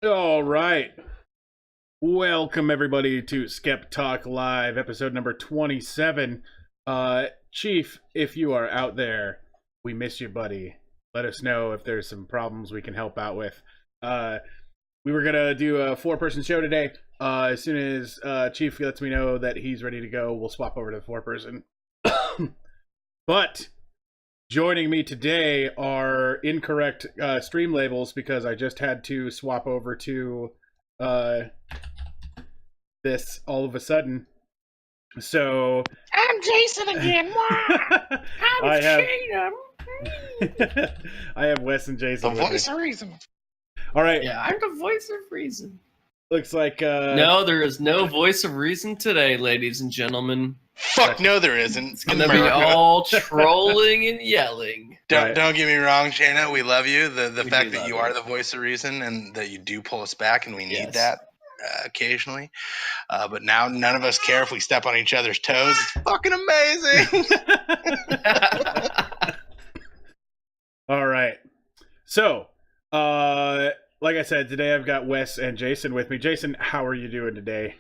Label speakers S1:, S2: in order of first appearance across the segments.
S1: All right. Welcome everybody to Skeptalk Live, episode number 27. Chief, if you are out there, we miss you, buddy. Let us know if there's some problems we can help out with. We were gonna do a four-person show today. As soon as Chief lets me know that he's ready to go, we'll swap over to the four-person. But joining me today are incorrect stream labels because I just had to swap over to this all of a sudden. So
S2: I'm Jason again. I'm
S1: I have
S2: Shayna.
S1: I have Wes and Jason.
S2: The
S1: with
S2: voice
S1: me.
S2: of reason.
S1: All right.
S3: Yeah, I'm the voice of reason.
S1: Looks like
S3: No, there is no voice of reason today, ladies and gentlemen.
S2: Fuck no, there isn't.
S3: It's gonna be all trolling and yelling.
S1: Right.
S2: Don't get me wrong, Shayna. We love you. The
S3: We
S2: fact
S3: do
S2: that you
S3: love
S2: are
S3: you.
S2: the voice of reason and that you do pull us back, and we need
S3: Yes.
S2: that occasionally. But now none of us care if we step on each other's toes. It's fucking amazing.
S1: All right. So, like I said, today I've got Wes and Jason with me. Jason, how are you doing today?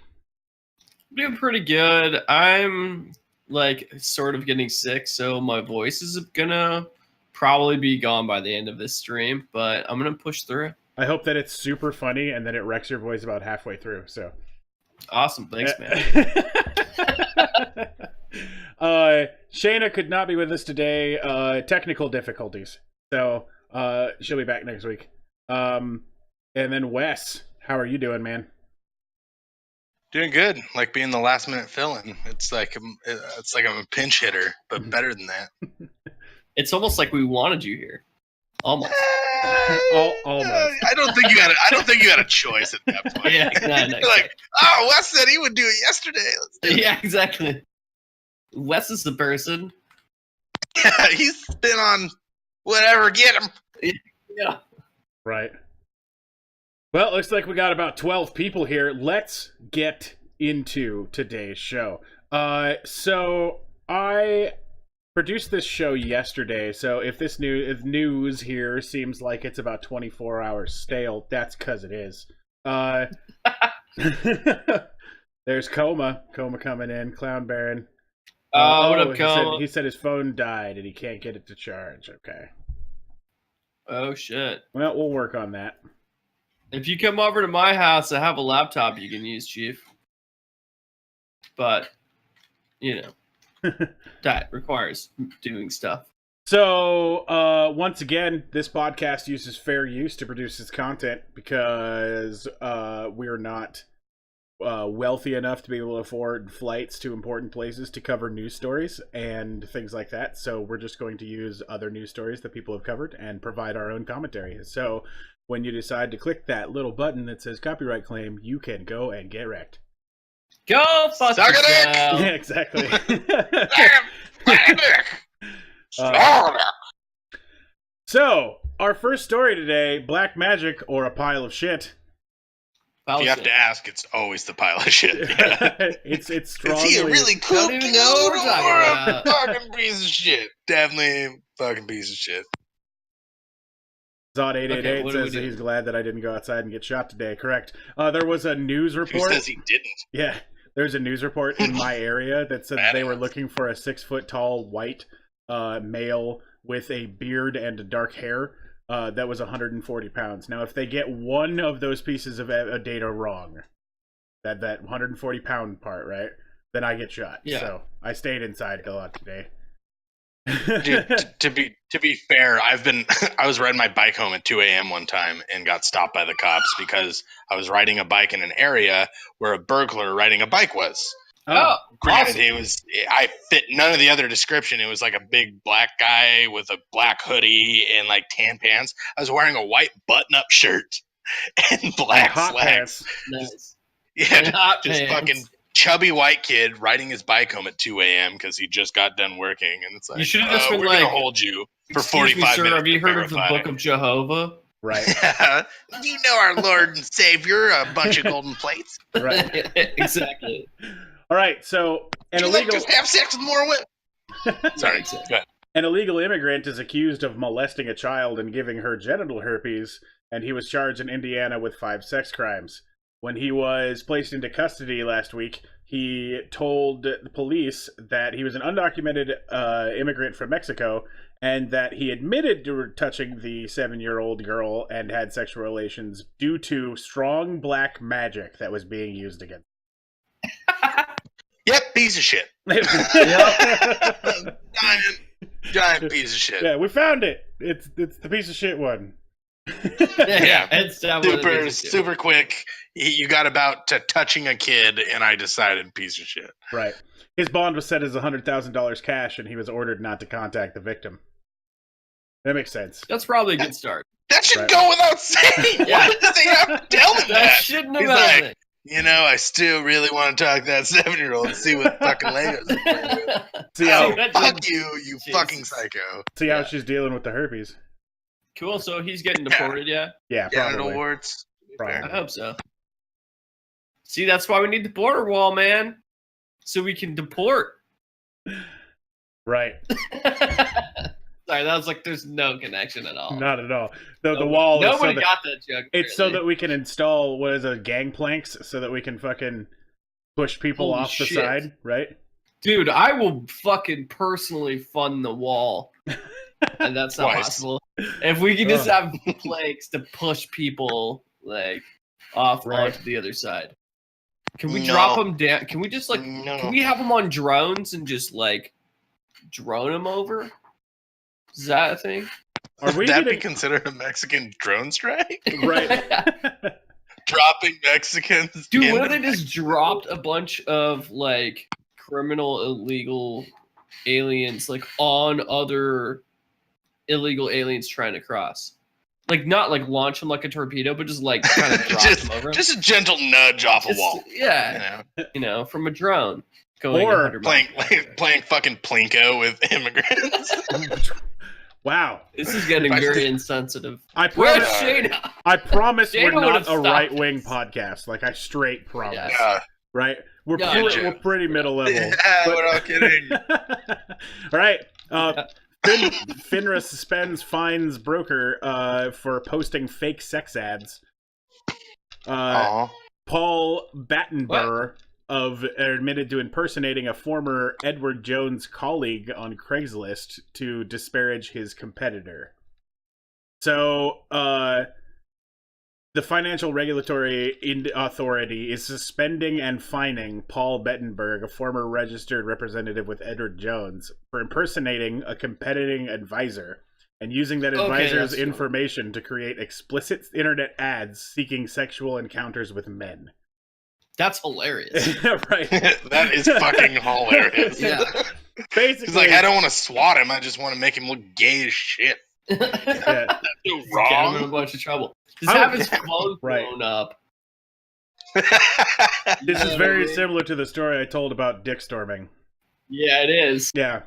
S3: Doing pretty good. I'm like sort of getting sick, so my voice is gonna probably be gone by the end of this stream, but I'm gonna push through.
S1: I hope that it's super funny and that it wrecks your voice about halfway through. So
S3: Awesome, thanks, man.
S1: Shayna could not be with us today. Technical difficulties. So she'll be back next week. And then Wes, how are you doing, man?
S2: Doing good. Like being the last minute fill-in. It's like I'm a pinch hitter, but better than that.
S3: It's almost like we wanted you here. Almost.
S1: Almost.
S2: I don't think you had a choice at that point.
S3: Yeah, no,
S2: You're like, oh, Wes said he would do it yesterday. Let's do it.
S3: yeah, exactly. Wes is the person.
S2: Yeah, he's been on whatever. Get him.
S3: Yeah.
S1: Right. Well, looks like we got about 12 people here. Let's get into today's show. So I produced this show yesterday, so if this news here seems like it's about 24 hours stale, that's because it is. There's Coma coming in, Clown Baron.
S3: What up,
S1: he said,
S3: Coma?
S1: he said his phone died and he can't get it to charge. Okay.
S3: Oh, shit.
S1: Well, we'll work on that.
S3: If you come over to my house, I have a laptop you can use, Chief. But, you know, that requires doing stuff.
S1: So, once again, this podcast uses fair use to produce its content because we're not wealthy enough to be able to afford flights to important places to cover news stories and things like that. So we're just going to use other news stories that people have covered and provide our own commentary. So when you decide to click that little button that says copyright claim, you can go and get wrecked.
S3: Go fuck
S2: Suck it in!
S3: yourself!
S1: Yeah, exactly. So, our first story today, Black Magic or a Pile of Shit.
S2: If you have to ask, it's always the pile of shit.
S1: It's strongly...
S2: Is he a really cool
S3: Don't even know what we're
S2: dude
S3: talking
S2: or a
S3: about.
S2: fucking piece of shit? Definitely a fucking piece of shit.
S1: Zod888
S3: Okay, what do we
S1: says that
S3: do?
S1: he's glad that I didn't go outside and get shot today. Correct. There was a news
S2: Who
S1: report.
S2: says he didn't?
S1: Yeah, there's a news report in my area that said they were
S2: Badass.
S1: looking for a 6-foot-tall white male with a beard and dark hair that was 140 pounds. Now, if they get one of those pieces of data wrong, that 140-pound part, right, then I get shot.
S3: Yeah.
S1: So I stayed inside a lot today.
S2: Dude, to be fair, I was riding my bike home at 2 a.m. one time and got stopped by the cops because I was riding a bike in an area where a burglar riding a bike was.
S1: Oh,
S2: Granted,
S3: awesome.
S2: I fit none of the other description. It was like a big black guy with a black hoodie and like tan pants. I was wearing a white button-up shirt and black
S1: hot
S2: slacks.
S1: pants.
S3: Nice.
S2: Yeah,
S3: Hot
S2: just
S3: pants.
S2: fucking chubby white kid riding his bike home at 2 a.m. because he just got done working, and it's like,
S3: You should have just been
S2: we're
S3: like,
S2: gonna hold you for
S3: Excuse
S2: 45
S3: me, sir,
S2: minutes.
S3: have you
S2: to
S3: heard of the
S2: verify."
S3: Book of Jehovah?
S1: Right.
S2: You know our Lord and Savior, a bunch of golden plates.
S1: Right.
S3: Exactly.
S1: All right. So an
S2: You like
S1: illegal
S2: to have sex with more women. Sorry,
S3: Exactly.
S2: go ahead.
S1: an illegal immigrant is accused of molesting a child and giving her genital herpes and he was charged in Indiana with 5 sex crimes. When he was placed into custody last week, he told the police that he was an undocumented immigrant from Mexico and that he admitted to touching the 7-year-old girl and had sexual relations due to strong black magic that was being used against
S2: Yep, piece of shit.
S1: him.
S2: Giant piece of shit.
S1: Yeah, we found it. It's the piece of shit one.
S3: Yeah, it's
S2: Super quick. You got about to touching a kid, and I decided piece of shit.
S1: Right. His bond was set as $100,000 cash, and he was ordered not to contact the victim. That makes sense.
S3: That's probably a good start.
S2: That should
S1: Right.
S2: go without saying.
S3: Yeah.
S2: Why did they have to tell me
S3: That
S2: that?
S3: shouldn't have
S2: He's like,
S3: happened.
S2: I still really want to talk to that 7-year-old and see what fucking Legos are playing with.
S1: See how,
S2: Fuck you, you
S3: Jesus.
S2: fucking psycho.
S1: see how
S3: Yeah.
S1: she's dealing with the herpes.
S3: Cool. So he's getting deported, yeah?
S1: Yeah,
S2: Genital
S1: probably.
S2: warts.
S1: Probably.
S3: I hope so. See, that's why we need the border wall, man. So we can deport.
S1: Right.
S3: Sorry, that was like there's no connection at all.
S1: Not at all. The wall is so
S3: Nobody
S1: that,
S3: got that joke.
S1: it's so
S3: really.
S1: that we can install gang planks so that we can fucking push people
S3: Holy
S1: off the
S3: shit.
S1: side, right?
S3: Dude, I will fucking personally fund the wall. And that's not
S2: Twice.
S3: possible. If we can just
S1: Oh.
S3: have planks to push people off
S1: Right.
S3: onto the other side. Can we
S2: No.
S3: drop them down? Can we just
S2: No.
S3: can we have them on drones and just drone them over? Is that a thing?
S1: Are we
S2: Would that be
S1: getting
S2: considered a Mexican drone strike?
S1: right?
S2: Dropping Mexicans.
S3: Dude,
S2: in
S3: what if
S2: the-
S3: they just dropped a bunch of criminal illegal aliens on other illegal aliens trying to cross? Not launch them like a torpedo, but just kind of drop them over.
S2: Just a gentle nudge off a
S3: Just-
S2: wall.
S3: Yeah, from a drone. Going
S1: Or
S3: 100 miles
S2: Playing
S3: an hour.
S2: playing fucking Plinko with immigrants.
S1: Wow.
S3: This is getting very insensitive.
S1: I
S3: Where's
S1: promise.
S3: Shayna?
S1: I promise
S3: Shayna
S1: we're
S3: would've
S1: not a
S3: stopped
S1: right-wing
S3: this.
S1: podcast. I straight promise.
S3: Yeah.
S2: Yeah.
S1: Right? We're
S3: No,
S1: pre-
S3: no.
S1: we're pretty middle level.
S2: Yeah,
S1: But-
S2: we're all kidding.
S1: All right. FINRA suspends fines broker for posting fake sex ads.
S2: Aw.
S1: Paul Battenberg admitted to impersonating a former Edward Jones colleague on Craigslist to disparage his competitor. So, the Financial Regulatory Authority is suspending and fining Paul Bettenberg, a former registered representative with Edward Jones, for impersonating a competing advisor and using that
S3: Okay,
S1: advisor's
S3: that's cool.
S1: information to create explicit internet ads seeking sexual encounters with men.
S3: That's hilarious.
S1: Right.
S2: That is fucking hilarious.
S3: Yeah.
S1: Basically,
S2: He's like, I don't want to swat him. I just want to make him look gay as shit.
S1: yeah,
S2: That's
S3: Get him in a
S2: wrong.
S3: bunch of trouble. Just
S1: I
S3: have
S1: would-
S3: his phone
S1: Right.
S3: blown up.
S1: this
S3: You
S1: is
S3: know
S1: very
S3: what I mean?
S1: similar to the story I told about dick storming.
S3: Yeah, it is.
S1: Yeah.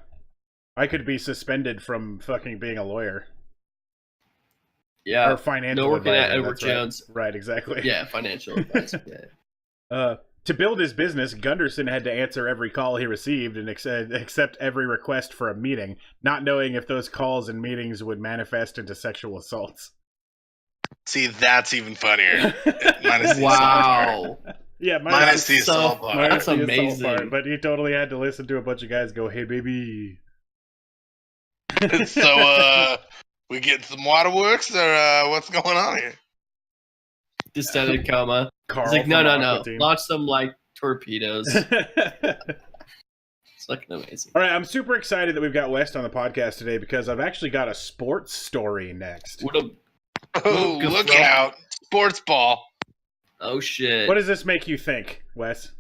S1: I could be suspended from fucking being a lawyer.
S3: Yeah.
S1: Or financial
S3: No working at
S1: advisor,
S3: Edward
S1: that's right.
S3: Jones.
S1: Right, exactly.
S3: Yeah, financial advice. Yeah.
S1: To build his business, Gunderson had to answer every call he received and accept every request for a meeting, not knowing if those calls and meetings would manifest into sexual assaults.
S2: See, that's even funnier. Minus the assault
S3: Wow.
S1: Yeah,
S2: Minus the
S3: so
S2: assault part.
S3: fun. That's
S1: the assault
S3: amazing.
S1: part, but he totally had to listen to a bunch of guys go, "Hey, baby."
S2: So, we get some waterworks, or what's going on here?
S3: Distended coma.
S1: Carl
S3: It's like, no,
S1: from
S3: no,
S1: Aqua
S3: no.
S1: Teen.
S3: Launch them like torpedoes. It's fucking amazing.
S1: All right, I'm super excited that we've got West on the podcast today because I've actually got a sports story next.
S3: What a,
S2: Oh,
S3: Good
S2: look
S3: throw.
S2: out. Sports ball.
S3: oh shit.
S1: What does this make you think, Wes?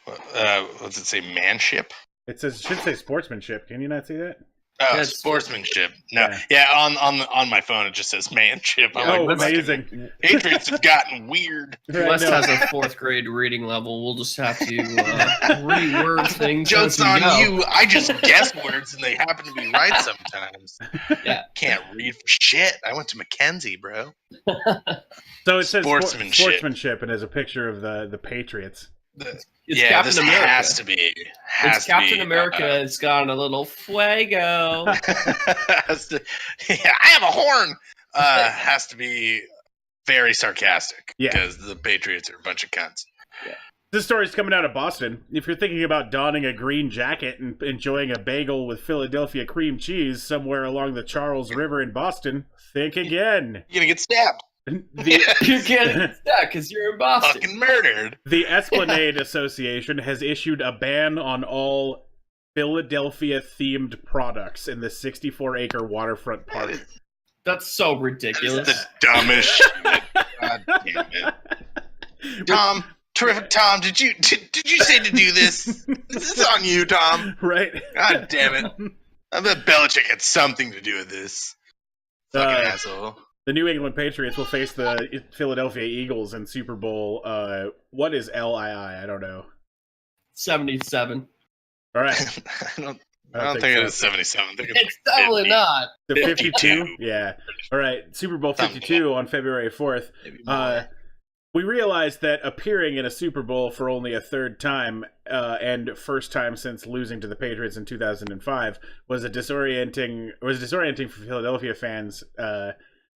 S2: What's it say? Manship?
S1: It should say sportsmanship. Can you not see that?
S2: Oh,
S3: Yeah, it's
S2: sportsmanship. No,
S1: Yeah.
S2: yeah. On my phone it just says manship. I'm
S1: Oh,
S2: like, "Fucking
S1: amazing.
S2: Patriots have gotten weird.
S1: Right,
S3: West
S1: no.
S3: has a 4th grade reading level. We'll just have to reword things.
S2: Joke's
S3: as we
S2: on
S3: go.
S2: you. I just guess words and they happen to be right sometimes.
S3: Yeah.
S2: Can't read for shit. I went to Mackenzie, bro.
S1: So it says
S2: Sportsmanship.
S1: sportsmanship, and there's a picture of the Patriots.
S3: It's
S2: Yeah,
S3: Captain
S2: this
S3: America.
S2: has to be.
S3: It's Captain America. It's got a little fuego.
S2: Has to- yeah, I have a horn. has to be very sarcastic
S1: Yeah.
S2: because the Patriots are a bunch of cunts.
S1: This story's coming out of Boston. If you're thinking about donning a green jacket and enjoying a bagel with Philadelphia cream cheese somewhere along the Charles River in Boston, think again.
S2: You're gonna get stabbed.
S3: You're getting stuck because you're in Boston.
S2: Fucking murdered.
S1: The Esplanade Association has issued a ban on all Philadelphia-themed products in the 64-acre waterfront park.
S3: That's so
S2: That's
S3: ridiculous.
S2: the dumbest shit. God damn it. Tom, terrific Tom, did you say to do this? This is on you, Tom.
S1: Right?
S2: God damn it. I bet Belichick had something to do with this. Fucking asshole.
S1: The New England Patriots will face the Philadelphia Eagles in Super Bowl. What is LII? I don't know.
S3: 77.
S1: All right.
S2: I don't think it is 77. I think
S3: It's definitely
S2: 50.
S3: not.
S1: The 52? Yeah. All right. Super Bowl 52 on February 4th.
S2: Maybe more.
S1: We realized that appearing in a Super Bowl for only a third time and first time since losing to the Patriots in 2005 was disorienting for Philadelphia fans,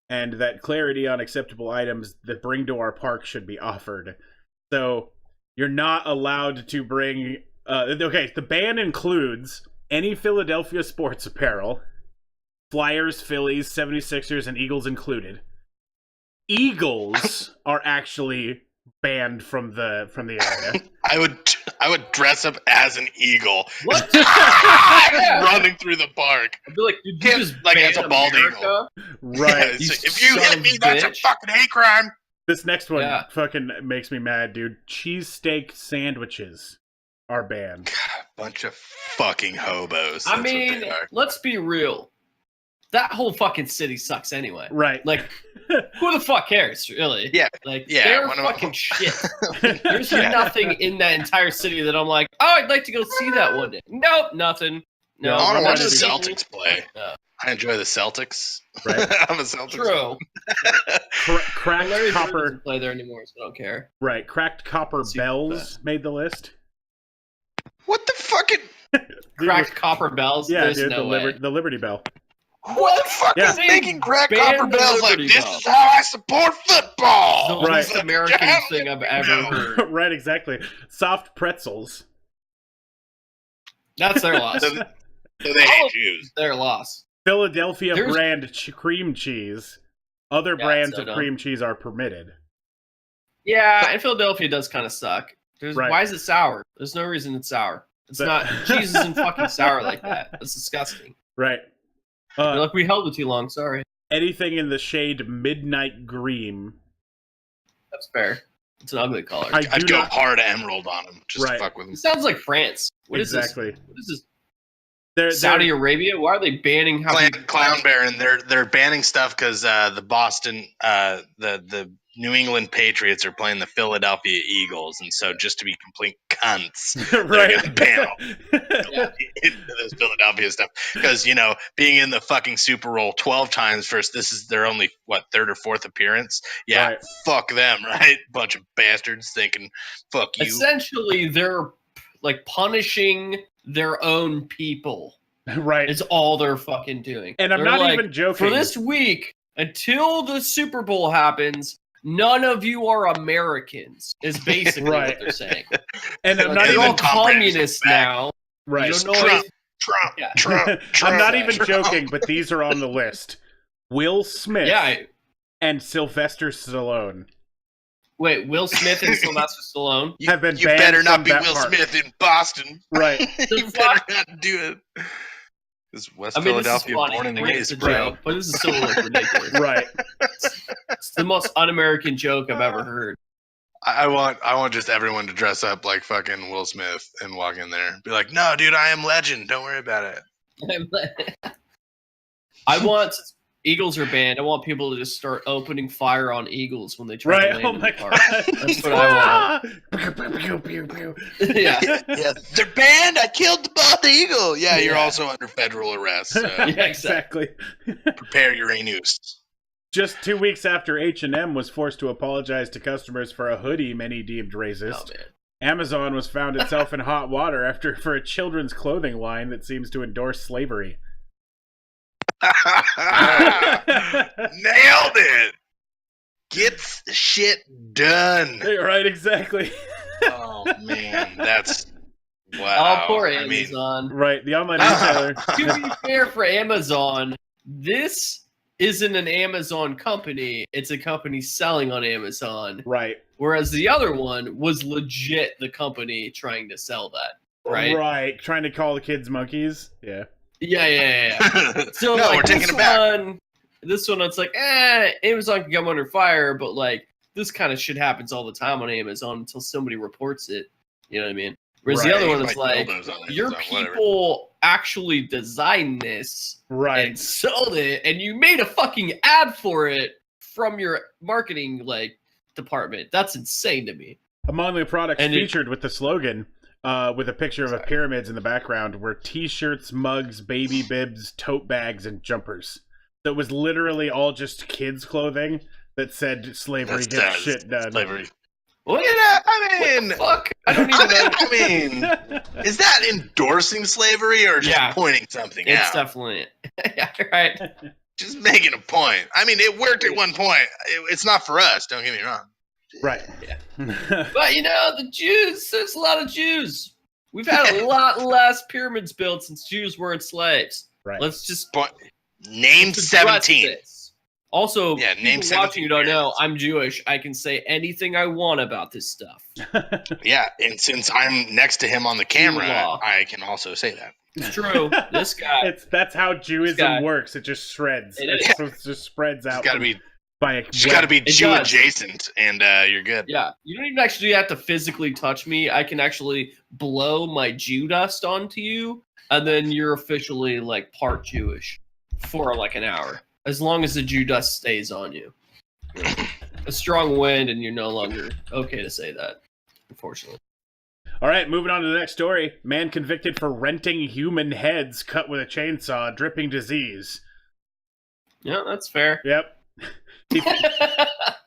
S1: and that clarity on acceptable items that bring to our park should be offered. So you're not allowed to bring. Okay, the ban includes any Philadelphia sports apparel, Flyers, Phillies, 76ers, and Eagles included. Eagles are actually banned from the area.
S2: I would dress up as an eagle.
S3: What?
S2: Running through the park.
S3: I'd be like, did
S2: Yeah,
S3: you just
S2: like
S3: ban
S2: it's a bald
S3: America?
S1: Right.
S2: Yeah,
S3: You
S2: so if you
S3: son
S2: hit
S3: of
S2: me,
S3: a
S2: that's a
S3: bitch.
S2: fucking hate crime.
S1: This next one
S3: Yeah.
S1: fucking makes me mad, dude. Cheesesteak sandwiches are banned.
S2: Bunch of fucking hobos.
S3: I
S2: That's
S3: mean,
S2: what they are.
S3: let's be real. That whole fucking city sucks anyway.
S1: Right.
S3: Like, who the fuck cares, really?
S2: Yeah.
S3: Like,
S2: Yeah,
S3: they're
S2: when-
S3: fucking shit. There's
S2: Yeah.
S3: nothing in that entire city that I'm like, oh, I'd like to go see that one day. Nope, nothing. No,
S1: Yeah,
S2: I want to
S1: Run
S2: watch the
S1: City.
S2: Celtics play.
S3: Yeah.
S2: I enjoy the Celtics.
S1: Right.
S2: I'm a Celtics.
S3: True.
S1: Cracked
S3: Larry Bird
S1: copper.
S3: doesn't play there anymore, so I don't care.
S1: Right. Cracked copper
S3: Super
S1: bells
S3: fast.
S1: made the list.
S2: What the fucking?
S3: Cracked copper bells?
S1: Yeah,
S3: There's
S1: dude.
S3: no
S1: the,
S3: way.
S1: the Liberty Bell.
S2: What the fuck
S1: Yeah.
S2: is making crack
S3: Ban
S2: copper
S3: the
S2: bells like
S3: Liberty
S2: this?
S3: Bell.
S2: Is how I support football.
S3: The
S1: Right.
S3: least American thing I've ever heard.
S1: Right. Exactly. Soft pretzels.
S3: That's their loss.
S2: So they hate Jews.
S3: Their loss.
S1: Philadelphia
S3: There's-
S1: brand cream cheese. Other
S3: Yeah,
S1: brands
S3: so
S1: of
S3: dumb.
S1: cream cheese are permitted.
S3: Yeah, and Philadelphia does kind of suck.
S1: Right.
S3: Why is it sour? There's no reason it's sour. It's
S1: But-
S3: not. Cheese isn't fucking sour like that. That's disgusting.
S1: Right.
S3: They're like, we held it too long. Sorry.
S1: Anything in the shade midnight green.
S3: That's fair. It's an ugly color.
S1: I do
S2: I'd go
S1: not.
S2: hard emerald on them just
S1: Right.
S2: to fuck with them.
S3: It sounds like France. What is
S1: Exactly.
S3: this? What is this?
S1: They're,
S3: Saudi Arabia? Why are they banning how
S2: Clown Bear, and they're banning stuff because the Boston, the New England Patriots are playing the Philadelphia Eagles, and so just to be complete cunts,
S1: right.
S2: gonna ban into this Philadelphia stuff because being in the fucking Super Bowl 12 times first, this is their only third or fourth appearance. Yeah,
S1: Right.
S2: fuck them, right? Bunch of bastards thinking fuck you.
S3: Essentially, they're like punishing their own people.
S1: Right.
S3: It's all they're fucking doing.
S1: And I'm
S3: They're
S1: not
S3: like,
S1: even joking.
S3: For this week, until the Super Bowl happens, none of you are Americans, is basically
S1: Right.
S3: what they're saying.
S1: And I'm
S3: Like,
S1: not
S2: And
S3: you're
S1: even
S3: all
S2: then Tom Brady's
S3: communists
S2: back.
S3: now.
S1: right.
S3: You don't know
S2: Trump,
S3: anything-
S2: Trump,
S3: Yeah.
S2: Trump, Trump.
S1: I'm not even
S2: Trump.
S1: joking, but these are on the list. Will Smith
S3: Yeah.
S1: and Sylvester Stallone.
S3: Wait, Will Smith and Sylvester Stallone?
S2: You,
S1: have been
S2: you
S1: banned
S2: better not
S1: from
S2: be
S1: that
S2: Will
S1: park.
S2: Smith in Boston.
S1: Right.
S2: You better not do it. This West
S3: I mean, this is
S2: Philadelphia,
S3: funny.
S2: born and
S3: I get it's
S2: raised,
S3: a
S2: bro.
S3: joke, but this is still like ridiculous.
S1: Right.
S3: It's the most un-American joke I've ever heard.
S2: I want just everyone to dress up like fucking Will Smith and walk in there. Be like, no, dude, I am legend. Don't worry about it.
S3: I want Eagles are banned. I want people to just start opening fire on Eagles when they try
S1: Right.
S3: to land
S1: Oh
S3: in
S1: my
S3: the park.
S1: god.
S3: That's what I yeah.
S2: Yeah, they're banned. I killed the bald eagle. Yeah, you're
S3: Yeah.
S2: also under federal arrest. So
S3: Yeah,
S1: exactly.
S2: prepare your anus.
S1: Just 2 weeks after H&M was forced to apologize to customers for a hoodie many deemed
S3: Oh,
S1: racist,
S3: man.
S1: Amazon was found itself in hot water for a children's clothing line that seems to endorse slavery.
S2: Nailed it. Gets shit done.
S1: Right, exactly.
S2: Oh man, that's wow.
S3: Oh, poor
S2: I mean,
S3: Amazon.
S1: Right, the online retailer.
S3: To be fair for Amazon, this isn't an Amazon company. It's a company selling on Amazon.
S1: Right.
S3: Whereas the other one was legit the company trying to sell that. Right?
S1: Right. Trying to call the kids monkeys. Yeah.
S3: Yeah. So
S2: no,
S3: like
S2: we're taking it back.
S3: This one, it's like, Amazon can come under fire, but like this kind of shit happens all the time on Amazon until somebody reports it. You know what I mean? Whereas the other one is like, your people actually designed this and sold it, and you made a fucking ad for it from your marketing like department. That's insane to me.
S1: Among the products featured with the slogan, with a picture of a pyramids in the background, were T-shirts, mugs, baby bibs, tote bags, and jumpers. So it was literally all just kids' clothing that said "slavery gets shit done."
S2: Slavery. Well, I mean,
S3: fuck. I don't even know.
S2: I mean, is that endorsing slavery or just pointing something out?
S3: It's definitely right.
S2: Just making a point. I mean, it worked at one point. It's not for us. Don't get me wrong.
S1: Right.
S3: Yeah. But the Jews. There's a lot of Jews. We've had a lot less pyramids built since Jews weren't slaves.
S1: Right.
S3: Let's just
S2: name 17.
S3: This. Also,
S2: name
S3: people watching you don't know, I'm Jewish. I can say anything I want about this stuff.
S2: Yeah, and since I'm next to him on the camera, I can also say that.
S3: It's true. This guy.
S1: That's how Jewism works. It just shreds. It just spreads out.
S2: Just got to be Jew adjacent, and you're good.
S3: Yeah, you don't even actually have to physically touch me. I can actually blow my Jew dust onto you, and then you're officially like part Jewish for like an hour. As long as the Jew dust stays on you. A strong wind and you're no longer okay to say that, unfortunately.
S1: All right, moving on to the next story. Man convicted for renting human heads cut with a chainsaw, dripping disease.
S3: Yeah, that's fair.
S1: Yep.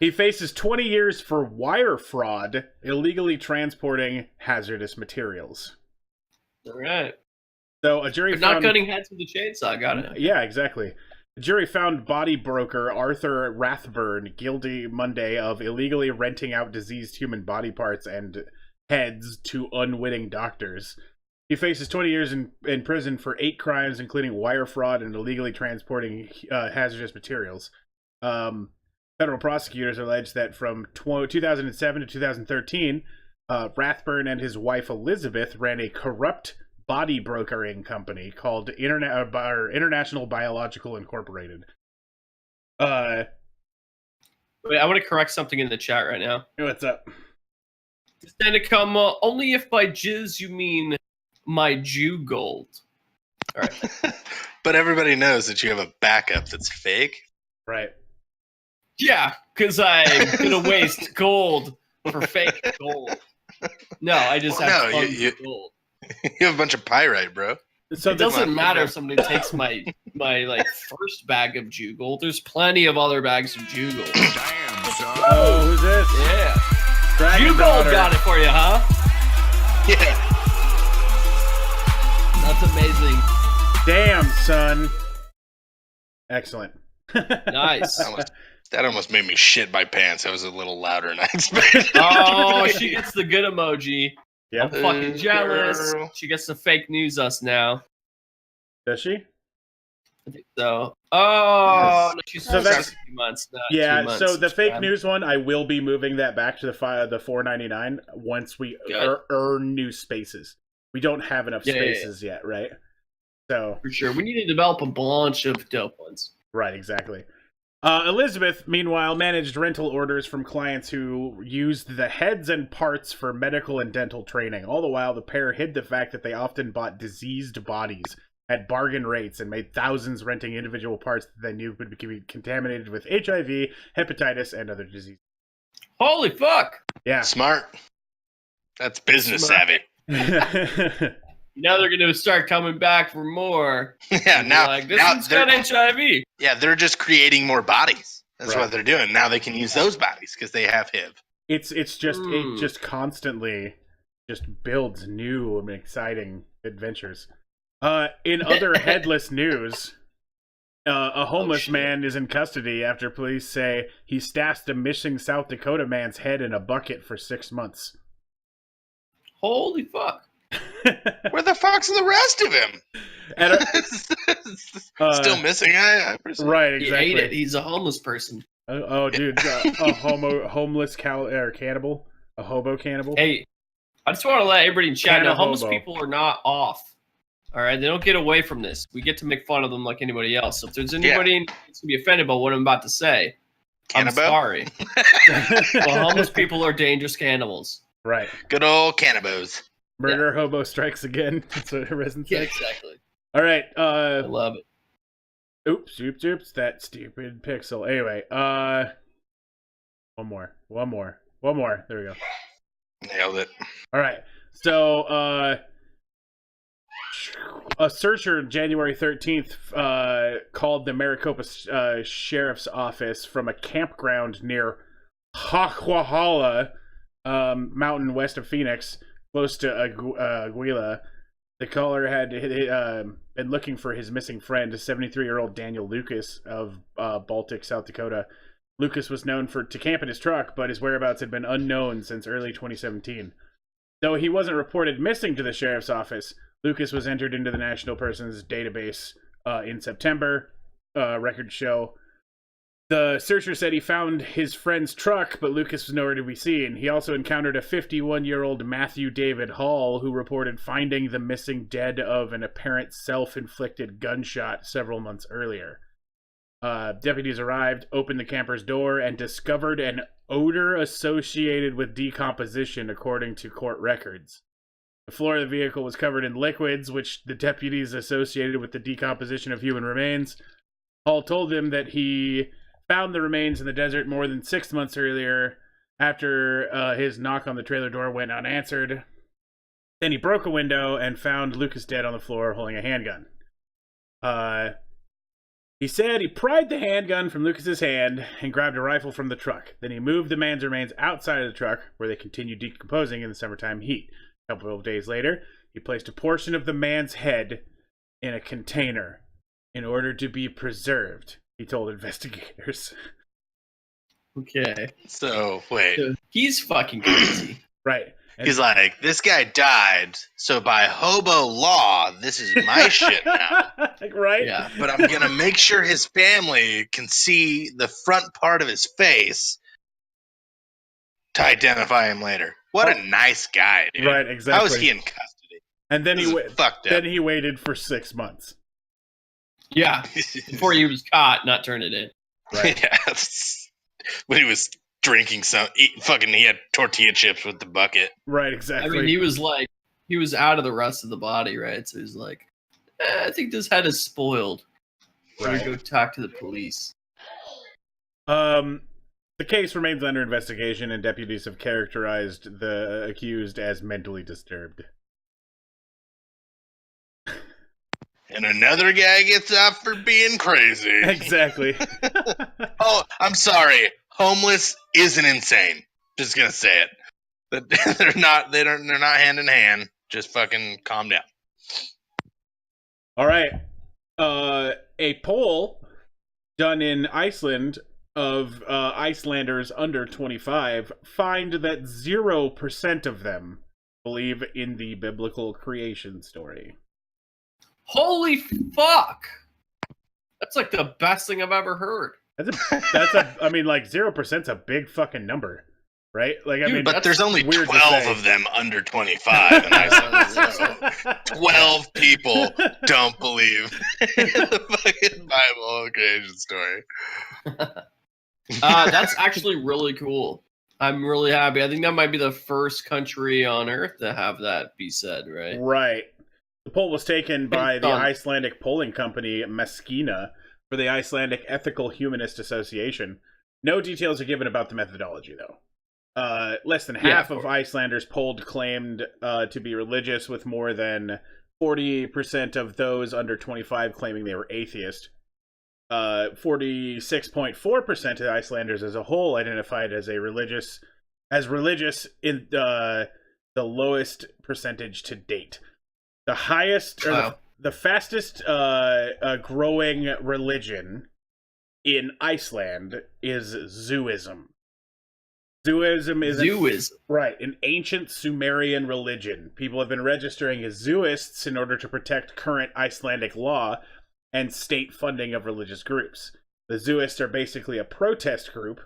S1: He faces 20 years for wire fraud, illegally transporting hazardous materials.
S3: All right.
S1: So a jury
S3: not cutting heads with a chainsaw, got it.
S1: Yeah, exactly. The jury found body broker Arthur Rathburn guilty Monday of illegally renting out diseased human body parts and heads to unwitting doctors. He faces 20 years in prison for 8 crimes, including wire fraud and illegally transporting hazardous materials. Federal prosecutors allege that from 2007 to 2013, Rathburn and his wife Elizabeth ran a corrupt body brokering company called International Biological Incorporated.
S3: Wait, I want to correct something in the chat right now.
S1: What's up?
S3: It's going to come only if by jizz you mean my Jew gold. All right.
S2: But everybody knows that you have a backup that's fake.
S1: Right.
S3: Yeah, because I'm going to waste gold for fake gold. No, I just have tons of gold.
S2: You have a bunch of pyrite, bro.
S3: So it doesn't matter if somebody takes my like first bag of Jew gold. There's plenty of other bags of Jew gold.
S4: Damn, son.
S1: Oh, who's this?
S3: Yeah.
S1: Dragon
S3: Jew gold got it for you, huh?
S2: Yeah.
S3: That's amazing.
S1: Damn, son. Excellent.
S3: Nice.
S2: That almost made me shit my pants. That was a little louder than I expected.
S3: Oh, she gets the good emoji.
S1: Yep.
S3: I'm fucking jealous.
S2: Girl.
S3: She gets to fake news us now.
S1: Does she?
S3: I think so. Oh, no, she's
S1: So that's
S3: 2 months. Not
S1: yeah.
S3: 2 months.
S1: So the fake news one, I will be moving that back to the $4.99 once we earn new spaces. We don't have enough spaces yet, right? So
S3: for sure, we need to develop a bunch of dope ones.
S1: Right, exactly. Elizabeth, meanwhile, managed rental orders from clients who used the heads and parts for medical and dental training. All the while, the pair hid the fact that they often bought diseased bodies at bargain rates and made thousands renting individual parts that they knew would be contaminated with HIV, hepatitis, and other diseases.
S3: Holy fuck!
S1: Yeah.
S2: Smart. That's business savvy.
S3: Now they're going to start coming back for more.
S2: Yeah, now
S3: like, this one's got HIV.
S2: Yeah, they're just creating more bodies. That's what they're doing. Now they can use those bodies because they have HIV.
S1: It just constantly just builds new and exciting adventures. In other headless news, A homeless
S3: shit.
S1: man is in custody after police say he stashed a missing South Dakota man's head in a bucket for 6 months.
S3: Holy fuck.
S2: Where the fuck's the rest of him? Still missing. I presume.
S1: Right,
S3: He
S1: exactly.
S3: ate it. He's a homeless person.
S1: Dude, homeless cannibal, a hobo cannibal.
S3: Hey, I just want to let everybody in chat know homeless
S1: Hobo.
S3: people are not off. All right, they don't get away from this. We get to make fun of them like anybody else. So if there's anybody that's gonna be offended by what I'm about to say, I'm
S2: Cannibal?
S3: sorry. Well, homeless people are dangerous cannibals.
S1: Right.
S2: Good old cannibals.
S1: Murder hobo strikes again. That's what Risen
S3: Yeah,
S1: said.
S3: exactly.
S1: All right.
S3: I love it.
S1: Oops. That stupid pixel. Anyway. One more. There we go.
S2: Nailed it.
S1: All right. So, a searcher January 13th called the Maricopa Sheriff's Office from a campground near Hawkwala Mountain west of Phoenix, close to Aguila. The caller had been looking for his missing friend, 73-year-old Daniel Lucas of Baltic, South Dakota. Lucas was known to camp in his truck, but his whereabouts had been unknown since early 2017. Though he wasn't reported missing to the sheriff's office, Lucas was entered into the National Persons Database in September, records show. The searcher said he found his friend's truck, but Lucas was nowhere to be seen. He also encountered a 51-year-old Matthew David Hall, who reported finding the missing dead of an apparent self-inflicted gunshot several months earlier. Deputies arrived, opened the camper's door, and discovered an odor associated with decomposition, according to court records. The floor of the vehicle was covered in liquids, which the deputies associated with the decomposition of human remains. Hall told them that he found the remains in the desert more than 6 months earlier, after his knock on the trailer door went unanswered. Then he broke a window and found Lucas dead on the floor holding a handgun. He said he pried the handgun from Lucas's hand and grabbed a rifle from the truck. Then he moved the man's remains outside of the truck, where they continued decomposing in the summertime heat. A couple of days later, he placed a portion of the man's head in a container in order to be preserved, he told investigators.
S3: Okay.
S2: So, wait.
S3: So he's fucking crazy.
S1: Right. And
S2: He's like, this guy died, so by hobo law, this is my shit now.
S1: right?
S3: Yeah.
S2: But I'm going to make sure his family can see the front part of his face to identify him later. What a nice guy, dude.
S1: Right, exactly.
S2: How is he in custody?
S1: And then
S2: Fucked up.
S1: then he waited for 6 months.
S3: Yeah. Before he was caught, not turned it in.
S1: Right.
S2: Yeah. When he was drinking he had tortilla chips with the bucket.
S1: Right,
S3: I
S1: exactly.
S3: mean, he was out of the rest of the body, right? So he's like, I think this head is spoiled.
S1: Right.
S3: Better go talk to the police.
S1: The case remains under investigation, and deputies have characterized the accused as mentally disturbed.
S2: And another guy gets off for being crazy.
S1: Exactly.
S2: Oh, I'm sorry. Homeless isn't insane. Just gonna say it. They're not hand in hand. Just fucking calm down.
S1: All right. A poll done in Iceland of Icelanders under 25 find that 0% of them believe in the biblical creation story.
S3: Holy fuck! That's like the best thing I've ever heard.
S1: I mean, like 0%'s a big fucking number, right? Like, I
S3: Dude,
S1: mean,
S2: But there's only
S1: weird to
S2: 12
S1: say.
S2: of them under 25 in Iceland. So 12 people don't believe in the fucking Bible creation story.
S3: That's actually really cool. I'm really happy. I think that might be the first country on Earth to have that be said, right?
S1: Right. The poll was taken by the
S3: fun.
S1: Icelandic polling company Meskina for the Icelandic Ethical Humanist Association. No details are given about the methodology, though. Less than half of Icelanders polled claimed to be religious, with more than 40% of those under 25 claiming they were atheist. 46.4% of Icelanders as a whole identified as religious in the lowest percentage to date. The highest, the fastest growing religion in Iceland is Zooism. Zooism is an ancient Sumerian religion. People have been registering as Zooists in order to protect current Icelandic law and state funding of religious groups. The Zooists are basically a protest group.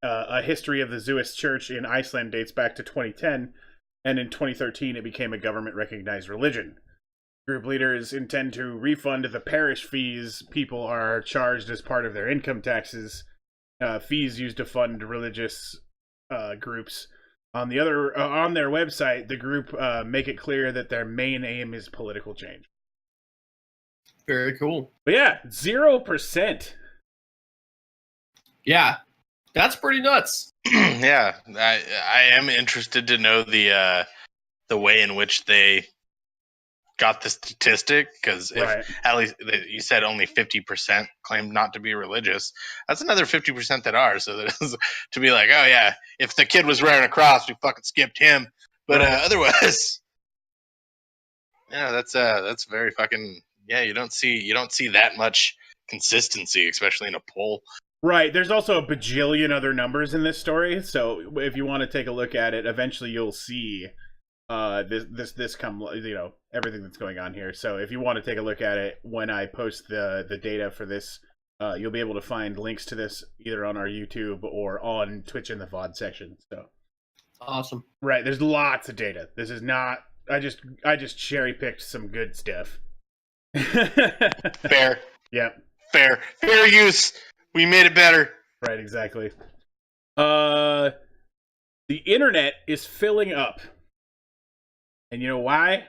S1: A history of the Zooist Church in Iceland dates back to 2010, and in 2013 it became a government-recognized religion. Group leaders intend to refund the parish fees people are charged as part of their income taxes, fees used to fund religious groups. On their website, the group make it clear that their main aim is political change.
S3: Very cool.
S1: But yeah, 0%.
S3: Yeah, that's pretty nuts.
S2: Yeah, I am interested to know the way in which they got the statistic, because if at least you said only 50% claimed not to be religious, that's another 50% that are. So that is to be like, oh yeah, if the kid was wearing a cross, we fucking skipped him. But otherwise, yeah, that's very fucking yeah. You don't see that much consistency, especially in a poll.
S1: Right. There's also a bajillion other numbers in this story, so if you want to take a look at it, eventually you'll see this come, everything that's going on here. So if you want to take a look at it when I post the data for this, you'll be able to find links to this either on our YouTube or on Twitch in the VOD section. So
S3: awesome.
S1: Right, there's lots of data. This is not I just cherry picked some good stuff.
S2: Fair.
S1: Yeah.
S2: Fair use. We made it better.
S1: Right, exactly. The internet is filling up. And you know why?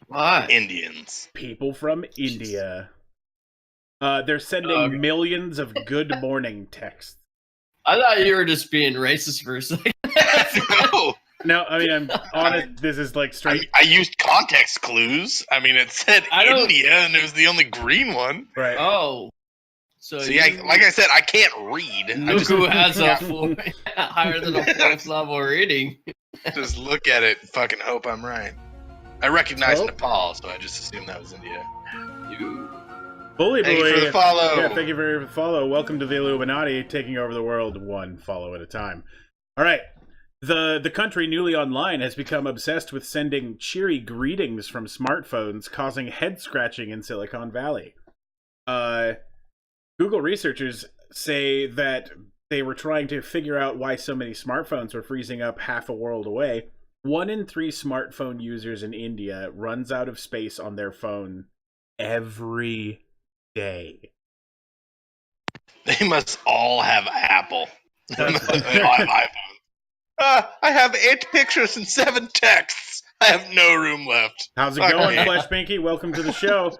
S3: Why?
S2: Indians.
S1: People from India. They're sending millions of good morning texts.
S3: I thought you were just being racist for a second.
S2: No,
S1: I mean, I'm honest. This is like straight.
S2: I used context clues. I mean, it said India, and it was the only green one.
S1: Right.
S3: Oh. So
S2: yeah, like I said, I can't read.
S3: Look who has a higher than a 4th level reading.
S2: Just look at it and fucking hope I'm right. I recognize Nepal, so I just assumed that was India.
S1: Bully
S2: Thank
S1: boy.
S2: you for the follow.
S1: Yeah, thank you for the follow. Welcome to the Illuminati, taking over the world one follow at a time. All right. The country newly online has become obsessed with sending cheery greetings from smartphones, causing head scratching in Silicon Valley. Google researchers say that they were trying to figure out why so many smartphones were freezing up half a world away. 1 in 3 smartphone users in India runs out of space on their phone every day.
S2: They must all have Apple. They all have iPhone. I have 8 pictures and 7 texts. I have no room left.
S1: How's it going, Flesh Binky? Welcome to the show.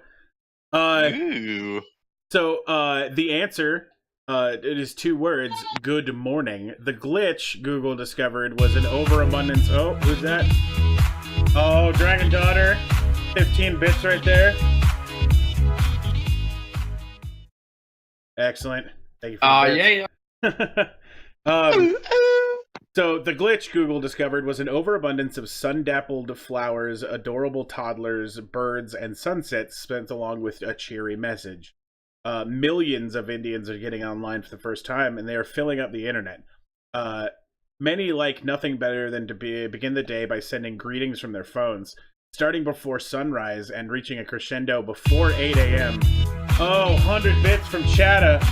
S2: Ooh.
S1: So, the answer, it is 2 words, good morning. The glitch Google discovered was an overabundance... Oh, who's that? Oh, Dragon Daughter. 15 bits right there. Excellent. Thank you for
S3: yeah.
S1: So, the glitch Google discovered was an overabundance of sun-dappled flowers, adorable toddlers, birds, and sunsets spent along with a cheery message. Millions of Indians are getting online for the first time, and they are filling up the internet. Many like nothing better than to begin the day by sending greetings from their phones, starting before sunrise and reaching a crescendo before 8 a.m. Oh, 100 bits from Chatta.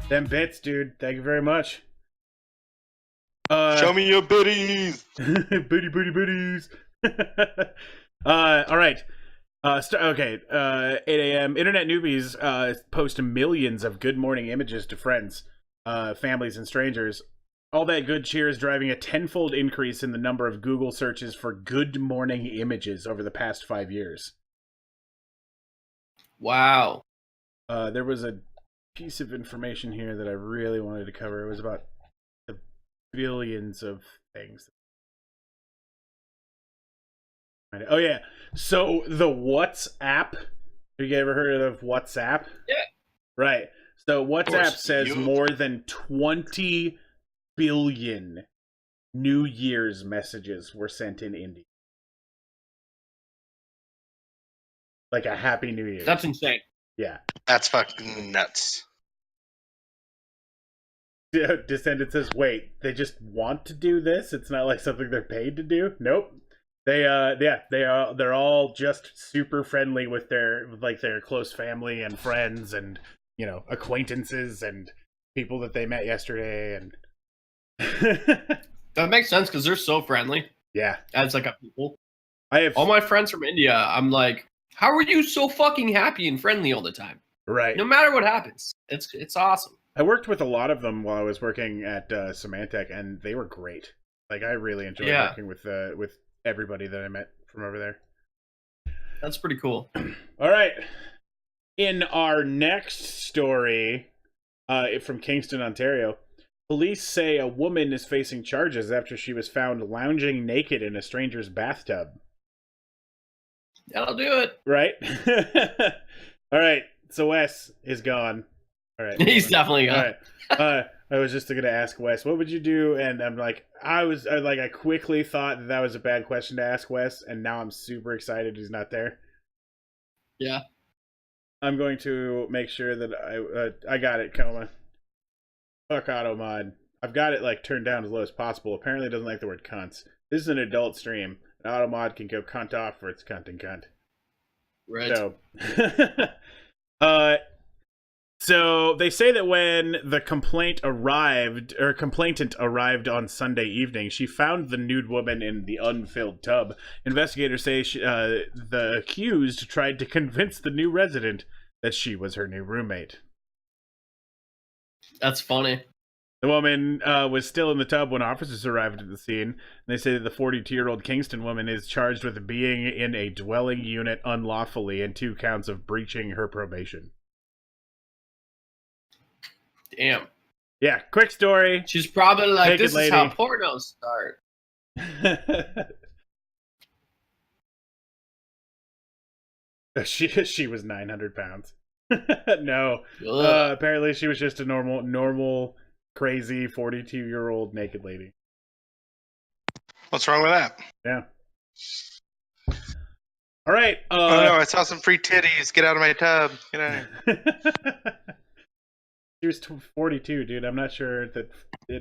S1: Them bits, dude. Thank you very much.
S2: Show me your biddies.
S1: Biddies. All right. 8 a.m. Internet newbies post millions of good morning images to friends, families, and strangers. All that good cheer is driving a tenfold increase in the number of Google searches for good morning images over the past 5 years.
S3: Wow.
S1: There was a piece of information here that I really wanted to cover. It was about the billions of things. Oh yeah, so the WhatsApp. Have you ever heard of WhatsApp?
S3: Yeah.
S1: Right. So WhatsApp says more than 20 billion New Year's messages were sent in India. Like a Happy New Year.
S3: That's insane.
S1: Yeah.
S2: That's fucking nuts.
S1: Descendant says, "Wait, they just want to do this? It's not like something they're paid to do?" Nope. They're all just super friendly with their close family and friends and, you know, acquaintances and people that they met yesterday and
S3: That makes sense because they're so friendly
S1: yeah.
S3: as like a people.
S1: I have
S3: All my friends from India, I'm like, how are you so fucking happy and friendly all the time?
S1: right.
S3: No matter what happens. It's awesome.
S1: I worked with a lot of them while I was working at Symantec, and they were great. Like, I really enjoyed working with everybody that I met from over there.
S3: That's pretty cool.
S1: All right. In our next story, from Kingston, Ontario, police say a woman is facing charges after she was found lounging naked in a stranger's bathtub.
S3: That'll do it.
S1: Right? All right. So Wes is gone. All right.
S3: He's definitely gone.
S1: All right. I was just going to ask Wes, what would you do? And I'm like, I quickly thought that was a bad question to ask Wes, and now I'm super excited he's not there.
S3: Yeah.
S1: I'm going to make sure that I got it, Coma. Fuck auto mod. I've got it like turned down as low as possible. Apparently it doesn't like the word cunts. This is an adult stream. An auto mod can go cunt off for its cunt and cunt.
S3: Right.
S1: So, so they say that when the complainant arrived on Sunday evening, she found the nude woman in the unfilled tub. Investigators say the accused tried to convince the new resident that she was her new roommate.
S3: That's funny.
S1: The woman was still in the tub when officers arrived at the scene. And they say that the 42-year-old Kingston woman is charged with being in a dwelling unit unlawfully and 2 counts of breaching her probation.
S3: Damn.
S1: Yeah, quick story.
S3: She's probably like,
S1: Naked
S3: this
S1: lady.
S3: is how pornos start.
S1: She was 900 pounds. No.
S3: Ugh.
S1: Apparently she was just a normal, crazy 42-year-old naked lady.
S2: What's wrong with that?
S1: Yeah. All right.
S2: Oh no, I saw some free titties. Get out of my tub. Get out of here.
S1: She was 42, dude. I'm not sure that.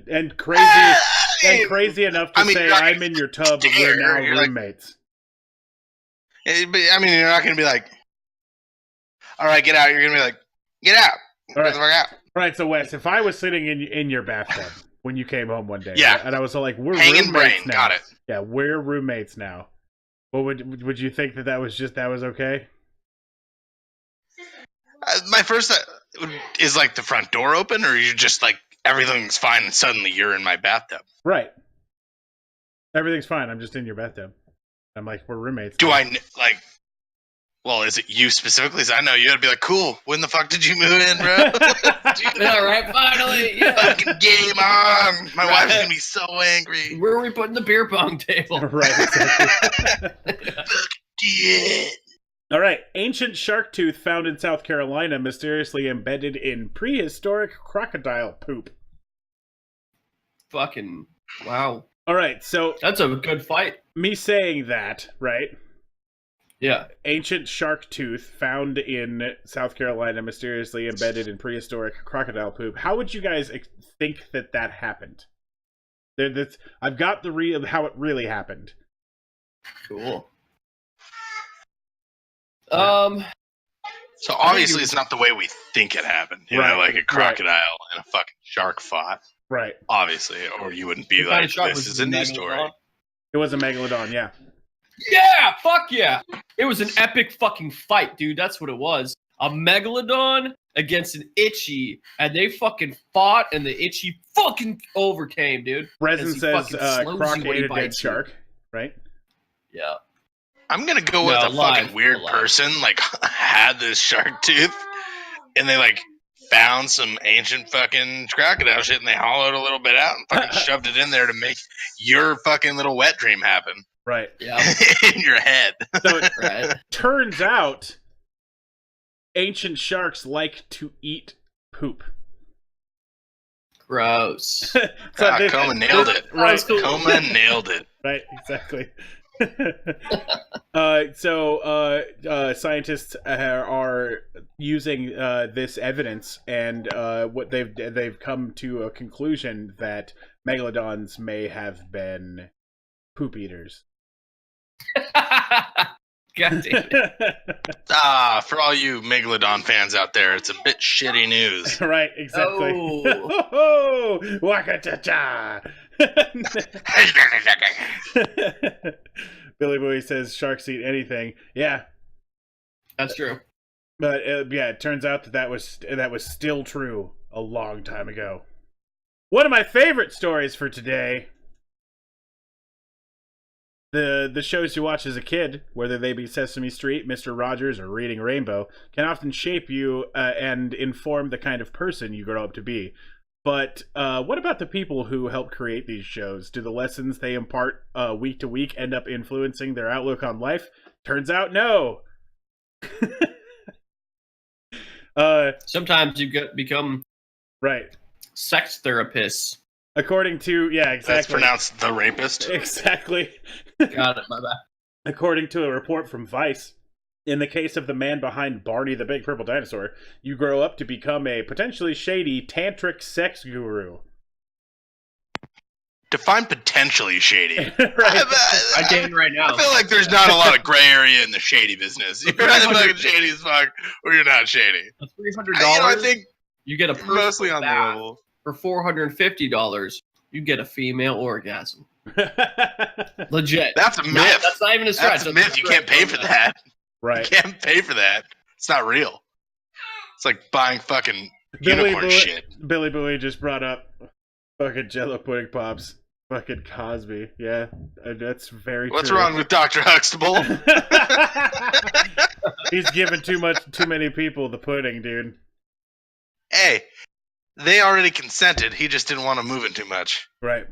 S1: And crazy enough to say, I'm in your tub, but we're now roommates.
S2: But, I mean, you're not going to be like, all right, get out. You're going to be like, get out.
S1: All right.
S2: Get the fuck out.
S1: All right, so Wes, if I was sitting in your bathtub when you came home one day,
S2: Yeah.
S1: and I was like, we're
S2: Hanging
S1: roommates
S2: brain.
S1: now.
S2: Got it.
S1: Yeah, we're roommates now. What would you think that was okay?
S2: My first is like the front door open, or you're just like everything's fine and suddenly you're in my bathtub.
S1: Right. Everything's fine. I'm just in your bathtub. I'm like, we're roommates.
S2: Do
S1: now.
S2: I like? Well, is it you specifically? So I know you would be like, cool. When the fuck did you move in, bro?
S3: Yeah, right. Finally. Yeah.
S2: Fucking game on. My wife's gonna be so angry.
S3: Where are we putting the beer pong table?
S1: Right. Exactly.
S2: Yeah.
S1: All right. Ancient shark tooth found in South Carolina mysteriously embedded in prehistoric crocodile poop.
S3: Fucking wow.
S1: All right. So
S3: That's a good fight.
S1: me saying that, right?
S3: Yeah.
S1: Ancient shark tooth found in South Carolina mysteriously embedded in prehistoric crocodile poop. How would you guys think that happened? I've got the how it really happened.
S3: Cool.
S2: So obviously it's not the way we think it happened. You know, like a crocodile and a fucking shark fought.
S1: Right.
S2: Obviously, or you wouldn't be like, this is a new story.
S1: It was a megalodon, yeah.
S3: Yeah, fuck yeah. It was an epic fucking fight, dude. That's what it was. A megalodon against an itchy, and they fucking fought, and the itchy fucking overcame, dude.
S1: Resin says Croc ate a dead shark, right?
S3: Yeah.
S2: I'm gonna go with a fucking weird person, like, had this shark tooth, and they, like, found some ancient fucking crocodile shit, and they hollowed a little bit out and fucking shoved it in there to make your fucking little wet dream happen.
S1: Right.
S3: Yeah.
S2: In your head.
S1: So it
S3: Right.
S1: turns out ancient sharks like to eat poop.
S3: Gross.
S2: Coma nailed it.
S1: Right.
S3: That was cool.
S2: Coma nailed it.
S1: Right, exactly. Scientists are using this evidence, and what they've come to a conclusion that megalodons may have been poop eaters.
S3: God damn it.
S2: For all you Megalodon fans out there, it's a bit shitty news.
S1: Right, exactly.
S3: Oh.
S1: Waka cha cha. Billy Boy says sharks eat anything. Yeah,
S3: That's true.
S1: but yeah, it turns out that was still true a long time ago. One of my favorite stories for today. The shows you watch as a kid, whether they be Sesame Street, Mr. Rogers, or Reading Rainbow, can often shape you and inform the kind of person you grow up to be. But what about the people who help create these shows? Do the lessons they impart week to week end up influencing their outlook on life? Turns out, no.
S3: Sometimes you become
S1: Right.
S3: sex therapists.
S1: According to, yeah, exactly.
S2: That's pronounced the rapist.
S1: Exactly.
S3: Got it, my bad.
S1: According to a report from Vice, in the case of the man behind Barney the Big Purple Dinosaur, you grow up to become a potentially shady tantric sex guru.
S2: Define potentially shady.
S1: Right.
S3: I can right now.
S2: I feel like there's not a lot of gray area in the shady business. You're either fucking shady as fuck, or you're not shady.
S3: For $300,
S2: I think
S3: you get a
S2: mostly
S3: personal
S2: on the
S3: bath.
S2: level.
S3: For $450, you get a female orgasm. Legit.
S2: That's a myth.
S3: That's not even a stretch.
S2: That's a myth. You can't pay for that.
S1: Right.
S2: You can't pay for that. It's not real. It's like buying fucking unicorn shit.
S1: Billy Bowie just brought up fucking Jello pudding pops. Fucking Cosby. Yeah, that's very
S2: What's
S1: true.
S2: wrong with Dr. Huxtable?
S1: He's giving too many people the pudding, dude.
S2: Hey, they already consented. He just didn't want to move it too much.
S1: Right.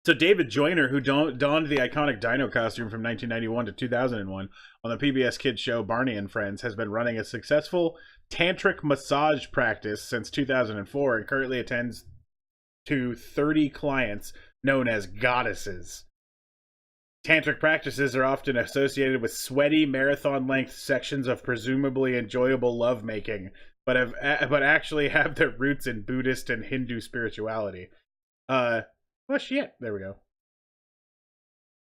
S1: So David Joyner, who donned the iconic dino costume from 1991 to 2001 on the PBS Kids show Barney and Friends, has been running a successful tantric massage practice since 2004 and currently attends to 30 clients known as goddesses. Tantric practices are often associated with sweaty, marathon-length sections of presumably enjoyable lovemaking, but actually have their roots in Buddhist and Hindu spirituality. Well, shit. There we go.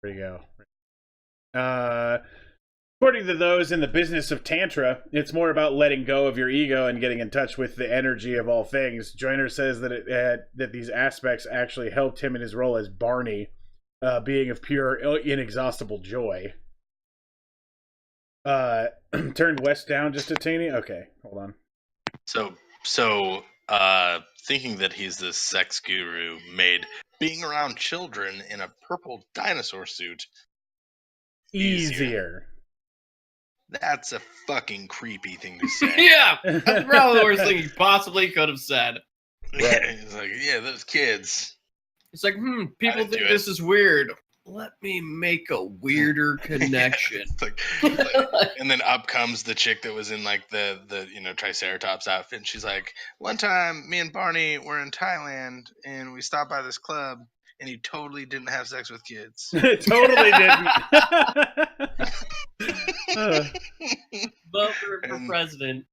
S1: There you go. According to those in the business of Tantra, it's more about letting go of your ego and getting in touch with the energy of all things. Joyner says that that these aspects actually helped him in his role as Barney, being of pure, inexhaustible joy. Turned west down just a teeny? Okay, hold on.
S2: So, thinking that he's this sex guru made being around children in a purple dinosaur suit
S1: Easier.
S2: That's a fucking creepy thing to say.
S3: Yeah, that's probably the worst thing he possibly could have said.
S2: Right. He's like, yeah, those kids.
S3: It's like, people
S2: didn't
S3: think
S2: do it.
S3: this is weird. Let me make a weirder connection.
S2: It's like, and then up comes the chick that was in like the Triceratops outfit, and she's like, one time me and Barney were in Thailand and we stopped by this club and he totally didn't have sex with kids.
S1: Totally didn't.
S3: Vote for president.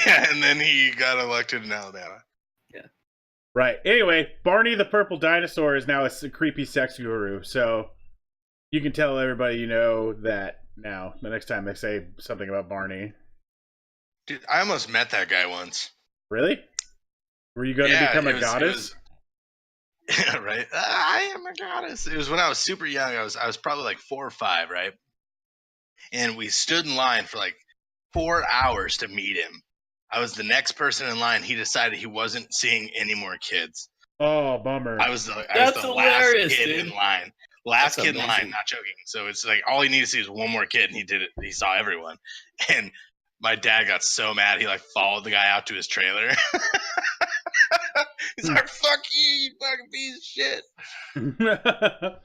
S2: Yeah, and then he got elected in Alabama.
S1: Right. Anyway, Barney the Purple Dinosaur is now a creepy sex guru, so you can tell everybody you know that now, the next time they say something about Barney.
S2: Dude, I almost met that guy once.
S1: Really? Were you going to become a goddess?
S2: Yeah, right. I am a goddess. It was when I was super young. I was probably like 4 or 5, right? And we stood in line for like 4 hours to meet him. I was the next person in line. He decided he wasn't seeing any more kids.
S1: Oh, bummer.
S2: I was the
S3: hilarious,
S2: last kid
S3: dude.
S2: in line. Last
S3: That's
S2: kid in line,
S3: amazing.
S2: not joking. So it's like all he needed to see was one more kid, and he did it. He saw everyone. And my dad got so mad, he like followed the guy out to his trailer. He's like, "Fuck you fucking piece of shit."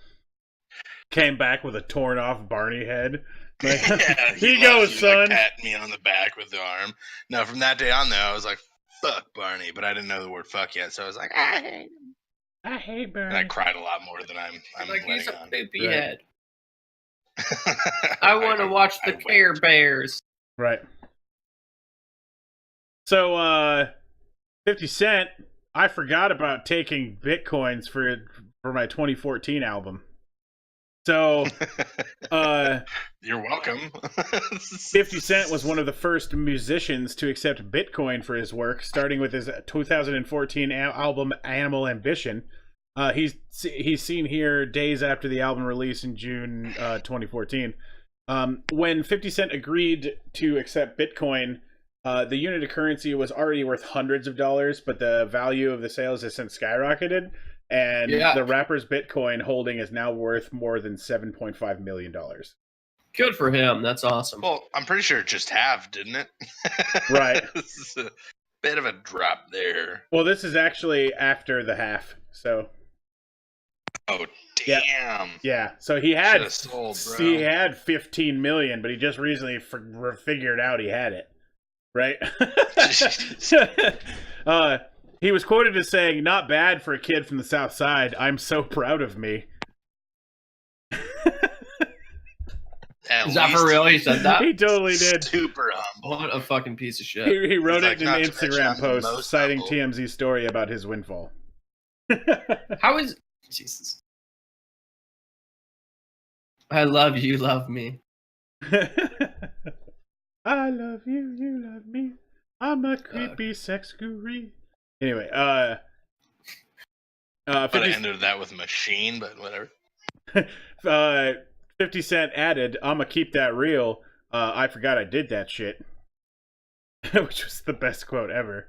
S1: Came back with a torn off Barney head.
S2: Yeah,
S1: Here you go,
S2: like,
S1: son.
S2: patting me on the back with the arm. No, from that day on, though, I was like, fuck Barney, but I didn't know the word fuck yet, so I was like,
S1: I hate Bernie.
S2: and I cried a lot more than I'm
S3: like he's
S2: letting
S3: a
S2: on.
S3: poopy
S1: Right.
S3: head. I want to watch the Care Bears.
S1: Right. So, 50 Cent, I forgot about taking Bitcoins for my 2014 album. So,
S2: You're welcome.
S1: 50 Cent was one of the first musicians to accept Bitcoin for his work, starting with his 2014 album Animal Ambition. He's seen here days after the album release in June 2014. When 50 Cent agreed to accept Bitcoin, the unit of currency was already worth hundreds of dollars, but the value of the sales has since skyrocketed, and the rapper's Bitcoin holding is now worth more than $7.5 million.
S3: Good for him. That's awesome.
S2: Well, I'm pretty sure it just halved, didn't it?
S1: Right.
S2: This is a bit of a drop there.
S1: Well, this is actually after the half, so.
S2: Oh, damn.
S1: Yeah. So he had
S2: sold, bro.
S1: he had 15 million, but he just recently figured out he had it. Right? He was quoted as saying, "Not bad for a kid from the South Side. I'm so proud of me."
S3: Is that for real? He said that?
S1: He totally did.
S2: Super humble.
S3: What a fucking piece of shit.
S1: He wrote
S2: He's
S1: it
S2: like,
S1: in an
S2: "Not to mention
S1: Instagram
S2: I'm the
S1: post
S2: most
S1: citing
S2: humble."
S1: TMZ's story about his windfall.
S3: How is... Jesus. I love you, love me.
S1: I love you, you love me. I'm a creepy sex guru. Anyway,
S2: But I ended that with machine, but whatever.
S1: 50 Cent added, "I'ma keep that real. I forgot I did that shit." Which was the best quote ever.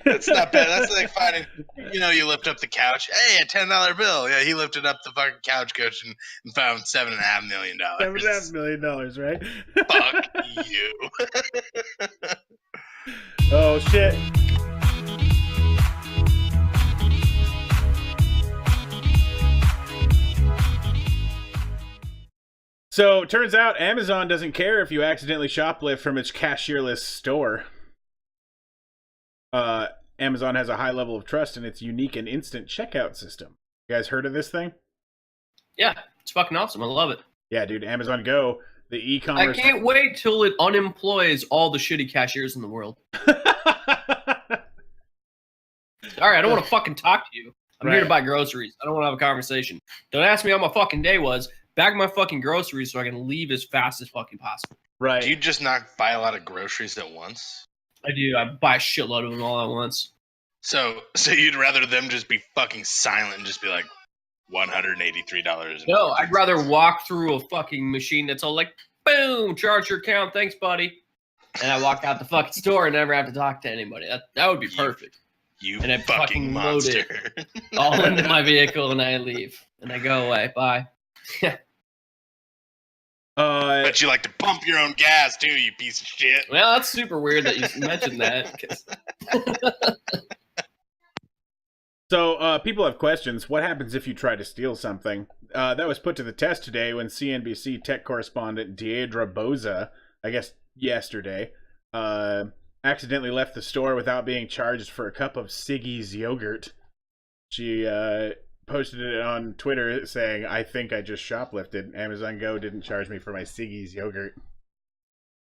S2: That's not bad. That's like finding, you lift up the couch. Hey, a $10 bill. Yeah, he lifted up the fucking couch cushion and found $7.5 million.
S1: $7.5 million, right?
S2: Fuck you.
S1: Oh shit. So, turns out Amazon doesn't care if you accidentally shoplift from its cashierless store. Amazon has a high level of trust in its unique and instant checkout system. You guys heard of this thing?
S3: Yeah, it's fucking awesome. I love it.
S1: Yeah, dude, Amazon Go, the e-commerce...
S3: I can't wait till it unemploys all the shitty cashiers in the world. Sorry, I don't want to fucking talk to you. I'm here to buy groceries. I don't want to have a conversation. Don't ask me how my fucking day was. Bag my fucking groceries so I can leave as fast as fucking possible.
S1: Right.
S2: Do you just not buy a lot of groceries at once?
S3: I do. I buy a shitload of them all at once.
S2: So you'd rather them just be fucking silent and just be like $183.
S3: No, I'd rather walk through a fucking machine that's all like, boom, charge your account, thanks, buddy. And I walk out the fucking store and never have to talk to anybody. That would be perfect.
S2: You
S3: and I
S2: fucking monster.
S3: All into my vehicle and I leave. And I go away. Bye.
S2: But you like to pump your own gas too, you piece of shit.
S3: Well, that's super weird that you mentioned that.
S1: So, people have questions. What happens if you try to steal something? That was put to the test today when CNBC tech correspondent Deidre Boza, I guess yesterday, accidentally left the store without being charged for a cup of Siggy's yogurt. She posted it on Twitter saying, "I think I just shoplifted. Amazon Go didn't charge me for my Siggy's yogurt."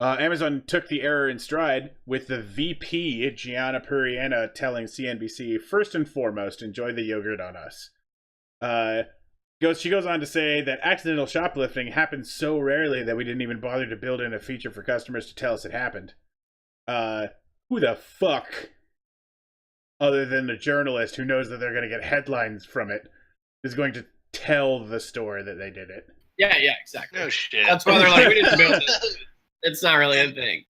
S1: Amazon took the error in stride, with the VP, Gianna Puriena, telling CNBC, "First and foremost, enjoy the yogurt on us." She goes on to say that accidental shoplifting happens so rarely that we didn't even bother to build in a feature for customers to tell us it happened. Who the fuck, other than the journalist who knows that they're going to get headlines from it, is going to tell the store that they did it?
S3: Yeah, exactly.
S2: No shit.
S3: That's why they're like, we didn't build it. It's not really a thing.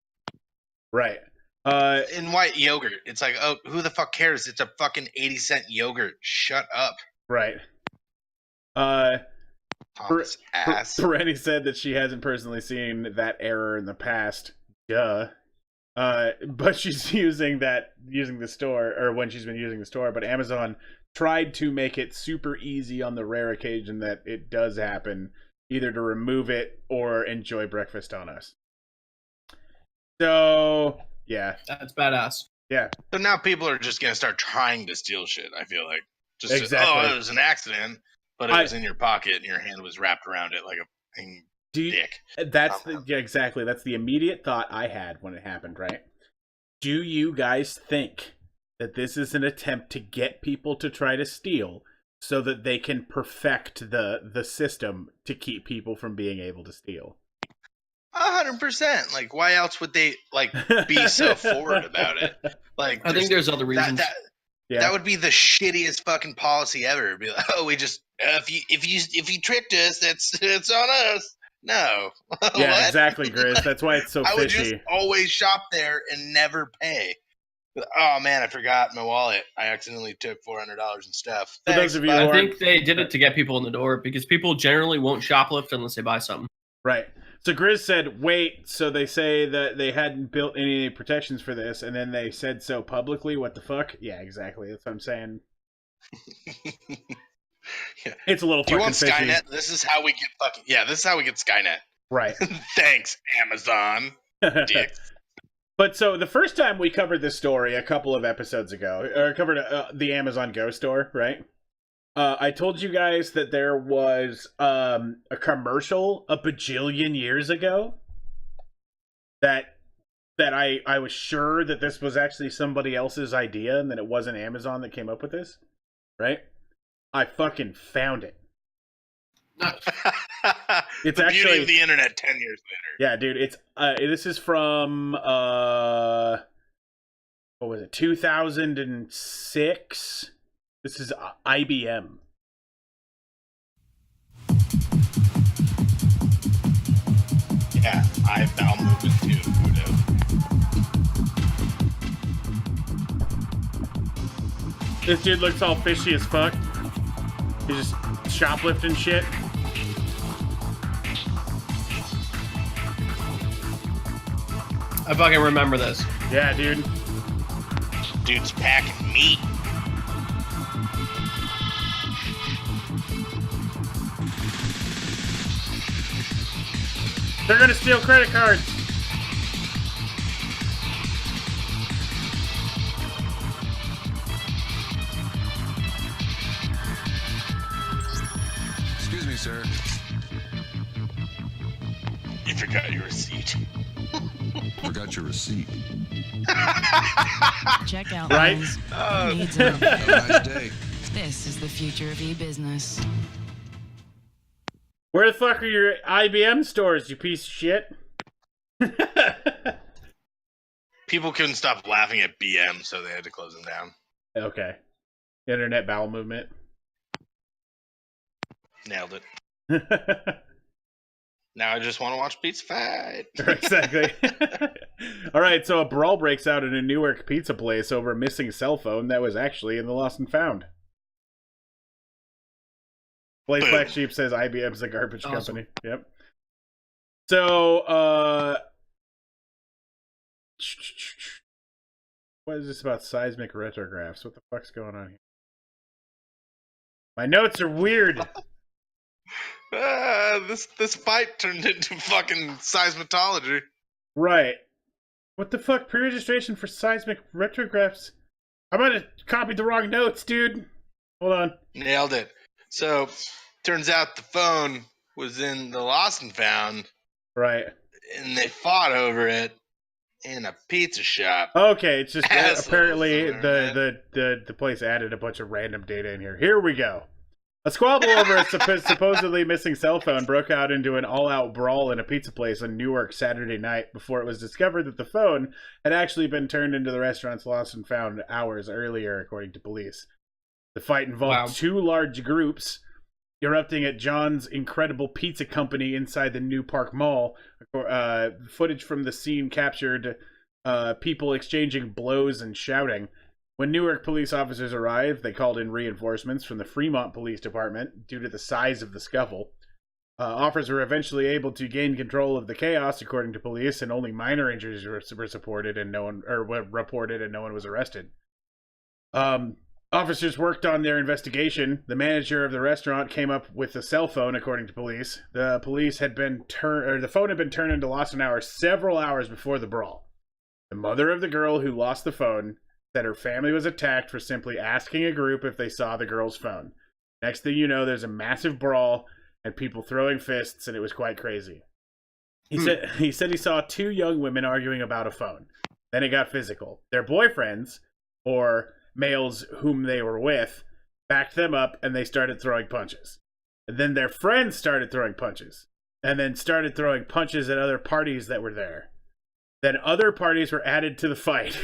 S1: Right.
S2: In white yogurt, it's like, oh, who the fuck cares? It's a fucking 80-cent yogurt. Shut up.
S1: Right.
S2: Pompous ass.
S1: Perenni said that she hasn't personally seen that error in the past. Duh. But she's using the store, or when she's been using the store, but Amazon tried to make it super easy on the rare occasion that it does happen, either to remove it or enjoy breakfast on us. So, Yeah.
S3: That's badass.
S1: Yeah.
S2: So now people are just gonna start trying to steal shit. I feel like just
S1: Exactly.
S2: it was an accident, but it was in your pocket and your hand was wrapped around it like a fucking dick.
S1: Yeah, exactly. That's the immediate thought I had when it happened. Right? Do you guys think that this is an attempt to get people to try to steal so that they can perfect the system to keep people from being able to steal?
S2: 100%. Like, why else would they be so forward about it? Like,
S3: I think there's other reasons.
S2: That would be the shittiest fucking policy ever. Be like, oh, we just if you tricked us, it's on us. No.
S1: Yeah, exactly, Grizz. That's why it's so fishy.
S2: I would just always shop there and never pay. But, oh man, I forgot my wallet. I accidentally took $400 in stuff.
S1: For those of you,
S3: I think they did it to get people in the door because people generally won't shoplift unless they buy something.
S1: Right. So Grizz said, wait, so they say that they hadn't built any protections for this, and then they said so publicly? What the fuck? Yeah, exactly. That's what I'm saying.
S2: Yeah.
S1: It's a little
S2: Do you
S1: fucking
S2: want
S1: fishy.
S2: Skynet? This is how we get fucking... Yeah, this is how we get Skynet.
S1: Right.
S2: Thanks, Amazon. Dick.
S1: But so the first time we covered this story a couple of episodes ago, or covered the Amazon Go store, right? I told you guys that there was a commercial a bajillion years ago that I was sure that this was actually somebody else's idea and that it wasn't Amazon that came up with this, right? I fucking found it. It's
S2: the
S1: actually
S2: beauty of the internet 10 years later.
S1: Yeah, dude, it's this is from what was it? 2006. This is IBM.
S2: Yeah, I'll move it too.
S1: This dude looks all fishy as fuck. He's just shoplifting shit.
S3: I fucking remember this.
S1: Yeah, dude.
S2: Dude's packing meat.
S1: They're gonna steal credit cards.
S4: Excuse me, sir.
S2: You forgot your receipt.
S4: Forgot your receipt.
S5: Check out
S1: Right?
S5: lines. Who needs them?
S4: Have a nice day.
S5: This is the future of e-business.
S1: Where the fuck are your IBM stores, you piece of shit?
S2: People couldn't stop laughing at BM, so they had to close them down.
S1: Okay. Internet bowel movement.
S2: Nailed it. Now I just want to watch Pizza Fight.
S1: Exactly. All right, so a brawl breaks out in a Newark pizza place over a missing cell phone that was actually in the Lost and Found. Blaze Black Sheep says IBM's a garbage company. Yep. So, what is this about seismic retrographs? What the fuck's going on here? My notes are weird.
S2: This fight turned into fucking seismology.
S1: Right. What the fuck? Pre-registration for seismic retrographs? I might have copied the wrong notes, dude. Hold on.
S2: Nailed it. So, turns out the phone was in the Lost and Found,
S1: Right.
S2: and they fought over it in a pizza shop.
S1: Okay, it's just
S2: Assholes
S1: apparently
S2: somewhere,
S1: the place added a bunch of random data in here. Here we go. A squabble over a supposedly missing cell phone broke out into an all-out brawl in a pizza place in Newark Saturday night before it was discovered that the phone had actually been turned into the restaurant's Lost and Found hours earlier, according to police. The fight involved two large groups erupting at John's Incredible Pizza Company inside the New Park Mall. Footage from the scene captured people exchanging blows and shouting. When Newark police officers arrived, they called in reinforcements from the Fremont Police Department due to the size of the scuffle. Officers were eventually able to gain control of the chaos, according to police, and only minor injuries were reported and no one was arrested. Officers worked on their investigation. The manager of the restaurant came up with a cell phone, according to police. The phone had been turned into Lost and Hours several hours before the brawl. The mother of the girl who lost the phone said her family was attacked for simply asking a group if they saw the girl's phone. Next thing you know, there's a massive brawl and people throwing fists, and it was quite crazy. He said he saw two young women arguing about a phone. Then it got physical. Their boyfriends, or males whom they were with, backed them up and they started throwing punches. And then their friends started throwing punches. And then started throwing punches at other parties that were there. Then other parties were added to the fight.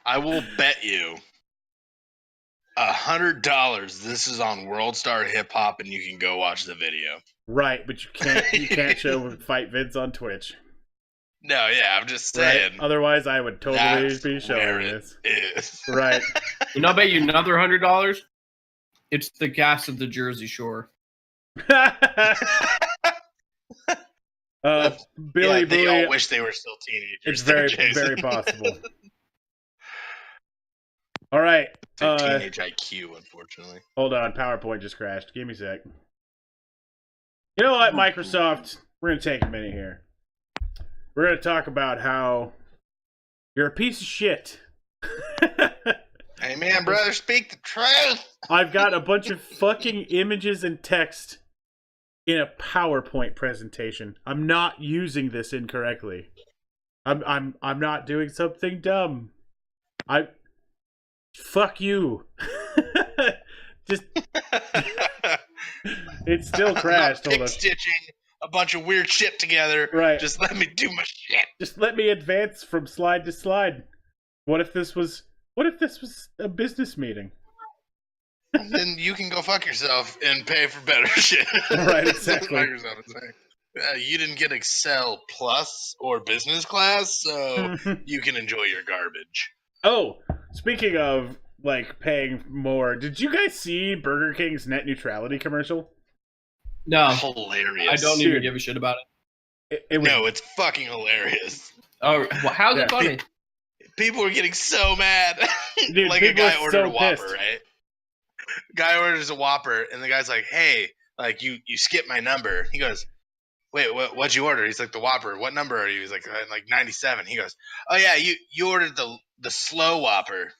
S2: I will bet you $100 this is on World Star Hip Hop, and you can go watch the video.
S1: Right, but you can't show fight vids on Twitch.
S2: No, yeah, I'm just saying.
S1: Right? Otherwise, I would totally
S2: That's
S1: be showing
S2: where
S1: this.
S2: it is.
S1: Right.
S3: You know, I bet you another $100. It's the gas of the Jersey Shore.
S1: Billy
S2: They
S1: Boy.
S2: all wish they were still teenagers.
S1: It's very,
S2: Jason.
S1: very possible. All right.
S2: It's a teenage IQ, unfortunately.
S1: Hold on. PowerPoint just crashed. Give me a sec. You know what, Microsoft? We're going to take a minute here. We're going to talk about how you're a piece of shit.
S2: Hey, man, brother, speak the truth.
S1: I've got a bunch of fucking images and text in a PowerPoint presentation. I'm not using this incorrectly. I'm not doing something dumb. Fuck you. Just it still crashed. Hold on.
S2: Stitching a bunch of weird shit together.
S1: Right.
S2: Just let me do my shit.
S1: Just let me advance from slide to slide. What if this was a business meeting?
S2: Then you can go fuck yourself and pay for better shit.
S1: Right, exactly.
S2: That's what Microsoft is saying. You didn't get Excel Plus or Business Class, so you can enjoy your garbage.
S1: Oh, speaking of like paying more, did you guys see Burger King's net neutrality commercial?
S3: No,
S2: Hilarious.
S3: I don't even give a shit about it.
S1: It was,
S2: No, it's fucking hilarious.
S3: Oh, well, how's it funny?
S2: People are getting so mad.
S1: Dude,
S2: like a
S1: people
S2: guy
S1: are
S2: ordered
S1: so
S2: a Whopper,
S1: pissed.
S2: right? Guy orders a Whopper, and the guy's like, "Hey, like you skipped my number." He goes, "Wait, what'd you order?" He's like, "The Whopper. What number are you?" He's like 97. He goes, "Oh yeah, you ordered the slow Whopper."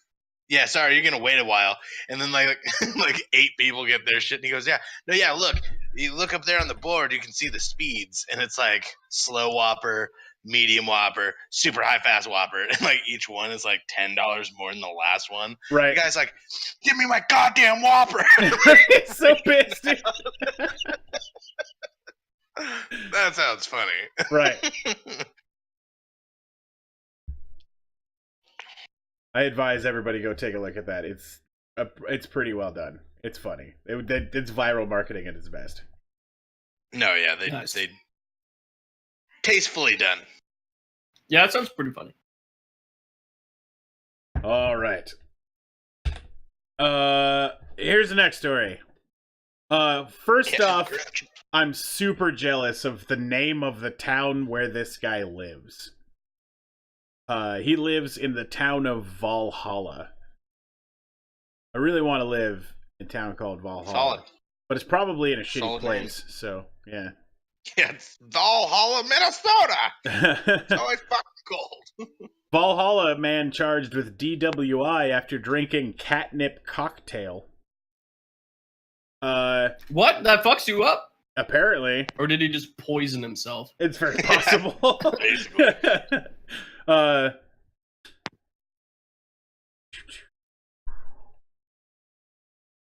S2: Yeah, sorry, you're gonna wait a while. And then like 8 people get their shit, and he goes, "Yeah, no, yeah, look, you look up there on the board, you can see the speeds, and it's like slow Whopper, medium Whopper, super high fast Whopper, and like each one is like $10 more than the last one."
S1: right.
S2: The guy's like, "Give me my goddamn Whopper!"
S1: He's so pissed. Dude.
S2: That sounds funny.
S1: Right. I advise everybody go take a look at that. It's pretty well done. It's funny. It's viral marketing at its best.
S2: No, yeah,
S3: Nice.
S2: they tastefully done.
S3: Yeah, that sounds pretty funny.
S1: All right. Here's the next story. First
S2: Catch
S1: off,
S2: and scratch.
S1: I'm super jealous of the name of the town where this guy lives. He lives in the town of Valhalla. I really want to live in a town called Valhalla.
S2: Solid.
S1: But it's probably in a shitty
S2: Solid
S1: place, so yeah.
S2: Yeah, it's Valhalla, Minnesota. It's always fucking cold.
S1: Valhalla man charged with DWI after drinking catnip cocktail.
S3: What? That fucks you up?
S1: Apparently.
S3: Or did he just poison himself?
S1: It's very possible.
S2: Basically.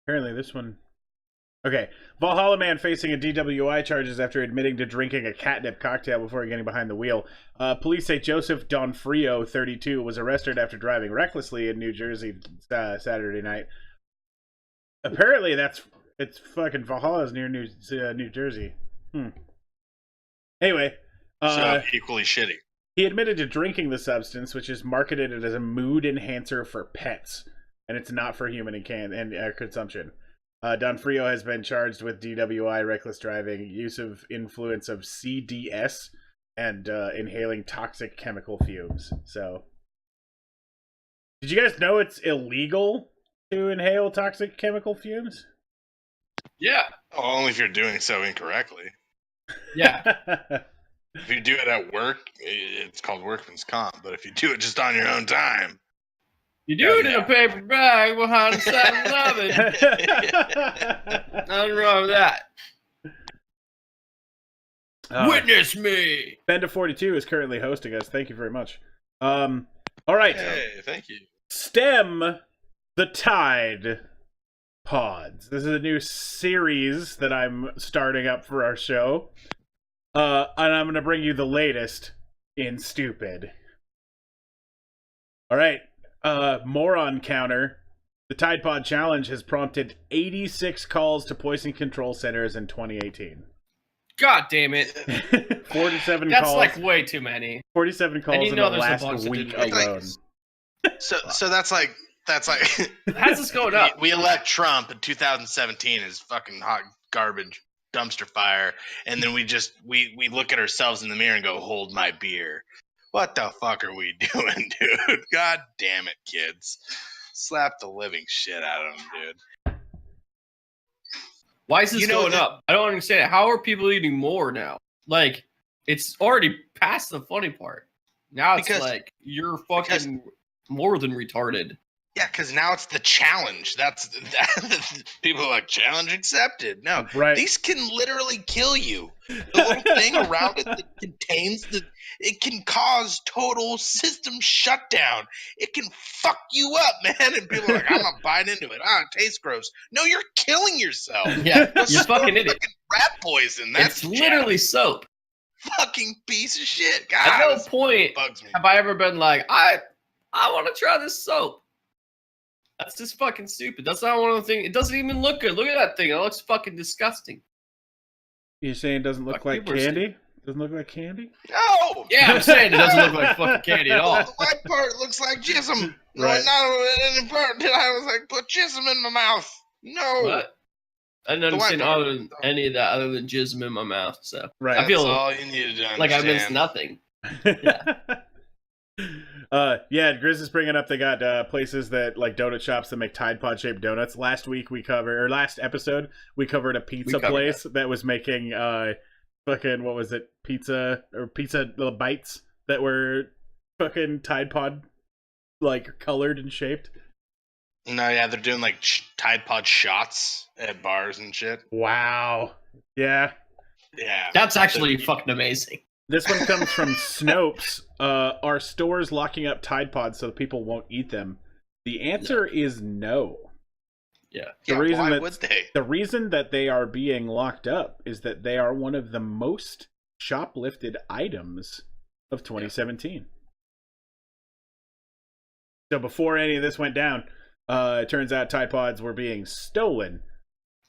S1: Apparently this one... Okay. Valhalla man facing a DWI charges after admitting to drinking a catnip cocktail before getting behind the wheel. Police say Joseph Donfrio, 32, was arrested after driving recklessly in New Jersey Saturday night. Apparently it's fucking Valhalla's near New Jersey. Anyway,
S2: So equally shitty.
S1: he admitted to drinking the substance, which is marketed as a mood enhancer for pets, and it's not for human consumption. Donfrio has been charged with DWI, reckless driving, use of influence of CDS, and inhaling toxic chemical fumes. So, did you guys know it's illegal to inhale toxic chemical fumes?
S3: Yeah.
S2: Well, only if you're doing so incorrectly.
S3: Yeah.
S2: If you do it at work, it's called workman's comp. But if you do it just on your own time,
S3: You do it in a paper bag behind a 7-Eleven. Nothing wrong with that. Witness me.
S1: Benda42 is currently hosting us. Thank you very much. All right.
S2: hey, thank you.
S1: Stem the Tide Pods. This is a new series that I'm starting up for our show. And I'm going to bring you the latest in stupid. All right. Moron counter. The Tide Pod Challenge has prompted 86 calls to poison control centers in 2018.
S3: God damn it.
S1: 47
S3: That's
S1: calls.
S3: like way too many.
S1: 47 calls in the
S3: there's a bunch
S1: last
S3: that
S1: week
S3: didn't
S1: alone.
S2: So that's like
S3: How's this going up?
S2: we elect Trump in 2017 as fucking hot garbage dumpster fire, and then we look at ourselves in the mirror and go, "Hold my beer." What the fuck are we doing, dude? God damn it, kids! Slap the living shit out of them, dude.
S3: Why is this
S2: You know,
S3: going up? I don't understand it. How are people eating more now? Like, it's already past the funny part. Now it's like, you're fucking more than retarded.
S2: Yeah, because now it's the challenge. That's people are like, challenge accepted. No,
S1: Right.
S2: these can literally kill you. The little thing around it that contains it can cause total system shutdown. It can fuck you up, man. And people are like, I'm not buying into it. It tastes gross. No, you're killing yourself.
S3: Yeah,
S2: Go
S3: you're
S2: snort
S3: fucking idiot.
S2: fucking rat poison. That's
S3: It's literally soap.
S2: fucking piece of shit. God,
S3: At no
S2: this
S3: point
S2: bugs me.
S3: have I ever been like, I want to try this soap. That's just fucking stupid. That's not one of the things. It doesn't even look good. Look at that thing. It looks fucking disgusting.
S1: You're saying it doesn't look
S3: Fuck,
S1: like
S3: people are
S1: candy? Doesn't look like candy?
S2: No.
S3: Yeah, I'm saying it doesn't look like fucking candy at all.
S2: The white part looks like jism. No,
S1: Right.
S2: not any part did I was like, put jism in my mouth. No.
S3: What? I didn't
S2: The white
S3: understand
S2: part.
S3: any of that other than jism in my mouth. So
S1: Right.
S3: I feel
S2: That's all you needed to understand.
S3: like I missed nothing.
S1: Yeah, Grizz is bringing up they got places that like donut shops that make Tide Pod shaped donuts. Last episode we covered a pizza
S3: covered
S1: place that was making fucking what was it, pizza little bites that were fucking Tide Pod like colored and shaped.
S2: No, yeah, they're doing like Tide Pod shots at bars and shit.
S1: Wow. Yeah.
S2: Yeah.
S3: That's actually fucking amazing.
S1: This one comes from Snopes. Are stores locking up Tide Pods so that people won't eat them? The answer is no.
S3: Yeah.
S1: The
S2: Yeah,
S1: reason
S2: why
S1: that
S2: would they?
S1: the reason that they are being locked up is that they are one of the most shoplifted items of 2017. So before any of this went down, it turns out Tide Pods were being stolen.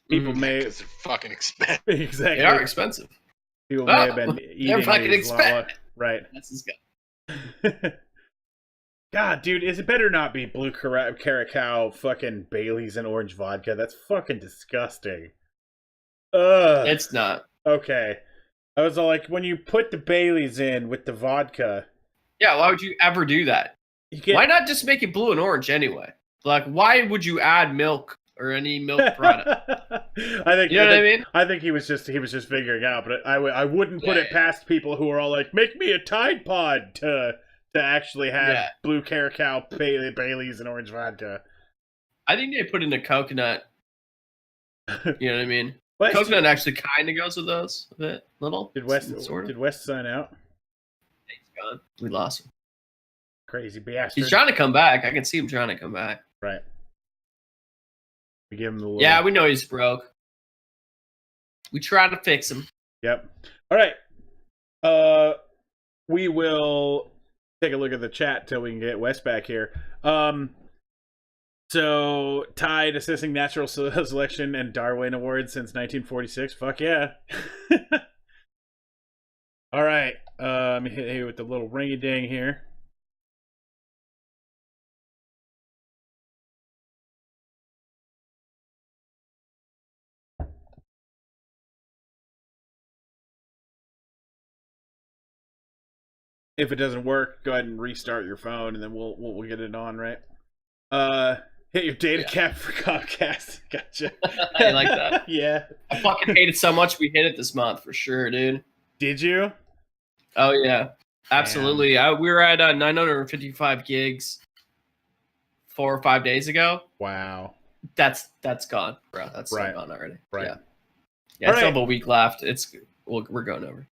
S1: People may
S2: Because they're fucking expensive.
S1: exactly.
S3: They are expensive.
S1: People may have been eating
S3: fucking
S1: these
S3: expensive.
S1: right.
S3: That's his guy.
S1: God, dude, it better not be blue Caracal, fucking Bailey's and orange vodka. That's fucking disgusting. Ugh.
S3: It's not.
S1: Okay. I was all like, when you put the Bailey's in with the vodka,
S3: Yeah, why would you ever do that?
S1: you get.
S3: Why not just make it blue and orange anyway? Like, why would you add milk or any milk product?
S1: I think
S3: You know what I mean?
S1: I think he was just figuring out, but I wouldn't put it past people who are all like, make me a Tide Pod to actually have blue Caracal, Bailey's, and orange vodka.
S3: I think they put in a coconut. You know what I mean?
S1: West,
S3: Coconut actually kind of goes with those a bit, little.
S1: did West sign out?
S3: He's gone. We lost him.
S1: Crazy bastard.
S3: He's trying to come back. I can see him trying to come back.
S1: Right. We give him the little...
S3: Yeah, we know he's broke. We try to fix him.
S1: Yep. All right. We will take a look at the chat till we can get Wes back here. So, Tide assessing natural selection and Darwin Awards since 1946. Fuck yeah. All right. Let me hit you with the little ring-a-ding here. If it doesn't work, go ahead and restart your phone, and then we'll get it on, right? Hit your data cap for Comcast. Gotcha.
S3: You like that?
S1: Yeah.
S3: I fucking hate it so much we hit it this month for sure, dude.
S1: Did you?
S3: Oh yeah, absolutely. We were at 955 gigs 4 or 5 days ago.
S1: Wow.
S3: That's gone, bro. That's
S1: Right.
S3: so gone already.
S1: Right.
S3: Yeah.
S1: All
S3: I still
S1: right.
S3: have a week left. We're going over.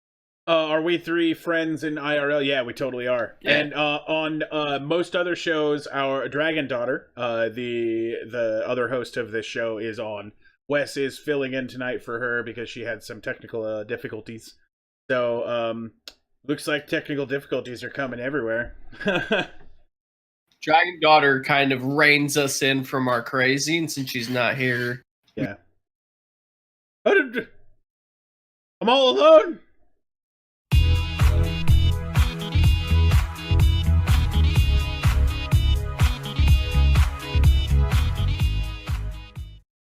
S1: Are we three friends in IRL? Yeah, we totally are.
S3: Yeah.
S1: And on most other shows, our Dragon Daughter, the other host of this show, is on. Wes is filling in tonight for her because she had some technical difficulties. So looks like technical difficulties are coming everywhere.
S3: Dragon Daughter kind of reins us in from our crazy, and since she's not here,
S1: Yeah. I'm all alone.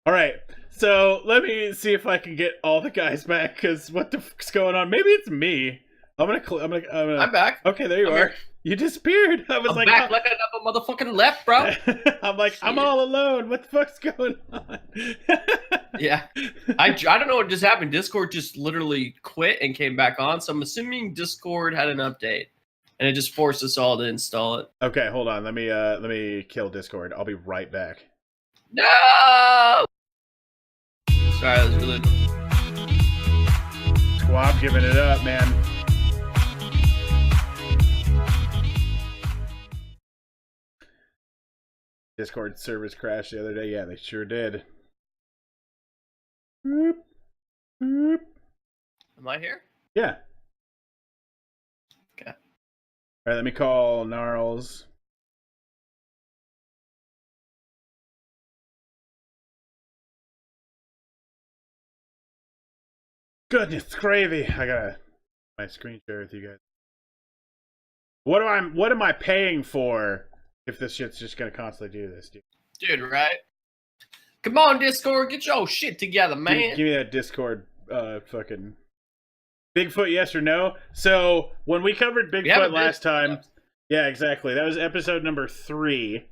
S1: All right, so let me see if I can get all the guys back. Because what the fuck's going on? Maybe it's me. I'm gonna.
S3: I'm back.
S1: Okay, there you
S3: I'm
S1: are.
S3: here.
S1: You disappeared. I was
S3: I'm
S1: like,
S3: back like another motherfucking left, bro.
S1: I'm like, I'm all alone. What the fuck's going on?
S3: Yeah, I don't know what just happened. Discord just literally quit and came back on. So I'm assuming Discord had an update, and it just forced us all to install it.
S1: Okay, hold on. Let me kill Discord. I'll be right back.
S3: No. Sorry, that was really.
S1: Squab giving it up, man. Discord servers crashed the other day. Yeah, they sure did. Boop, boop.
S3: Am I here?
S1: Yeah.
S3: Okay.
S1: All right, let me call Gnarls. Goodness gravy! I gotta my screen share with you guys. What am I paying for if this shit's just gonna constantly do this, dude?
S3: Dude, right? Come on, Discord, get your shit together, man.
S1: Give me that Discord fucking Bigfoot, yes or no? So when we covered Bigfoot last time, yeah, exactly. That was episode number 3.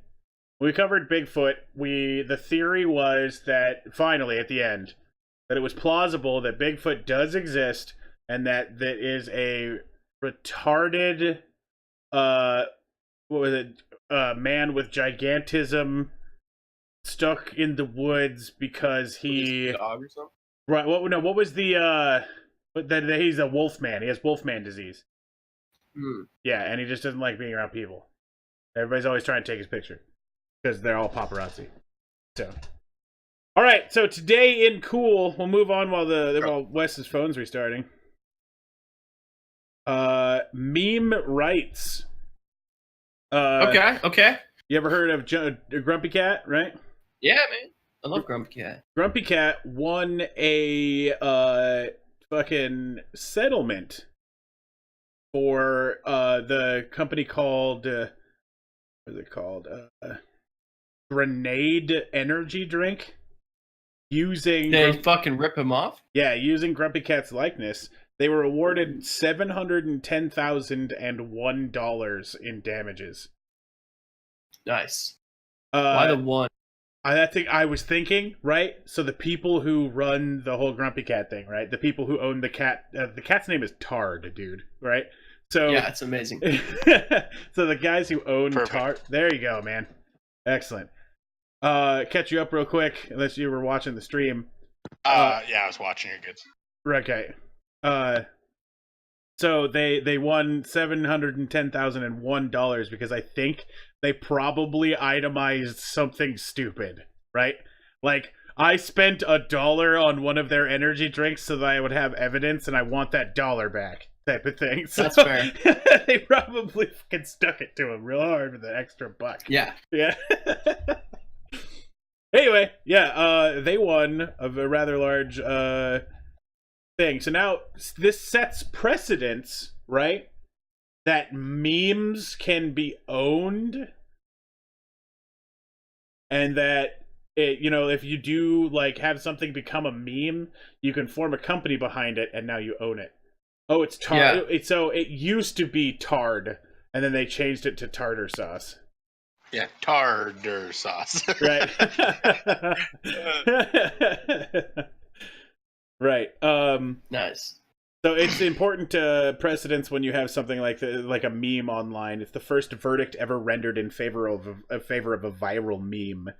S1: We covered Bigfoot. The theory was that finally at the end that it was plausible that Bigfoot does exist and that is a retarded what was it? Man with gigantism stuck in the woods because he
S3: dog or something?
S1: Right. What was the but that he's a wolf man. He has wolfman disease. Yeah, and he just doesn't like being around people. Everybody's always trying to take his picture because they're all paparazzi. So, all right. So today in cool, we'll move on while Wes's phone's restarting. Meme rights.
S3: Okay.
S1: You ever heard of Grumpy Cat? Right.
S3: Yeah, man. I love Grumpy Cat.
S1: Grumpy Cat won a fucking settlement for the company called what is it called? Grenade Energy Drink. Using
S3: They fucking rip him off?
S1: Yeah, using Grumpy Cat's likeness. They were awarded $710,001 in damages.
S3: Nice. Why the one?
S1: I was thinking, right? So the people who run the whole Grumpy Cat thing, right? The people who own the cat, the cat's name is Tard, dude, right? So
S3: yeah, it's amazing.
S1: So the guys who own
S2: Perfect.
S1: Tard, there you go, man. Excellent. Catch you up real quick, unless you were watching the stream.
S2: Yeah, I was watching your kids.
S1: Okay. So they won $710,001 because I think they probably itemized something stupid, right? Like, I spent $1 on one of their energy drinks so that I would have evidence, and I want that dollar back, type of thing. So
S3: That's fair.
S1: They probably fucking stuck it to him real hard with the extra buck.
S3: Yeah.
S1: Yeah. Anyway, yeah, they won a rather large thing. So now this sets precedence, right? That memes can be owned, and that if you do like have something become a meme, you can form a company behind it, and now you own it. Oh, it's Tard.
S3: Yeah.
S1: So it used to be Tard, and then they changed it to tartar sauce.
S2: Yeah, tartar sauce.
S1: Right. Right.
S3: Nice.
S1: So it's important precedence when you have something like a meme online. It's the first verdict ever rendered in favor of a viral meme.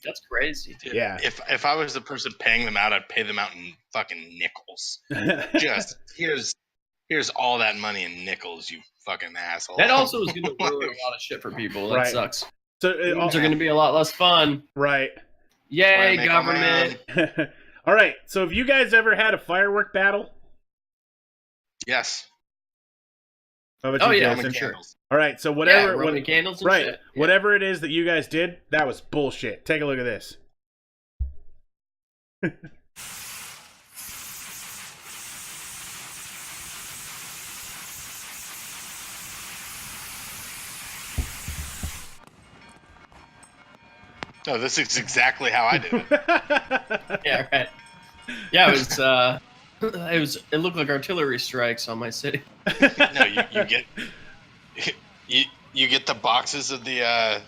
S3: That's crazy.
S2: Dude,
S1: Yeah.
S2: If I was the person paying them out, I'd pay them out in fucking nickels. Just here's all that money in nickels, you fucking asshole.
S3: That also is going to ruin a lot of shit for people. That
S1: Right.
S3: sucks.
S1: So
S3: Memes are going to be a lot less fun.
S1: right.
S3: Yay,
S2: Make all my
S3: government.
S2: own.
S1: All right. So have you guys ever had a firework battle?
S2: Yes.
S1: How about
S3: Oh,
S1: you,
S3: yeah,
S1: Jason?
S3: I'm sure.
S1: All right. So
S3: Yeah,
S1: whatever.
S3: Roman candles and
S1: right.
S3: shit.
S1: Whatever it is that you guys did, that was bullshit. Take a look at this.
S2: No, this is exactly how I did it.
S3: Yeah, right. Yeah, it looked like artillery strikes on my city.
S2: No, you get the boxes of the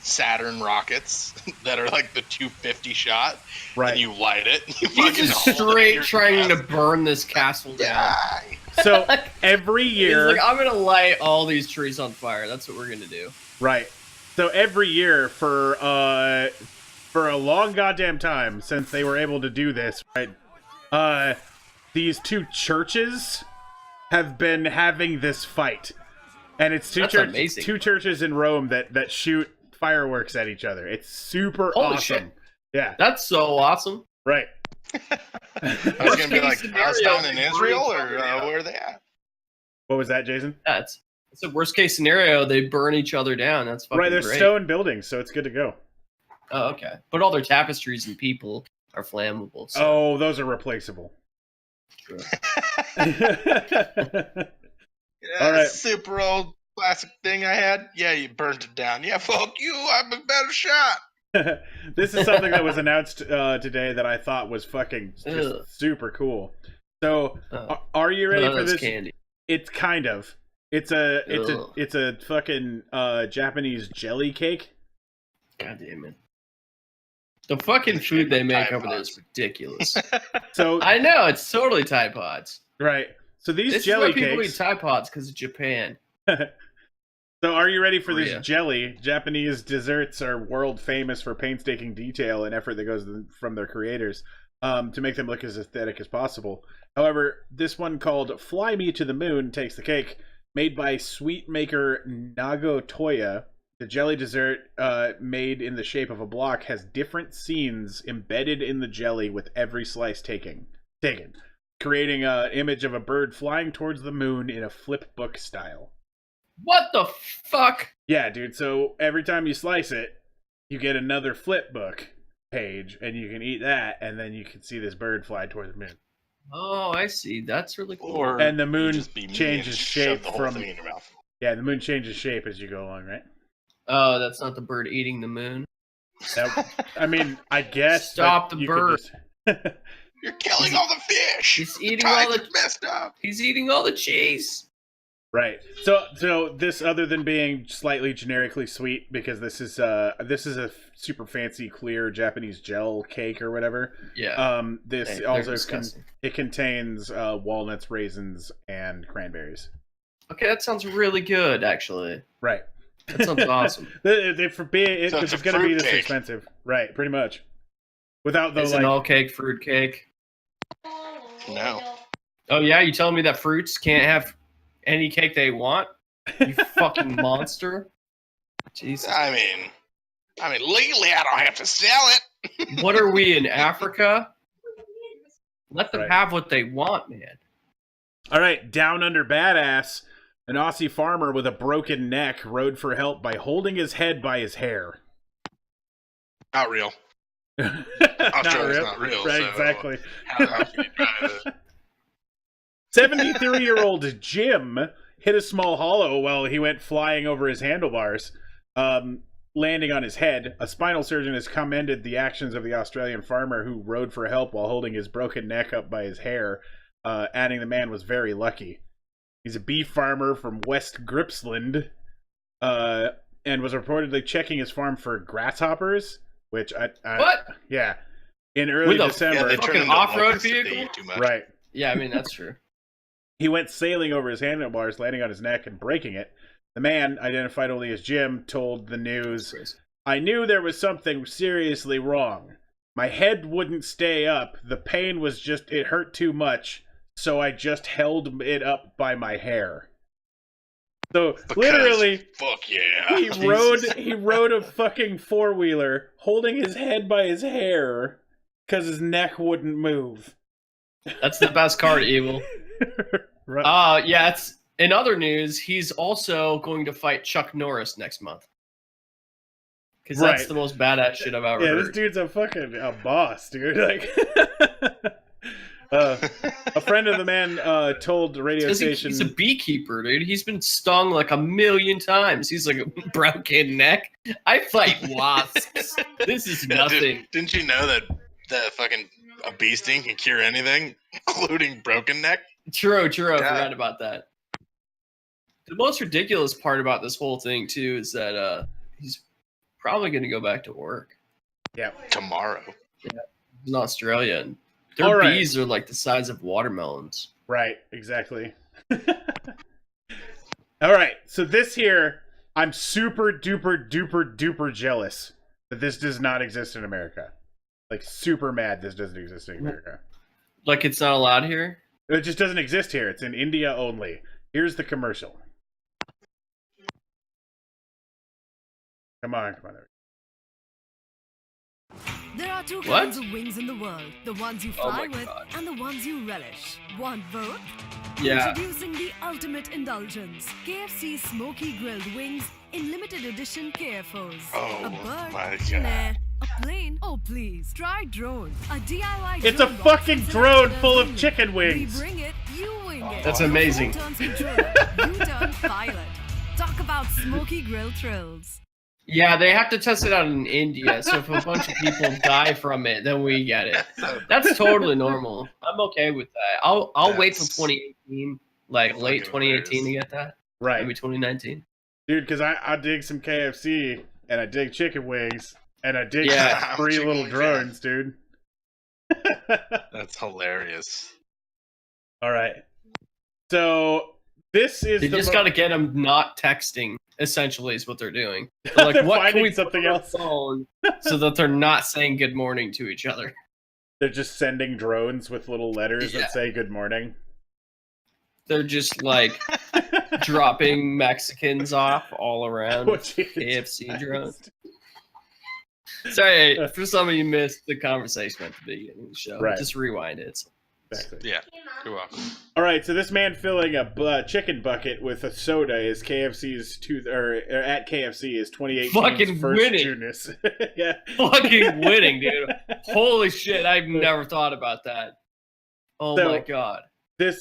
S2: Saturn rockets that are like the 250 shot,
S1: Right.
S2: and you light it. You
S3: He's
S2: fucking
S3: just
S2: hold it in
S3: straight
S2: your
S3: trying to
S2: chest.
S3: burn this castle down.
S2: Die.
S1: So every
S3: He's
S1: year,
S3: like, I'm gonna light all these trees on fire. That's what we're gonna do.
S1: right? So every year for a long goddamn time since they were able to do this, right? These two churches have been having this fight, and it's
S3: That's amazing.
S1: two churches in Rome that shoot fireworks at each other. It's super
S3: Holy
S1: awesome.
S3: shit.
S1: Yeah,
S3: That's so awesome.
S1: right.
S2: I was gonna be
S3: Worst
S2: like
S3: case
S2: Palestine
S3: scenario,
S2: and
S3: they
S2: Israel,
S3: burn
S2: or
S3: each other
S2: where are they at?
S1: What was that, Jason?
S3: It's a worst case scenario. They burn each other down. That's fucking
S1: Right, they're
S3: great.
S1: stone buildings, so it's good to go.
S3: Oh, okay. But all their tapestries and people are flammable. So.
S1: Oh, those are replaceable.
S3: True.
S2: Yeah,
S1: All right.
S2: super old classic thing I had. Yeah, you burnt it down. Yeah, fuck you. I'm a better shot.
S1: This is something that was announced today that I thought was fucking
S3: Ugh.
S1: just super cool. So,
S3: Oh.
S1: are you ready
S3: Oh,
S1: for
S3: that's
S1: this?
S3: candy.
S1: It's kind of. It's
S3: Ugh.
S1: a fucking Japanese jelly cake.
S3: God damn it. The fucking food they make
S2: Tide
S3: over there
S2: Pods.
S3: is ridiculous.
S1: So
S3: I know, it's totally Tide Pods.
S1: right. So these
S3: This
S1: jelly
S3: is why people
S1: cakes.
S3: eat Tide Pods, because of Japan.
S1: So are you ready for this
S3: Korea.
S1: jelly? Japanese desserts are world famous for painstaking detail and effort that goes from their creators to make them look as aesthetic as possible. However, this one called Fly Me to the Moon takes the cake. Made by sweet maker Nagotoya, the jelly dessert made in the shape of a block has different scenes embedded in the jelly with every slice taken, creating an image of a bird flying towards the moon in a flip book style.
S3: What the fuck?
S1: Yeah, dude. So every time you slice it, you get another flip book page, and you can eat that, and then you can see this bird fly toward the moon.
S3: Oh, I see. That's really cool.
S2: Or
S1: And the
S2: you
S1: moon
S2: just be mean
S1: changes
S2: and
S1: shape
S2: shove the whole
S1: from-
S2: thing in your mouth.
S1: Yeah, the moon changes shape as you go along, right?
S3: Oh, that's not the bird eating the moon.
S1: I mean, I guess.
S3: Stop
S1: but
S3: the
S1: you could
S3: bird.
S1: just-
S2: You're killing all the fish.
S3: He's eating
S2: Tides
S3: all the.
S2: are messed up.
S3: He's eating all the cheese.
S1: Right. So this, other than being slightly generically sweet, because this is a super fancy clear Japanese gel cake or whatever.
S3: Yeah.
S1: This
S3: They're
S1: also
S3: disgusting.
S1: it contains walnuts, raisins, and cranberries.
S3: Okay, that sounds really good, actually.
S1: Right.
S3: That sounds awesome.
S1: For being,
S2: So
S1: if
S2: it's
S1: it's
S2: a
S1: going to be
S2: fruit
S1: this
S2: cake.
S1: expensive, right? Pretty much. Without the
S3: It's
S1: like,
S3: an all cake fruit cake.
S2: No.
S3: Oh yeah, you telling me that fruits can't have any cake they want? You fucking monster! Jesus.
S2: I mean, legally, I don't have to sell it.
S3: What are we in Africa? Let them
S1: Right.
S3: have what they want, man.
S1: all right, down under badass. An Aussie farmer with a broken neck rode for help by holding his head by his hair.
S2: Not real. Australia's not real,
S1: Right,
S2: so-
S1: exactly.
S2: How can you try to?
S1: 73-year-old Jim hit a small hollow while he went flying over his handlebars, landing on his head. A spinal surgeon has commended the actions of the Australian farmer who rode for help while holding his broken neck up by his hair, adding the man was very lucky. He's a beef farmer from West Gippsland, and was reportedly checking his farm for grasshoppers, which I
S3: What?
S1: yeah, in early
S3: With a-
S1: December.
S2: Yeah, they turn
S3: Fucking
S2: into
S3: off-road
S2: locusts if they
S3: vehicle?
S2: eat too much.
S1: Right.
S3: Yeah, I mean, that's true.
S1: He went sailing over his handlebars, landing on his neck and breaking it. The man, identified only as Jim, told the news, "I knew there was something seriously wrong. My head wouldn't stay up. The pain was just, it hurt too much, so I just held it up by my hair." So,
S2: Because,
S1: literally,
S2: fuck yeah.
S1: he rode a fucking four-wheeler, holding his head by his hair, because his neck wouldn't move.
S3: That's the best card, Evil.
S1: Right.
S3: Yeah, it's in other news, he's also going to fight Chuck Norris next month. Because that's
S1: Right.
S3: the most badass shit I've ever
S1: Yeah,
S3: heard.
S1: this dude's a fucking boss, dude. Like, a friend of the man told the radio station.
S3: He's a beekeeper, dude. He's been stung like 1,000,000 times. He's like a broken neck. I fight wasps. This is
S2: Yeah,
S3: nothing.
S2: Didn't you know that fucking a bee sting can cure anything, including broken neck?
S3: True. I
S2: Yeah.
S3: forgot about that. The most ridiculous part about this whole thing, too, is that he's probably going to go back to work.
S1: Yeah.
S2: Tomorrow.
S3: He's in Australia, and their
S1: All right.
S3: bees are like the size of watermelons.
S1: Right, exactly. All right, so this here, I'm super duper duper duper jealous that this does not exist in America. Like, super mad this doesn't exist in America.
S3: Like it's not allowed here?
S1: It just doesn't exist here. It's in India only. Here's the commercial. Come on.
S6: There are two
S3: What?
S6: kinds of wings in the world. The ones you
S3: Oh
S6: fly
S3: my
S6: with
S3: God.
S6: and the ones you relish. Want both?
S3: Yeah.
S6: Introducing the ultimate indulgence. KFC Smoky Grilled Wings in limited edition KFOs.
S2: Oh
S6: a bird,
S2: my
S6: an
S2: God.
S6: air, a plane. Oh please, try drone. A DIY
S1: It's a
S6: drone box
S1: fucking
S6: with
S1: drone
S6: selected
S1: full of
S6: wing.
S1: chicken
S6: We
S1: wings.
S6: bring it, you wing it.
S3: That's
S6: Your
S3: amazing.
S6: phone turns controller, you turn pilot. Talk about smoky grill thrills.
S3: Yeah, they have to test it out in India, so if a bunch of people die from it, then we get it. That's totally normal. I'm okay with that. I'll wait till
S2: That's
S3: 2018, like late
S2: fucking
S3: 2018 to get that.
S1: Right.
S3: Maybe 2019.
S1: Dude, because I dig some KFC, and I dig chicken wings, and I dig
S3: Yeah.
S1: free
S2: Chicken
S1: little
S2: wings,
S1: drones, dude.
S2: That's hilarious.
S1: All right. So this is
S3: They
S1: the
S3: just got to get them not texting. Essentially, is what they're doing. They're like,
S1: They're
S3: what can
S1: finding
S3: we
S1: something
S3: put on our
S1: else.
S3: phone so that they're not saying good morning to each other?
S1: They're just sending drones with little letters
S3: Yeah.
S1: that say good morning.
S3: They're just like dropping Mexicans off all around.
S1: Oh, Jesus
S3: KFC
S1: Christ.
S3: drones. Sorry, for some of you missed the conversation at the beginning of the show.
S1: Right.
S3: Just rewind it.
S1: Exactly.
S2: Yeah, you're welcome.
S1: All right, so this man filling a chicken bucket with a soda is KFC's at KFC is 2018's
S3: Fucking
S1: first
S3: winning.
S1: Junus. Yeah.
S3: Fucking winning, dude. Holy shit, I've never thought about that. Oh
S1: So-
S3: my god.
S1: This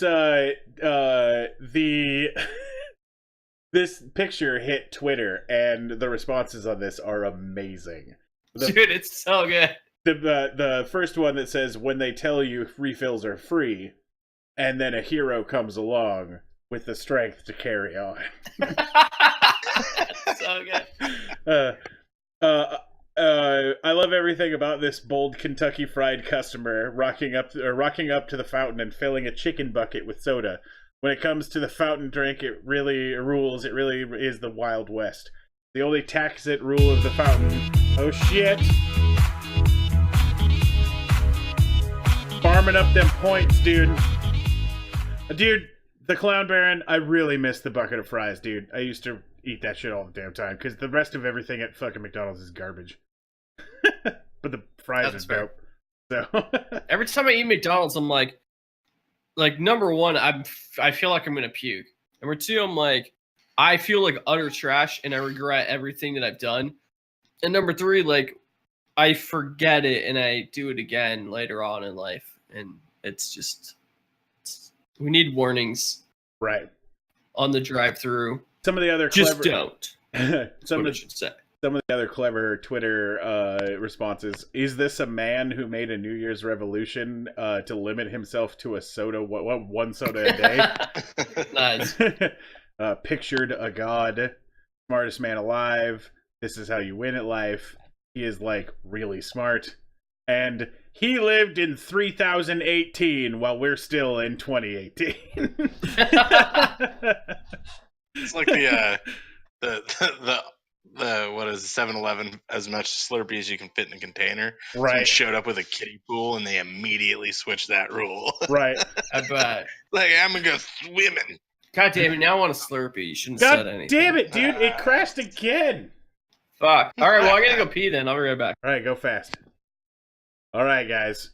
S1: this picture hit Twitter, and the responses on this are amazing.
S3: Dude, it's so good.
S1: The first one that says, "When they tell you refills are free," and then a hero comes along with the strength to carry on.
S3: So good.
S1: I love everything about this bold Kentucky Fried customer rocking up to the fountain and filling a chicken bucket with soda. When it comes to the fountain drink, it really rules. It really is the Wild West. The only tacit rule of the fountain. Oh shit! Farming up them points, dude. Dude, the Clown Baron, I really miss the bucket of fries, dude. I used to eat that shit all the damn time, because the rest of everything at fucking McDonald's is garbage. But the fries
S3: That's
S1: are dope. So,
S3: Every time I eat McDonald's, I'm like number one, I feel like I'm gonna puke. Number two, I'm like, I feel like utter trash and I regret everything that I've done. And number three, like, I forget it and I do it again later on in life. And it's just, we need warnings
S1: right.
S3: on the drive-through.
S1: Some of the other
S3: Just
S1: clever,
S3: don't.
S1: some
S3: What I
S1: of
S3: should say.
S1: some of the other clever Twitter responses. Is this a man who made a New Year's revolution to limit himself to a soda, one soda a day?
S3: Nice.
S1: Pictured a god, smartest man alive. This is how you win at life. He is like really smart. And he lived in 3018 while we're still in 2018.
S2: It's like the what is it, 7-Eleven, as much Slurpee as you can fit in a container. Someone
S1: Right.
S2: showed up with a kiddie pool and they immediately switched that rule.
S1: Right.
S3: I bet.
S2: Like, I'm gonna go swimming.
S3: God damn it! Now I want a Slurpee. You shouldn't have said
S1: God
S3: anything.
S1: damn it, dude. It crashed again.
S3: Fuck. All right. Well, I'm gonna go pee then. I'll be right back.
S1: All right, go fast. All right, guys.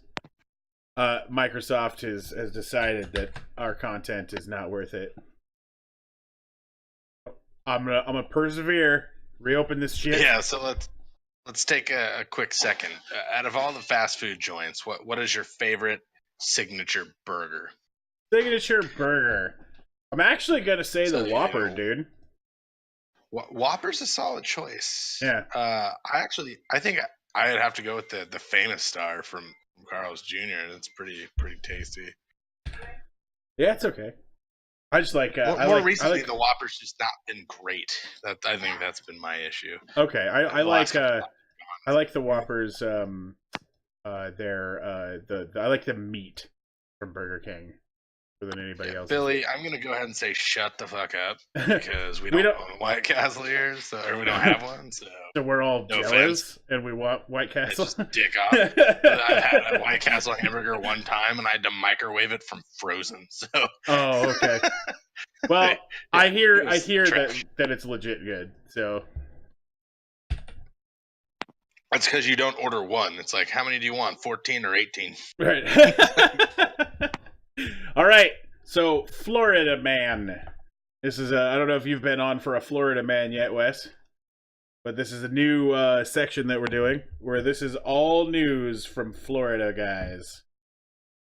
S1: Microsoft has decided that our content is not worth it. I'm gonna persevere. Reopen this shit.
S2: Yeah, so let's take a quick second. Out of all the fast food joints, what is your favorite signature burger?
S1: Signature burger. I'm actually gonna say
S2: So,
S1: the Whopper,
S2: yeah.
S1: dude.
S2: Whopper's a solid choice.
S1: Yeah.
S2: I think I'd have to go with the famous star from Carl's Jr. It's pretty tasty.
S1: Yeah, it's okay. I just like.
S2: More recently, the Whopper's just not been great. I think that's been my issue.
S1: Okay, I
S2: The
S1: like.
S2: last couple
S1: I like the Whoppers. I like the meat from Burger King more than anybody else.
S2: Billy, I'm gonna go ahead and say shut the fuck up because we
S1: We
S2: don't
S1: don't-
S2: own White Castle here, or we don't have one. So
S1: So we're all
S2: No
S1: jealous, and we want White
S2: it's
S1: Castle.
S2: just dick off. I've had a White Castle hamburger one time, and I had to microwave it from frozen. So
S1: Oh, okay. Well, I hear
S2: it was trash.
S1: that it's legit good. So
S2: that's because you don't order one. It's like, how many do you want? 14 or 18?
S1: right. All right. So Florida man. This is I don't know if you've been on for a Florida man yet, Wes. But this is a new section that we're doing where this is all news from Florida, guys.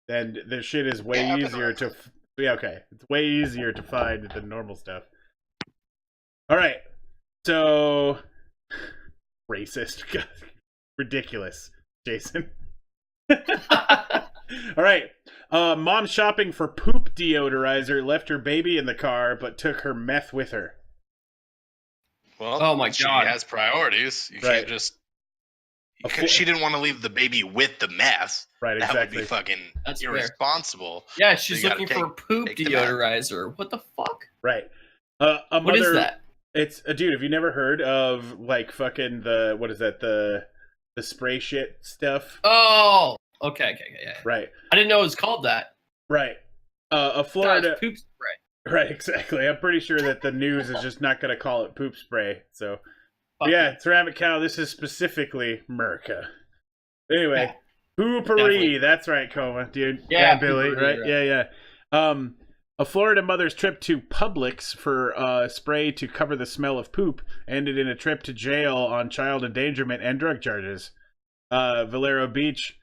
S1: And this shit is way
S2: Yeah, I've been
S1: easier
S2: on.
S1: to. Yeah, okay. It's way easier to find than normal stuff. All right. So. Racist. Ridiculous, Jason. All right. Mom shopping for poop deodorizer left her baby in the car but took her meth with her.
S2: Well,
S3: Oh my
S2: she
S3: God.
S2: has priorities. You
S1: Right.
S2: can't just.
S1: A fl-
S2: She didn't want to leave the baby with the meth.
S1: Right,
S2: That would be
S1: exactly.
S2: fucking
S3: That's fair.
S2: irresponsible.
S3: Yeah, she's
S2: you gotta
S3: looking for a poop
S2: take the bath.
S3: deodorizer. What the fuck?
S1: Right. A
S3: What
S1: mother,
S3: is that?
S1: It's dude. Have you never heard of like fucking the what is that the spray shit stuff?
S3: Oh, okay, yeah.
S1: Right.
S3: I didn't know it was called that.
S1: Right. A
S3: No,
S1: Florida.
S3: it's poop spray.
S1: Right. Exactly. I'm pretty sure that the news is just not going to call it poop spray. So
S3: Fuck
S1: yeah,
S3: it.
S1: Ceramic Cow. This is specifically Merca. Anyway, poopery.
S3: Definitely.
S1: That's right, Coma, dude.
S3: Yeah,
S1: Billy.
S3: poopery,
S1: Right?
S3: right.
S1: Yeah. A Florida mother's trip to Publix for spray to cover the smell of poop ended in a trip to jail on child endangerment and drug charges. Valero Beach,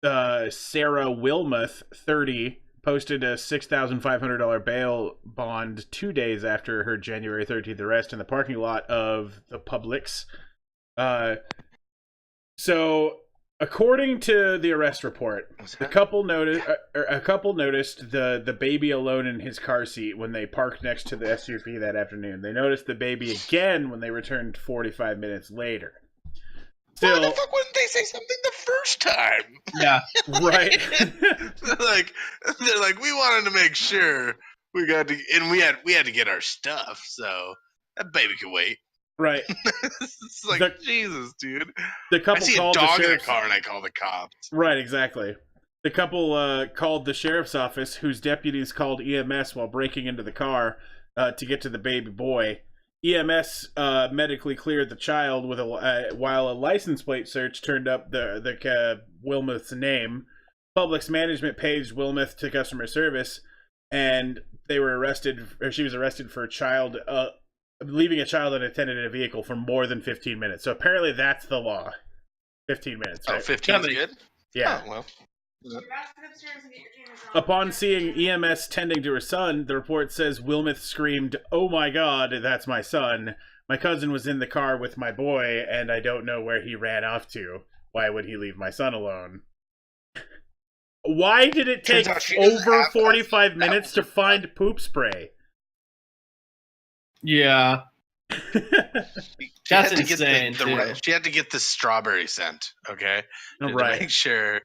S1: Sarah Wilmuth, 30, posted a $6,500 bail bond 2 days after her January 13th arrest in the parking lot of the Publix. So, according to the arrest report, a couple noticed the baby alone in his car seat when they parked next to the SUV that afternoon. They noticed the baby again when they returned 45 minutes later.
S2: Why the
S1: Still,
S2: fuck wouldn't they say something the first time?
S3: Yeah.
S1: right?
S2: they're like, we wanted to make sure we got to, and we had to get our stuff, so that baby can wait.
S1: Right.
S2: It's like,
S1: The-
S2: Jesus, dude.
S1: The
S2: I
S1: couple
S2: see a
S1: called the
S2: dog in a
S1: sheriff's
S2: car and I call the cops.
S1: Right, exactly. The couple called the sheriff's office, whose deputies called EMS while breaking into the car to get to the baby boy. EMS medically cleared the child with while a license plate search turned up the Wilmuth's name. Publix management paged Wilmuth to customer service, and they were arrested. Or she was arrested for leaving a child unattended in a vehicle for more than 15 minutes. So apparently that's the law. 15 minutes,
S2: Oh,
S1: right?
S2: 15 is good?
S1: Yeah.
S2: Oh, well.
S1: Upon seeing EMS tending to her son, the report says Wilmuth screamed, "Oh my God, that's my son. My cousin was in the car with my boy, and I don't know where he ran off to. Why would he leave my son alone?" Why did it take
S2: Turns out she doesn't
S1: over
S2: have
S1: 45
S2: that
S1: minutes to
S2: was
S1: find poop spray?
S3: Yeah.
S2: She
S3: That's
S2: had to get
S3: insane, too.
S2: she had to get the strawberry scent. Okay, She had to
S1: Right.
S2: make sure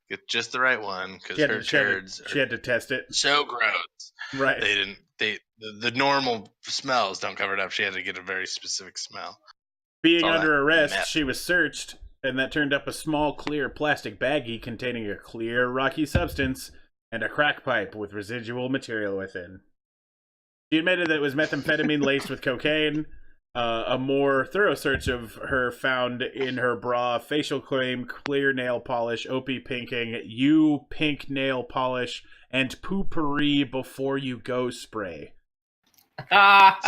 S2: get just the right one because her turds
S1: She had to test it.
S2: are so gross.
S1: Right.
S2: They didn't. The normal smells don't cover it up. She had to get a very specific smell.
S1: Being
S2: all
S1: under
S2: that
S1: arrest,
S2: meth.
S1: she was searched, and that turned up a small, clear plastic baggie containing a clear, rocky substance and a crack pipe with residual material within. She admitted that it was methamphetamine laced with cocaine. A more thorough search of her found in her bra facial cream, clear nail polish, OP pinking, U pink nail polish, and poopery before you go spray.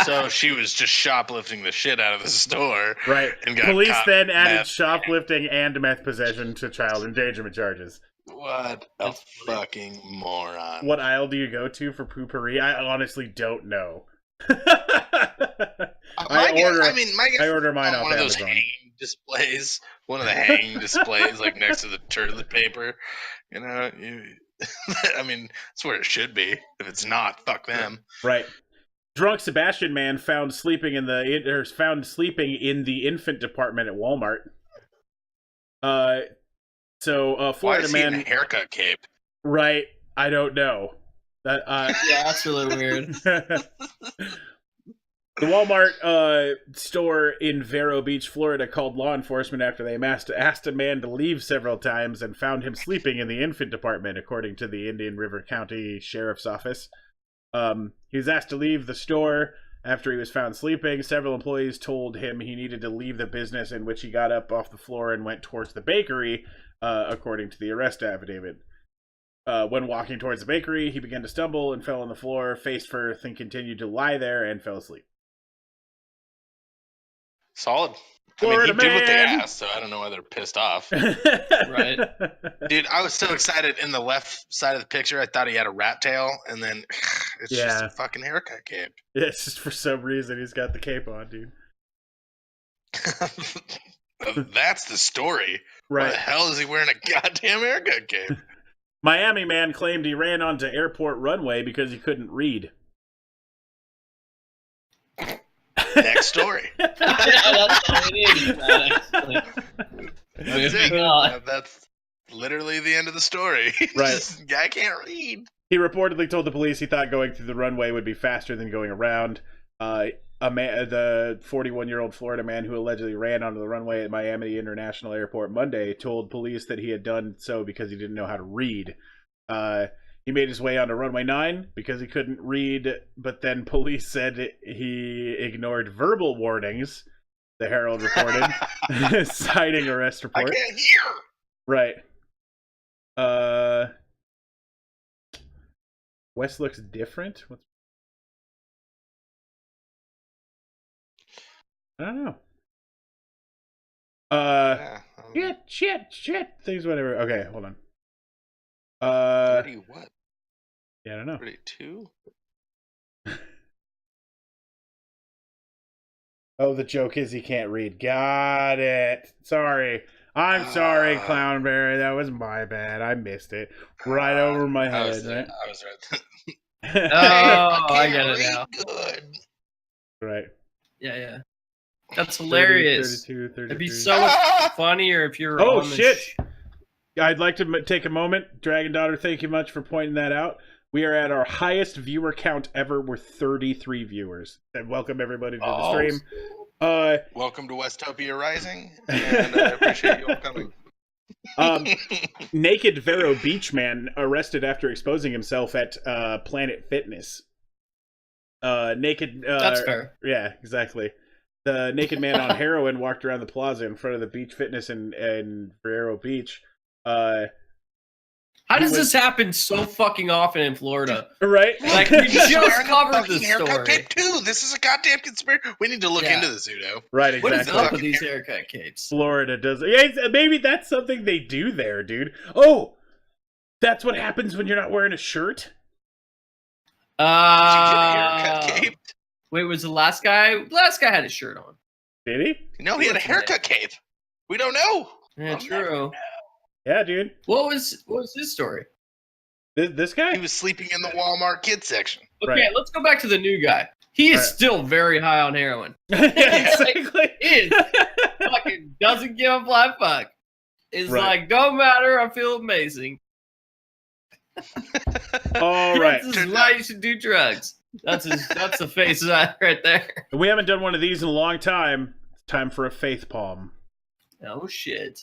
S2: So she was just shoplifting the shit out of the store.
S1: Right.
S2: And got
S1: Police
S2: caught
S1: then added
S2: meth.
S1: shoplifting and meth possession to child endangerment charges.
S2: What a fucking moron!
S1: What aisle do you go to for poopery? I honestly don't know.
S2: My guess
S1: I order mine
S2: on
S1: off
S2: one of those
S1: Amazon.
S2: hanging displays. One of the hanging displays, like next to the toilet paper. You know, I mean, that's where it should be. If it's not, fuck them.
S1: Right. Drunk Sebastian man found sleeping in the infant department at Walmart.
S2: Why
S1: Florida
S2: is he in
S1: man.
S2: a haircut cape?
S1: Right. I don't know. That
S3: Yeah, that's really weird.
S1: The Walmart store in Vero Beach, Florida, called law enforcement after they asked a man to leave several times and found him sleeping in the infant department, according to the Indian River County Sheriff's Office. He was asked to leave the store after he was found sleeping. Several employees told him he needed to leave the business, in which he got up off the floor and went towards the bakery, according to the arrest affidavit. When walking towards the bakery, he began to stumble and fell on the floor, face first, and continued to lie there and fell asleep.
S2: Solid.
S1: Florida
S2: he did what they
S1: man!
S2: asked, so I don't know why they're pissed off.
S3: Right.
S2: Dude, I was so excited in the left side of the picture. I thought he had a rat tail, and then it's just
S1: Yeah.
S2: a fucking haircut cape.
S1: Yeah, it's just for some reason he's got the cape on, dude.
S2: That's the story. Why
S1: Right.
S2: the hell is he wearing a goddamn haircut cape?
S1: Miami man claimed he ran onto airport runway because he couldn't read.
S2: Next story.
S3: Yeah, that's all we need. Actually.
S2: That's
S3: Moving
S2: it.
S3: on.
S2: That's literally the end of the story.
S1: Right.
S2: Just, guy can't read.
S1: He reportedly told the police he thought going through the runway would be faster than going around. The 41-year-old Florida man who allegedly ran onto the runway at Miami International Airport Monday told police that he had done so because he didn't know how to read. He made his way onto runway 9 because he couldn't read, but then police said he ignored verbal warnings, the Herald reported, citing arrest
S2: I
S1: report.
S2: can't hear.
S1: Right. West looks different? I don't know.
S2: Yeah,
S1: Shit. Things, whatever. Okay, hold on.
S2: 30 what?
S1: Yeah, I don't know.
S2: 32?
S1: Oh, the joke is he can't read. Got it. Sorry. I'm sorry, Clownberry. That was my bad. I missed it. Right over my
S2: I
S1: head,
S2: was
S1: right?
S2: right.
S3: Oh, I get it now.
S2: Good.
S1: Right.
S3: Yeah. That's
S1: 30,
S3: hilarious.
S1: 32, 33.
S3: It'd be so much funnier if you were
S1: Oh,
S3: on the
S1: shit. I'd like to take a moment. Dragon Daughter, thank you much for pointing that out. We are at our highest viewer count ever. We're 33 viewers. And welcome everybody to the stream.
S2: Welcome to Westopia Rising, and I appreciate you all coming.
S1: Naked Vero Beach man arrested after exposing himself at Planet Fitness.
S3: That's fair.
S1: Yeah, exactly. The naked man on heroin walked around the plaza in front of the Beach Fitness in Vero Beach.
S3: How does this happen so fucking often in Florida?
S1: Right?
S3: Like, we
S2: He's
S3: just
S2: wearing a
S3: covered
S2: fucking
S3: this
S2: haircut
S3: story.
S2: cape too. This is a goddamn conspiracy. We need to look
S3: Yeah.
S2: into this, Udo.
S1: Right, exactly.
S3: What is up with these haircut capes?
S1: Florida does it. Yeah, maybe that's something they do there, dude. Oh, that's what happens when you're not wearing a shirt?
S2: Did you get a haircut cape?
S3: Wait, was the last guy? Last guy had his shirt on.
S1: Did he?
S2: No, he had a haircut cape. We don't know.
S3: Yeah,
S2: I'll
S3: true.
S1: Yeah, dude.
S3: What was his story?
S1: This guy?
S2: He was sleeping in the Walmart kids section.
S3: Okay,
S1: Right.
S3: let's go back to the new guy. He is
S1: Right.
S3: still very high on heroin.
S1: Exactly.
S3: He is fucking doesn't give a flying fuck. It's
S1: Right.
S3: like, don't matter, I feel amazing.
S1: All right.
S3: This is why you should do drugs. That's the face right there.
S1: We haven't done one of these in a long time. It's time for a faith palm.
S3: Oh shit.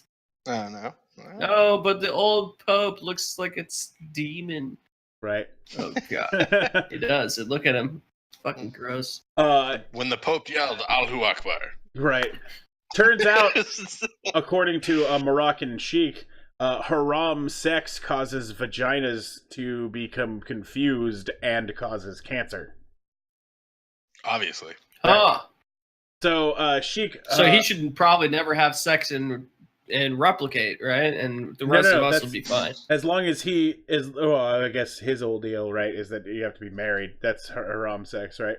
S2: Oh, no.
S3: No, but the old Pope looks like it's demon.
S1: Right.
S3: Oh god. It does. Look at him. Fucking gross.
S2: When the Pope yelled, Allahu Akbar.
S1: Right. Turns out, according to a Moroccan sheikh, haram sex causes vaginas to become confused and causes cancer.
S2: Obviously.
S3: Huh.
S1: So, sheikh.
S3: So he should probably never have sex and replicate, right? And the rest of us will be fine.
S1: As long as he is, well, I guess his whole deal, right, is that you have to be married. That's haram sex, right?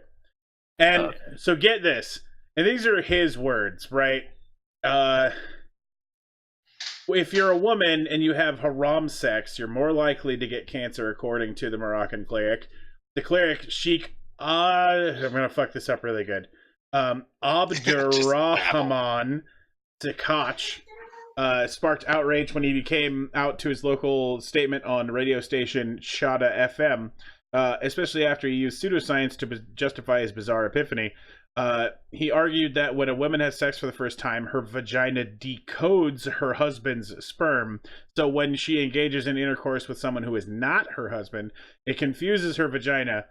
S1: And
S3: Okay.
S1: so get this, and these are his words, right? If you're a woman and you have haram sex, you're more likely to get cancer, according to the Moroccan cleric. The cleric, Sheikh, I'm gonna fuck this up really good. Abdurrahman Zakach sparked outrage when he came out to his local statement on radio station Shada FM, especially after he used pseudoscience to justify his bizarre epiphany. He argued that when a woman has sex for the first time, her vagina decodes her husband's sperm. So when she engages in intercourse with someone who is not her husband, it confuses her vagina,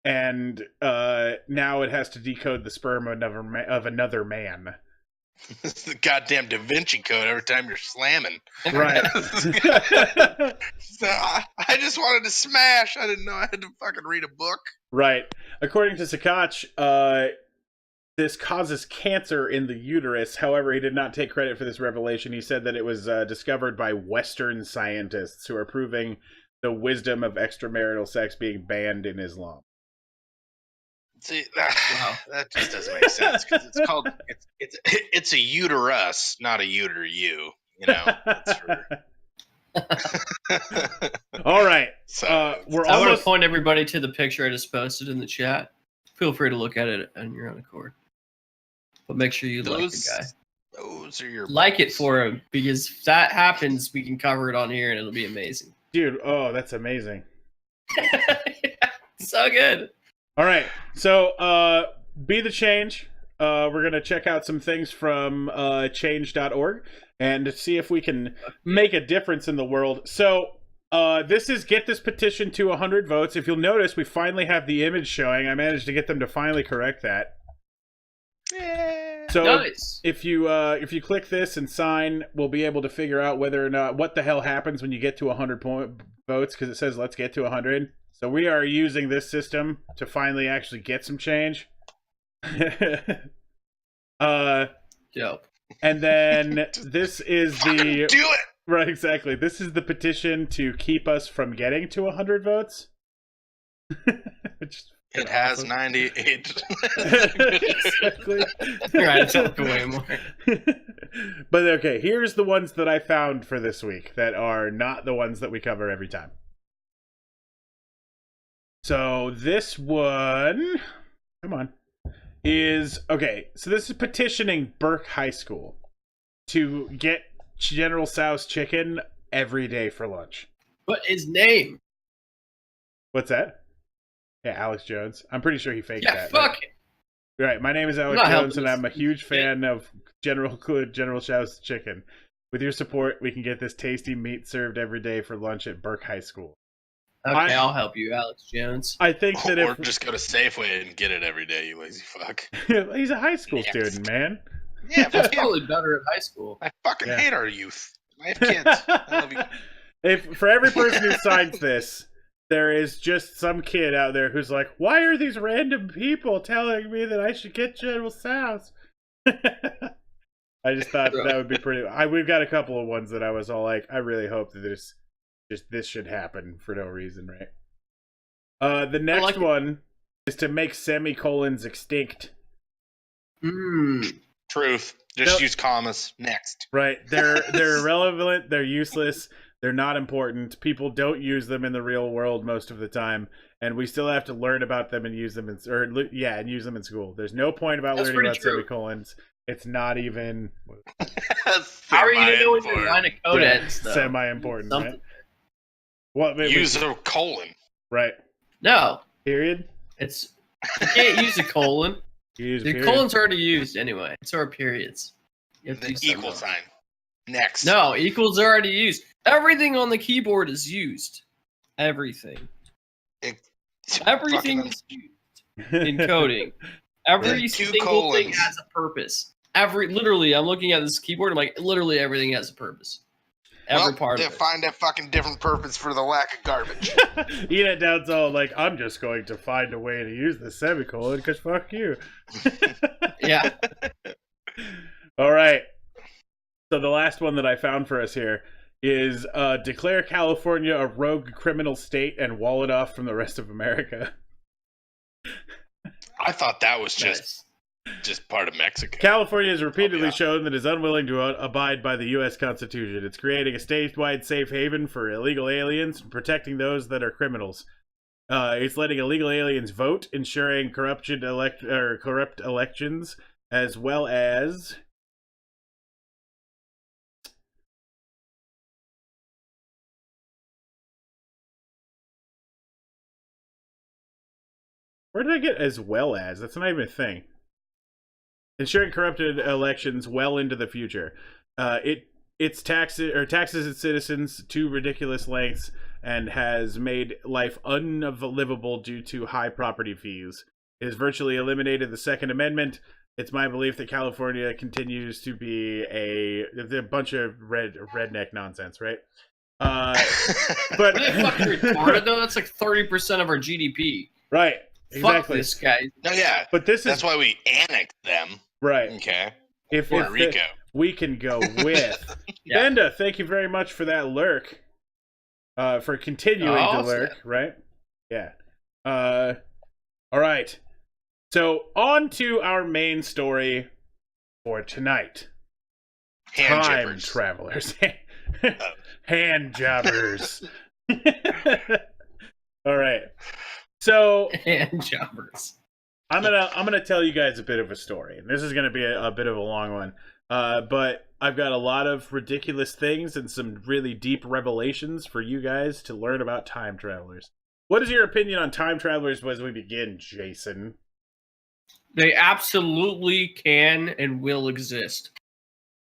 S1: and now it has to decode the sperm of another man.
S2: It's the goddamn Da Vinci Code every time you're slamming.
S1: Right.
S2: So, I just wanted to smash. I didn't know I had to fucking read a book.
S1: Right. According to Sakach, this causes cancer in the uterus. However, he did not take credit for this revelation. He said that it was discovered by Western scientists who are proving the wisdom of extramarital sex being banned in Islam.
S2: See,
S3: Wow.
S2: that just doesn't make sense because it's called it's a uterus, not a uter you. You know. That's for...
S1: All right.
S2: So
S1: we're
S3: I want
S1: almost
S3: to point everybody to the picture I just posted in the chat. Feel free to look at it on your own accord. But make sure you like the guy.
S2: Those are your
S3: Like it for him, because if that happens, we can cover it on here and it'll be amazing.
S1: dude. Oh, that's amazing.
S3: So good.
S1: All right. So, be the change. We're going to check out some things from change.org and see if we can make a difference in the world. So, this is get this petition to 100 votes. If you'll notice, we finally have the image showing. I managed to get them to finally correct that. So
S3: Nice.
S1: if you click this and sign, we'll be able to figure out whether or not what the hell happens when you get to 100 votes, because it says let's get to 100. So we are using this system to finally actually get some change.
S3: Dope.
S1: And then this is the
S2: do it.
S1: right, exactly. This is the petition to keep us from getting to 100 votes. Which
S2: It has 98.
S1: exactly.
S3: Right, it's up way more.
S1: But okay, here's the ones that I found for this week that are not the ones that we cover every time. So this one, come on, is okay. So this is petitioning Burke High School to get General Tso's chicken every day for lunch.
S3: But his name.
S1: What's that? Yeah, Alex Jones. I'm pretty sure he faked
S3: Yeah,
S1: that.
S3: fuck it.
S1: Right. My name is Alex
S3: I'm not
S1: Jones,
S3: helping
S1: and I'm a
S3: this.
S1: huge fan of General Tso's chicken. With your support, we can get this tasty meat served every day for lunch at Burke High School.
S3: Okay, I'll help you, Alex Jones.
S1: I think that
S2: Or
S1: if
S2: just go to Safeway and get it every day, you lazy fuck.
S1: he's a high school
S2: Yes.
S1: student, man.
S2: Yeah,
S3: That's
S2: fuck him.
S3: probably better at high school.
S2: I fucking
S1: Yeah.
S2: hate our youth. I have kids. I love you.
S1: If for every person who signs this, there is just some kid out there who's like, "Why are these random people telling me that I should get General Tso's?" I just thought that would be pretty. We've got a couple of ones that I was all like, I really hope that this should happen for no reason, right? The next
S3: like it.
S1: one is to make semicolons extinct.
S2: Truth. Just
S1: Nope.
S2: use commas. Next.
S1: Right. They're irrelevant, they're useless, they're not important. People don't use them in the real world most of the time. and we still have to learn about them and use them and use them in school. There's no point about
S3: That's
S1: learning
S3: pretty
S1: about
S3: true.
S1: semicolons. It's not even
S3: How are you gonna know when your line of code ends? Though?
S1: semi-important,
S3: Something.
S1: right? What
S2: Use a colon.
S1: right?
S3: No,
S1: Period.
S3: it's you can't use a colon.
S1: You use a
S3: The
S1: period.
S3: colon's already used anyway. It's our periods. You have to
S2: The
S3: do something
S2: equal
S3: else.
S2: sign. Next.
S3: No, equals are already used. Everything on the keyboard is used. Everything. Everything
S2: Fucking-
S3: is used in coding. Every
S2: Two
S3: single thing
S2: colons.
S3: has a purpose. Literally, I'm looking at this keyboard. I'm like, literally everything has a purpose. Every part
S2: they
S3: of it.
S2: find a fucking different purpose for the lack of garbage.
S1: Eat it down's all like, I'm just going to find a way to use the semicolon because fuck you.
S3: Yeah.
S1: All right. So the last one that I found for us here is declare California a rogue criminal state and wall it off from the rest of America.
S2: I thought that was
S3: Nice.
S2: just part of Mexico.
S1: California has repeatedly
S2: Oh, yeah.
S1: shown that it is unwilling to abide by the U.S. Constitution. It's creating a statewide safe haven for illegal aliens and protecting those that are criminals. It's letting illegal aliens vote, ensuring corrupt elections, as well as where did I get as well as? That's not even a thing. Ensuring corrupted elections well into the future. It taxes its citizens to ridiculous lengths and has made life unlivable due to high property fees. It has virtually eliminated the Second Amendment. It's my belief that California continues to be a bunch of redneck nonsense, right? But
S3: Are they fucking retarded though? That's like 30% of our GDP.
S1: right,
S3: Fuck
S1: exactly.
S3: this guy.
S2: No, yeah.
S1: But this
S2: That's
S1: is
S2: why we annexed them.
S1: right.
S2: Okay.
S1: If
S2: Puerto
S1: if
S2: Rico.
S1: we can go with
S3: Yeah.
S1: Benda, thank you very much for that lurk. For continuing to
S3: Oh,
S1: lurk, right? Yeah. All right. So on to our main story for tonight.
S2: Hand
S1: Time
S2: jibbers.
S1: travelers. Hand jobbers. All right. So
S3: And jobbers.
S1: I'm gonna tell you guys a bit of a story. This is gonna be a bit of a long one, but I've got a lot of ridiculous things and some really deep revelations for you guys to learn about time travelers. What is your opinion on time travelers as we begin, Jason?
S3: They absolutely can and will exist.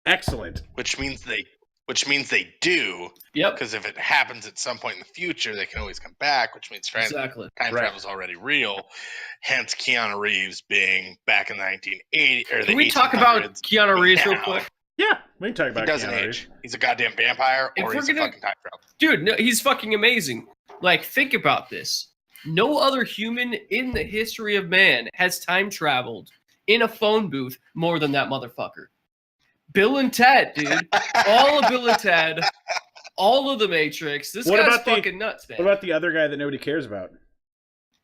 S1: Excellent.
S2: Which means they do.
S3: Yep.
S2: Because if it happens at some point in the future, they can always come back, which means time
S3: Exactly.
S1: Right.
S2: travel is already real. Hence, Keanu Reeves being back in the 1980s or the
S3: Can we talk about
S2: 1800s.
S3: Keanu Reeves real
S2: now.
S3: quick?
S1: Yeah, we can talk
S2: He
S1: about
S2: doesn't
S1: Keanu
S2: age.
S1: Reeves.
S2: He's a goddamn vampire,
S3: If
S2: or
S3: we're
S2: he's a
S3: gonna-
S2: fucking time traveler.
S3: Dude, no, he's fucking amazing. Like, think about this. No other human in the history of man has time traveled in a phone booth more than that motherfucker. Bill and Ted, dude. All of Bill and Ted. All of the Matrix. This
S1: What
S3: guy's
S1: about the-
S3: fucking nuts, man.
S1: What about the other guy that nobody cares about?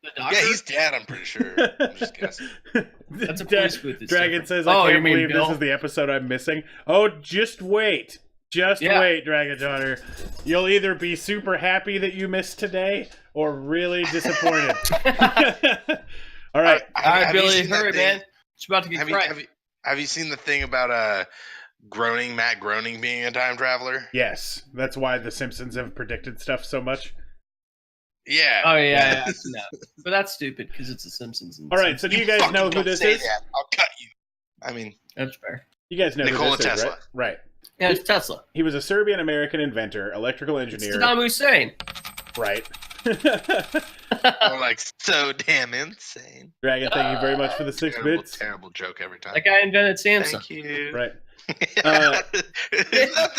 S3: the doctor?
S2: Yeah, he's dead. I'm pretty sure. I'm just guessing.
S3: That's a police booth. It's
S1: Dragon
S3: different.
S1: says,
S3: Oh,
S1: I
S3: you
S1: can't
S3: mean
S1: believe
S3: Bill?
S1: this is the episode I'm missing. Oh, just wait. Just
S3: Yeah.
S1: wait, Dragon Daughter. You'll either be super happy that you missed today or really disappointed. All right.
S3: All right,
S2: Have you
S3: Billy,
S2: seen that
S3: hurry,
S2: thing?
S3: man. It's about to get fried.
S2: Have you seen the thing about Matt Groening being a time traveler?
S1: Yes, that's why the Simpsons have predicted stuff so much.
S2: Yeah.
S3: Oh yeah, I've seen that. But that's stupid because it's the Simpsons. And
S1: All right, so do you guys
S2: fucking
S1: know who
S2: don't
S1: this
S2: say
S1: is?
S2: that. I'll cut you. I mean,
S3: that's fair.
S1: You guys know
S2: Nikola
S1: who this is,
S2: Tesla.
S1: right? Right.
S3: Yeah, it's Tesla.
S1: He was a Serbian-American inventor, electrical
S3: It's
S1: engineer.
S3: Saddam Hussein.
S1: Right.
S2: I'm like so damn insane.
S1: Dragon, thank you very much for the 6
S2: Terrible,
S1: bits.
S2: terrible joke every time.
S3: That guy invented Samsung.
S2: Thank you.
S1: Right.
S2: Isn't that the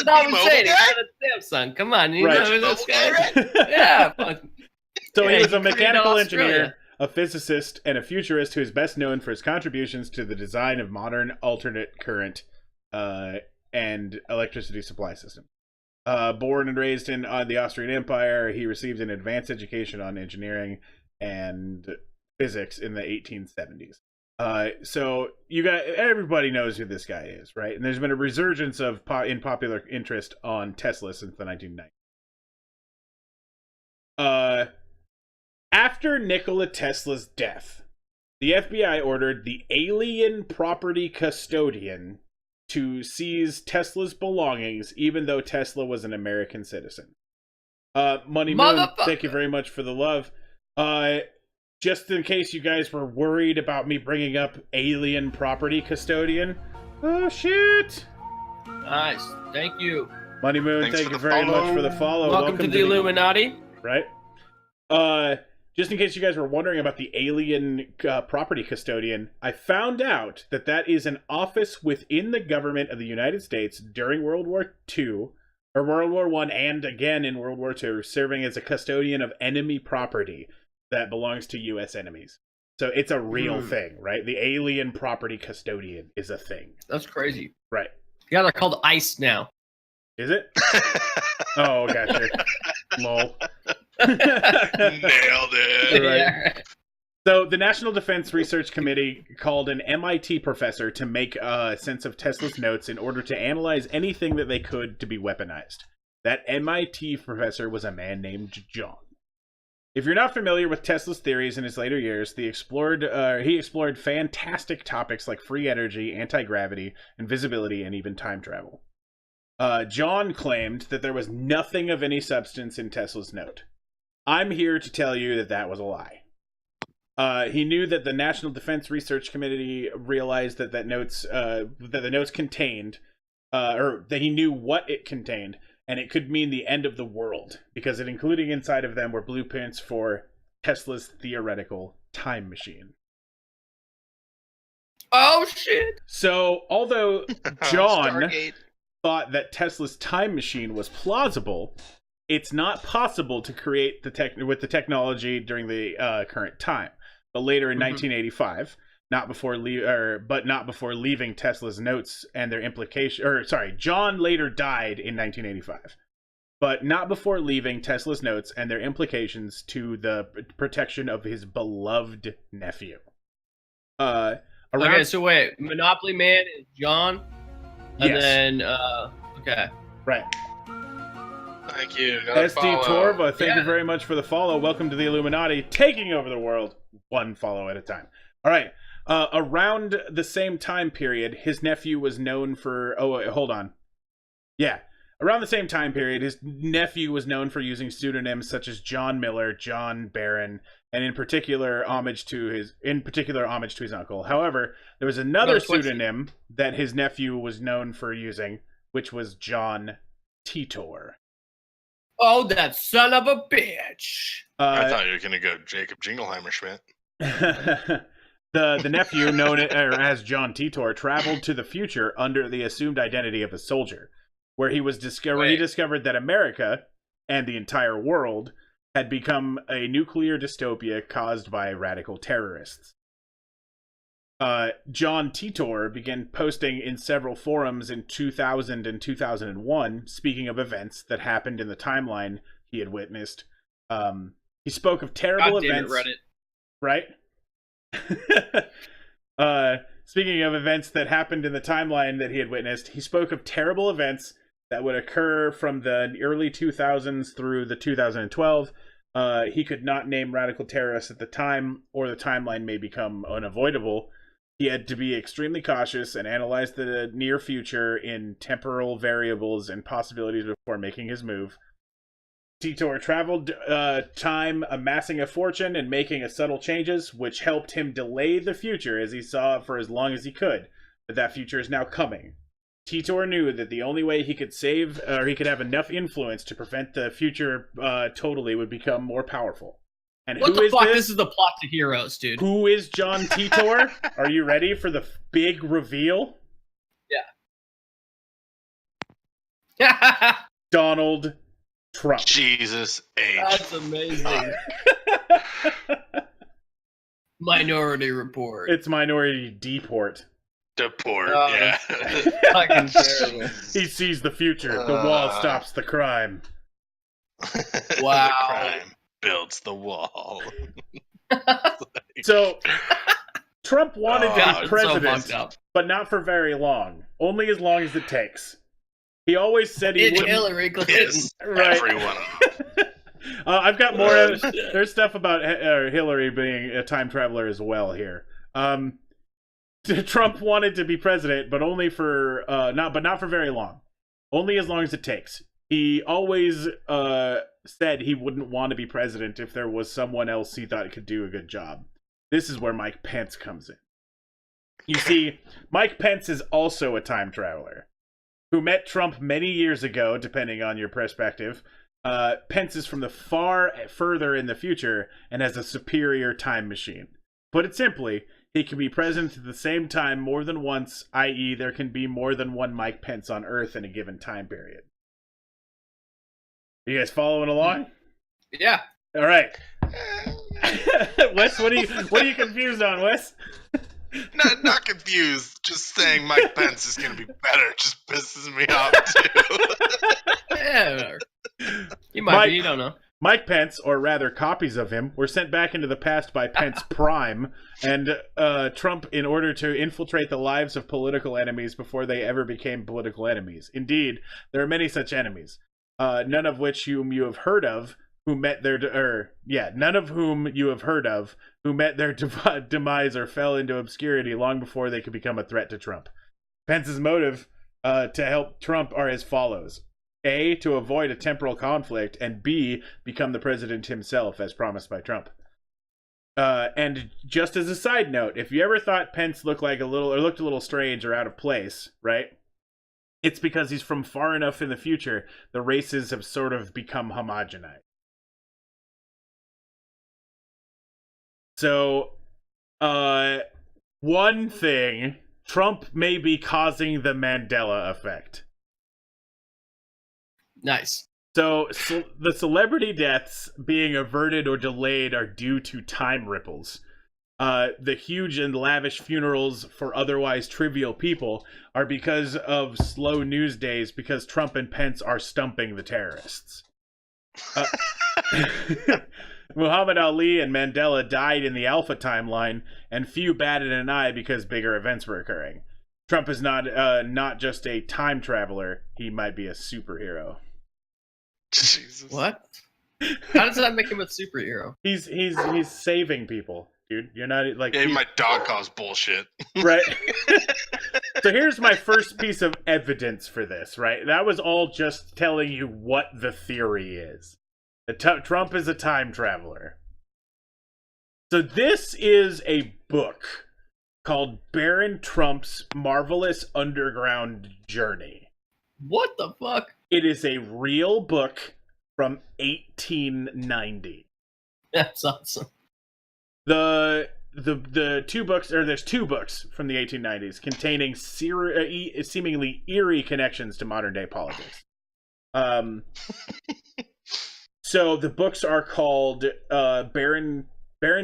S3: Saddam
S2: T-Mobile
S3: Hussein. He
S2: guy?
S3: invented Samsung. Come on, you
S1: Right.
S3: know this guy.
S2: T-Mobile
S3: Yeah. fuck.
S1: So
S3: Yeah,
S1: he was
S3: he
S1: a
S3: created
S1: mechanical
S3: Australia.
S1: engineer, a physicist, and a futurist who is best known for his contributions to the design of modern alternate current and electricity supply systems. Born and raised in the Austrian Empire, he received an advanced education on engineering and physics in the 1870s. So everybody knows who this guy is, right? And there's been a resurgence of in popular interest on Tesla since the 1990s. After Nikola Tesla's death, the FBI ordered the alien property custodian to seize Tesla's belongings, even though Tesla was an American citizen. Money Moon, thank you very much for the love. Just in case you guys were worried about me bringing up alien property custodian. Oh, shit.
S3: Nice. Thank you.
S1: Money Moon,
S2: Thanks
S1: thank
S2: for
S1: you
S2: the
S1: very
S2: follow.
S1: much for the follow.
S3: Welcome to the Illuminati.
S1: Right? Just in case you guys were wondering about the alien property custodian, I found out that that is an office within the government of the United States during World War II, or World War I, and again in World War II, serving as a custodian of enemy property that belongs to U.S. enemies. So it's a real thing, right? The alien property custodian is a thing.
S3: That's crazy.
S1: Right.
S3: Yeah, they're called ICE now.
S1: Is it? Oh, gotcha. Lol.
S2: Nailed it.
S1: Right.
S3: Yeah.
S1: So the National Defense Research Committee called an MIT professor to make sense of Tesla's notes in order to analyze anything that they could to be weaponized. That MIT professor was a man named John. If you're not familiar with Tesla's theories in his later years, he explored fantastic topics like free energy, anti-gravity, invisibility, and even time travel. John claimed that there was nothing of any substance in Tesla's note. I'm here to tell you that that was a lie. He knew that the National Defense Research Committee realized that the notes contained, or that he knew what it contained, and it could mean the end of the world, because it including inside of them were blueprints for Tesla's theoretical time machine.
S3: Oh, shit.
S1: So, although John
S2: Stargate.
S1: thought that Tesla's time machine was plausible, it's not possible to create with the technology during the current time. But later in 1985, not before leaving Tesla's notes and their implication. John later died in 1985, but not before leaving Tesla's notes and their implications to the protection of his beloved nephew.
S3: Okay, so wait, Monopoly Man is John, and
S1: Yes.
S3: then okay.
S1: Right.
S2: Thank you. Another
S1: SD
S2: follow.
S1: Torva, thank you very much for the follow. Welcome to the Illuminati, taking over the world, one follow at a time. All right. Around the same time period, his nephew was known for... Oh, wait, hold on. Yeah. Around the same time period, his nephew was known for using pseudonyms such as John Miller, John Barron, and in particular homage to his uncle. However, there was another pseudonym that his nephew was known for using, which was John Titor.
S3: Oh, that son of a bitch!
S2: I thought you were going to go Jacob Jingleheimer Schmidt.
S1: The nephew, known as John Titor, traveled to the future under the assumed identity of a soldier, where he discovered that America and the entire world had become a nuclear dystopia caused by radical terrorists. John Titor began posting in several forums in 2000 and 2001, speaking of events that happened in the timeline he had witnessed. He spoke of terrible events.
S3: Reddit.
S1: Right? Speaking of events that happened in the timeline that he had witnessed, he spoke of terrible events that would occur from the early 2000s through the 2012. He could not name radical terrorists at the time, or the timeline may become unavoidable. He had to be extremely cautious and analyze the near future in temporal variables and possibilities before making his move. Titor traveled time, amassing a fortune and making subtle changes, which helped him delay the future as he saw it for as long as he could. But that future is now coming. Titor knew that the only way he could he could have enough influence to prevent the future totally would become more powerful. And
S3: What
S1: who
S3: the
S1: is
S3: fuck?
S1: this?
S3: This is the plot to Heroes, dude.
S1: Who is John Titor? Are you ready for the big reveal?
S3: Yeah.
S1: Donald Trump.
S2: Jesus H.
S3: That's amazing. Minority Report.
S1: It's Minority Deport.
S2: Deport,
S3: Oh,
S2: yeah.
S3: Fucking terrible.
S1: He sees the future. The wall stops the crime.
S3: Wow.
S2: The crime builds the wall.
S1: So, Trump wanted to
S2: Oh,
S1: be
S2: it's
S3: so
S1: president,
S3: fucked up.
S1: but not for very long. Only as long as it takes. He always said he
S3: It's
S1: wouldn't.
S3: Hillary Clinton.
S2: Yes,
S1: Right.
S2: everyone.
S1: I've got more.
S3: Oh, shit.
S1: There's stuff about Hillary being a time traveler as well here. Trump wanted to be president, but only for not for very long. Only as long as it takes. He always said he wouldn't want to be president if there was someone else he thought could do a good job. This is where Mike Pence comes in. You see, Mike Pence is also a time traveler who met Trump many years ago, depending on your perspective. Pence is from the further in the future and has a superior time machine. Put it simply, he can be president at the same time more than once, i.e. there can be more than one Mike Pence on Earth in a given time period. You guys following along?
S3: Yeah.
S1: All right. Wes, what are you confused on, Wes?
S2: Not confused. Just saying Mike Pence is going to be better just pisses me off too.
S3: Yeah, whatever. You might be, you don't know.
S1: Mike Pence, or rather copies of him, were sent back into the past by Pence Prime and Trump in order to infiltrate the lives of political enemies before they ever became political enemies. Indeed, there are many such enemies, none of which whom you have heard of, who met their demise or fell into obscurity long before they could become a threat to Trump. Pence's motive to help Trump are as follows. A, to avoid a temporal conflict, and B, become the president himself, as promised by Trump. And just as a side note, if you ever thought Pence looked a little strange or out of place, right? It's because he's from far enough in the future, the races have sort of become homogenized. So, one thing, Trump may be causing the Mandela effect.
S3: Nice.
S1: So the celebrity deaths being averted or delayed are due to time ripples. The huge and lavish funerals for otherwise trivial people are because of slow news days because Trump and Pence are stumping the terrorists. Muhammad Ali and Mandela died in the Alpha timeline, and few batted an eye because bigger events were occurring. Trump is not just a time traveler; he might be a superhero.
S2: Jesus.
S3: What? How does that make him a superhero?
S1: He's saving people, dude. You're not like
S2: Yeah, my dog calls bullshit.
S1: right. So here's my first piece of evidence for this. Right, that was all just telling you what the theory is. Trump is a time traveler. So this is a book called Baron Trump's Marvelous Underground Journey.
S3: What the fuck?
S1: It is a real book from 1890.
S3: That's awesome.
S1: The two books, or there's two books from the 1890s containing seemingly eerie connections to modern day politics. So the books are called Baron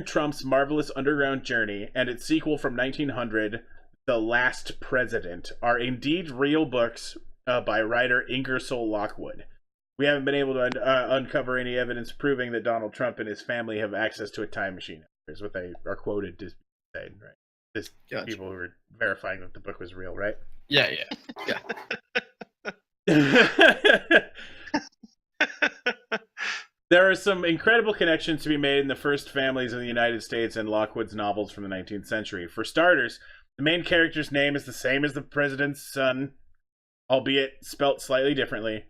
S1: Trump's Marvelous Underground Journey and its sequel from 1900, The Last President, are indeed real books by writer Ingersoll Lockwood. We haven't been able to uncover any evidence proving that Donald Trump and his family have access to a time machine, is what they are quoted to say, right? This
S3: Gotcha.
S1: People who were verifying that the book was real, right?
S3: Yeah.
S1: There are some incredible connections to be made in the first families of the United States and Lockwood's novels from the 19th century. For starters, the main character's name is the same as the president's son, albeit spelt slightly differently.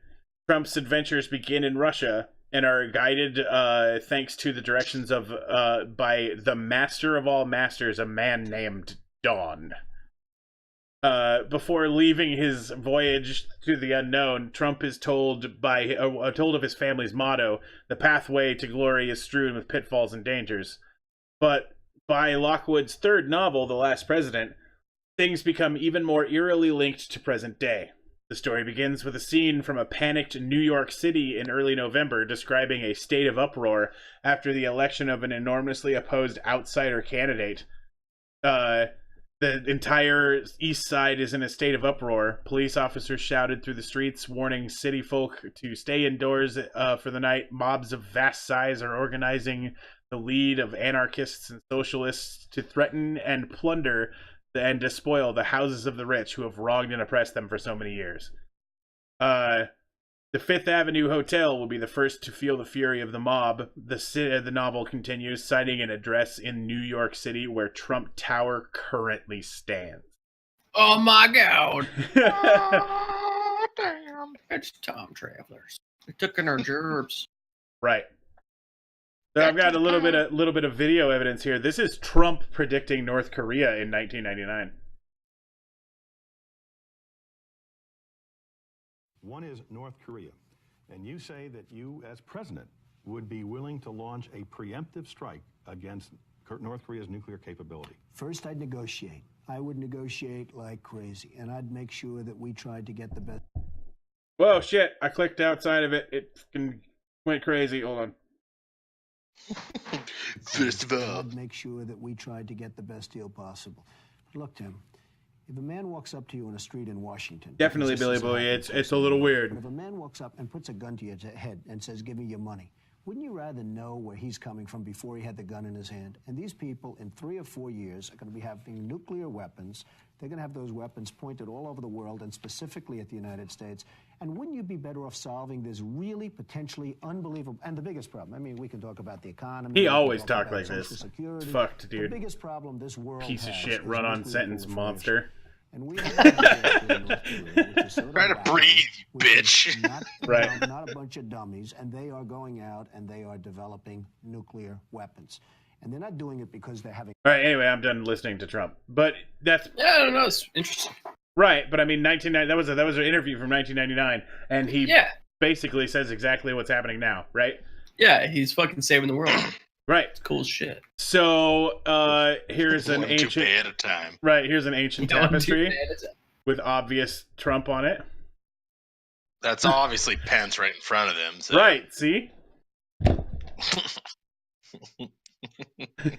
S1: Trump's adventures begin in Russia and are guided thanks to the directions of by the master of all masters, a man named Dawn. Before leaving his voyage to the unknown, Trump is told of his family's motto: "The pathway to glory is strewn with pitfalls and dangers." But by Lockwood's third novel, The Last President, things become even more eerily linked to present day. The story begins with a scene from a panicked New York City in early November describing a state of uproar after the election of an enormously opposed outsider candidate. The entire East Side is in a state of uproar. Police officers shouted through the streets, warning city folk to stay indoors for the night. Mobs of vast size are organizing the lead of anarchists and socialists to threaten and plunder and despoil the houses of the rich who have wronged and oppressed them for so many years. The Fifth Avenue Hotel will be the first to feel the fury of the mob. The novel continues, citing an address in New York City where Trump Tower currently stands.
S3: Oh my god. Oh, damn. It's time travelers. They took in our gerbs.
S1: Right. So I've got a little bit of video evidence here. This is Trump predicting North Korea in 1999.
S7: One is North Korea. And you say that you, as president, would be willing to launch a preemptive strike against North Korea's nuclear capability.
S8: First, I'd negotiate. I would negotiate like crazy, and I'd make sure that we tried to get the best.
S1: Whoa, shit. I clicked outside of it. It fucking went crazy. Hold on.
S2: First of all,
S8: I'd make sure that we tried to get the best deal possible. But look, Tim, if a man walks up to you in a street in Washington...
S1: Definitely, Billy Boy. It's a little weird.
S8: But if a man walks up and puts a gun to your head and says, give me your money, wouldn't you rather know where he's coming from before he had the gun in his hand? And these people, in 3 or 4 years, are going to be having nuclear weapons. They're going to have those weapons pointed all over the world, and specifically at the United States. And wouldn't you be better off solving this really potentially unbelievable... And the biggest problem, I mean, we can talk about the economy.
S1: He
S8: we can
S1: always
S8: talk
S1: talk
S8: about
S1: like
S8: Social
S1: this.
S8: Security.
S1: Fucked, dude.
S8: The biggest problem this world
S1: Piece of
S8: has
S1: shit,
S8: is
S1: run-on
S8: nuclear
S1: sentence
S8: proliferation.
S1: monster.
S8: And we have a nuclear in North Korea, which is sort of
S2: Try to
S8: bad,
S2: breathe, you
S8: which is
S2: bitch.
S8: Not,
S1: Right.
S8: Not a bunch of dummies, and they are going out and they are developing nuclear weapons. And they're not doing it because they're having...
S1: All right, anyway, I'm done listening to Trump. But that's...
S3: Yeah, I don't know. It's interesting.
S1: Right, but I mean, that was an interview from 1999, and he basically says exactly what's happening now, right?
S3: Yeah, he's fucking saving the world.
S1: Right.
S3: It's cool shit.
S1: So here's an
S2: one
S1: ancient...
S2: toupee at a time.
S1: Right, here's an ancient
S3: Don't do
S1: tapestry
S3: that.
S1: with obvious Trump on it.
S2: That's obviously Pence right in front of them. So.
S1: Right, see?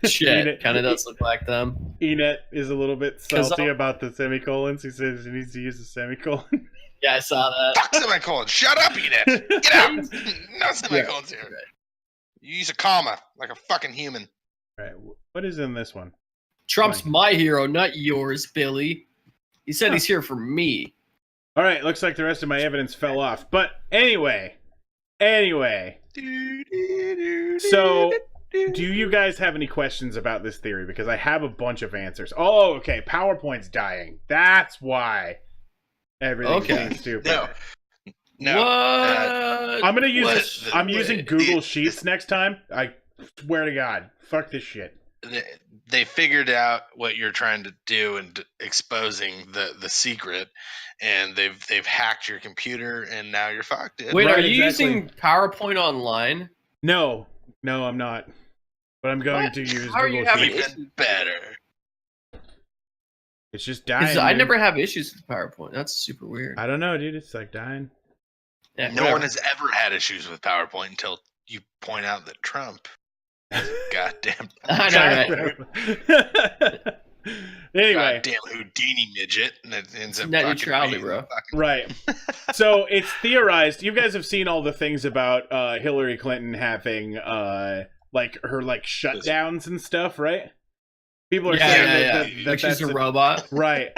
S3: Shit, kind of does look like them.
S1: Enet is a little bit
S3: 'Cause
S1: salty about the semicolons. He says he needs to use a semicolon.
S3: Yeah, I saw that.
S2: Fuck semicolons. Shut up, Edith. Get out. No semicolons here. You use a comma like a fucking human.
S1: Right, what is in this one?
S3: Trump's my hero, not yours, Billy. He said he's here for me.
S1: All right, looks like the rest of my evidence fell off. But anyway. So, do you guys have any questions about this theory? Because I have a bunch of answers. Oh, okay. PowerPoint's dying. That's why everything's being stupid.
S2: No.
S3: What?
S1: I'm gonna use. I'm using Google Sheets next time. I swear to God, fuck this shit.
S2: They figured out what you're trying to do and exposing the secret, and they've hacked your computer, and now you're fucked.
S3: Wait,
S1: Right,
S3: are you
S1: exactly.
S3: using PowerPoint online?
S1: No, I'm not. But I'm going to use
S3: How are you
S1: Google
S3: having
S1: Sheets.
S3: issues?
S2: Even better.
S1: It's just
S3: 'Cause
S1: dying.
S3: I
S1: dude.
S3: never have issues with PowerPoint. That's super weird.
S1: I don't know, dude. It's like dying.
S3: Yeah,
S2: No
S3: whatever.
S2: one has ever had issues with PowerPoint until you point out that Trump is a goddamn
S3: I know, right?
S1: Anyway,
S2: goddamn Houdini midget, and it ends up
S3: Net
S2: fucking
S3: neutrality,
S2: being
S3: bro.
S2: fucking-
S1: right. So it's theorized. You guys have seen all the things about Hillary Clinton having like her shutdowns and stuff, right? People are saying that
S3: Like she's
S1: that's
S3: a robot.
S1: right.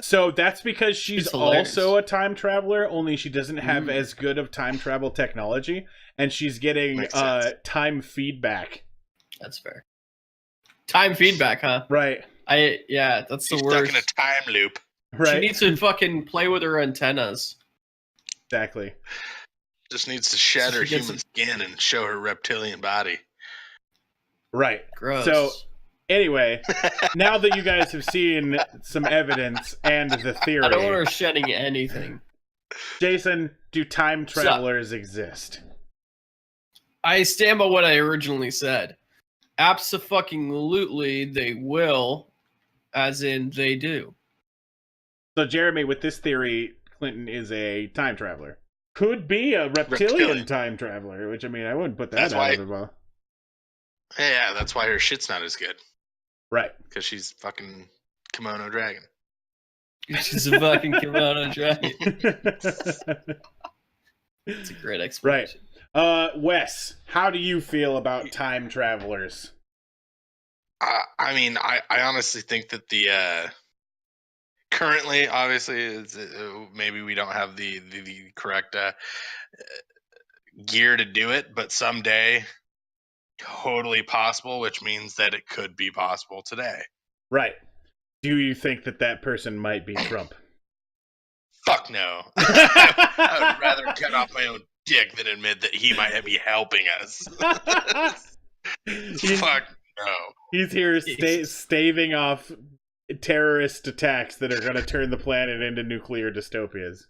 S1: So that's because she's
S3: It's hilarious.
S1: also a time traveler, only she doesn't have as good of time travel technology, and she's getting
S2: Makes sense.
S1: time feedback.
S3: That's fair. Time feedback, huh?
S1: Right.
S3: That's
S2: She's
S3: the
S2: stuck
S3: worst.
S2: in a time loop.
S3: She
S1: Right.
S3: needs to fucking play with her antennas.
S1: Exactly.
S2: Just needs to shed
S3: She
S2: her
S3: gets
S2: human skin and show her reptilian body.
S1: Right.
S3: Gross.
S1: So anyway, now that you guys have seen some evidence and the theory,
S3: I don't want her shedding anything.
S1: Jason, do time travelers exist?
S3: I stand by what I originally said. Abso-fucking-lutely, they will, as in they do.
S1: So Jeremy, with this theory, Clinton is a time traveler. Could be a reptilian time traveler, which I mean, I wouldn't put that
S2: That's
S1: out
S2: why-
S1: of the ball.
S2: Yeah, that's why her shit's not as good.
S1: Right.
S2: Because she's fucking kimono dragon.
S3: She's a fucking kimono dragon. It's a great explanation.
S1: Wes, how do you feel about time travelers?
S2: I mean, I honestly think that currently, obviously, maybe we don't have the correct gear to do it, but someday, totally possible, which means that it could be possible today.
S1: Right. Do you think that person might be Trump?
S2: Fuck no. I would rather cut off my own dick than admit that he might be helping us. Fuck no.
S1: He's here
S3: Jesus.
S1: staving off terrorist attacks that are going to turn the planet into nuclear dystopias.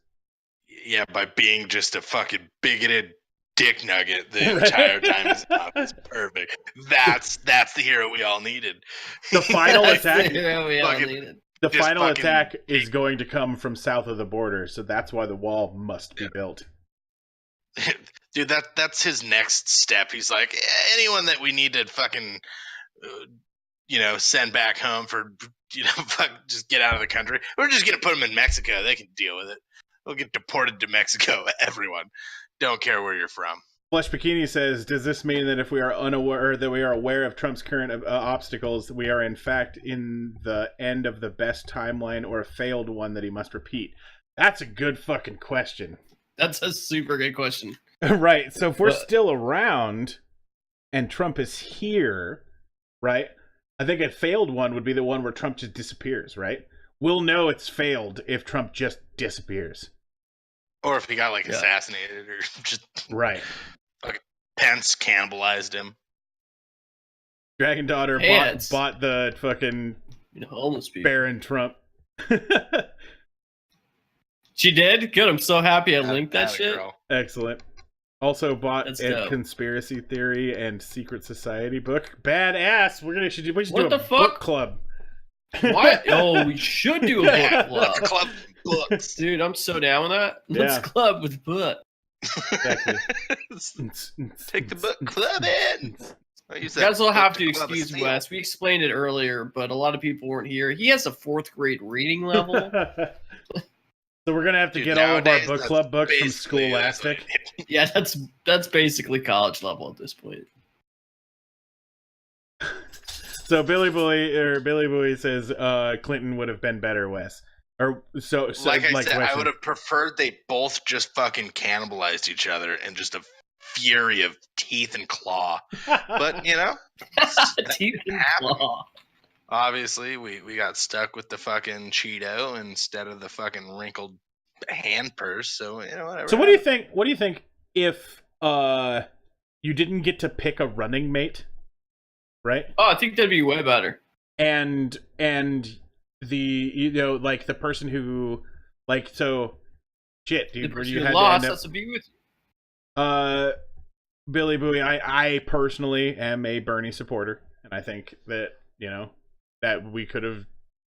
S2: Yeah, by being just a fucking bigoted dick nugget the entire time he's in office. Perfect. That's the hero we all needed.
S1: The final attack.
S2: Fucking-
S1: The
S2: Just
S1: final
S2: fucking-
S1: attack is going to come from south of the border, so that's why the wall must be built.
S2: Dude, that's his next step. He's like, anyone that we need to fucking, send back home for, just get out of the country. We're just gonna put them in Mexico. They can deal with it. We'll get deported to Mexico. Everyone, don't care where you're from.
S1: Flesh Bikini says, does this mean that if we are unaware, that we are aware of Trump's current obstacles, we are in fact in the end of the best timeline or a failed one that he must repeat? That's a good fucking question.
S3: That's a super good question.
S1: Right. So if we're still around and Trump is here, right? I think a failed one would be the one where Trump just disappears, right? We'll know it's failed if Trump just disappears.
S2: Or if he got assassinated or just
S1: Right.
S2: Pence cannibalized him.
S1: Dragon Daughter
S3: Pants.
S1: bought the fucking
S3: Homeless people.
S1: Baron Trump.
S3: She did? Good. I'm so happy I linked that shit.
S2: Girl.
S1: Excellent. Also bought
S3: That's
S1: a
S3: dope.
S1: conspiracy theory and secret society book. Badass. We should do
S3: What
S1: a
S3: the
S1: book
S3: fuck?
S1: club.
S3: What? Oh, we should do a book
S2: Let's
S3: club.
S2: club books.
S3: Dude, I'm so down with that. Let's
S1: Yeah.
S3: club with book.
S1: Exactly.
S2: Take the book club in.
S3: You guys will have to
S2: Book club
S3: excuse
S2: seal.
S3: Wes. We explained it earlier, but a lot of people weren't here. He has a 4th grade reading level.
S1: So we're gonna have to
S2: Dude,
S1: get all of our
S2: nowadays,
S1: book
S2: that's
S1: club books from
S2: basically-
S1: Scholastic.
S3: Yeah, that's basically college level at this point.
S1: So Billy Boy says Clinton would have been better, Wes. Or so
S2: Like I said,
S1: Wes
S2: I would have preferred they both just fucking cannibalized each other in just a fury of teeth and claw. But
S3: Teeth and
S2: happened.
S3: claw.
S2: Obviously we got stuck with the fucking Cheeto instead of the fucking wrinkled hand purse. So whatever.
S1: So what do you think? What do you think if you didn't get to pick a running mate, right?
S3: Oh, I think that'd be way better.
S1: And the the person who shit,
S3: The
S1: dude,
S3: person
S1: you
S3: who
S1: had
S3: lost
S1: to end
S3: has to be with
S1: up, Billy Bowie. I personally am a Bernie supporter, and I think that that we could have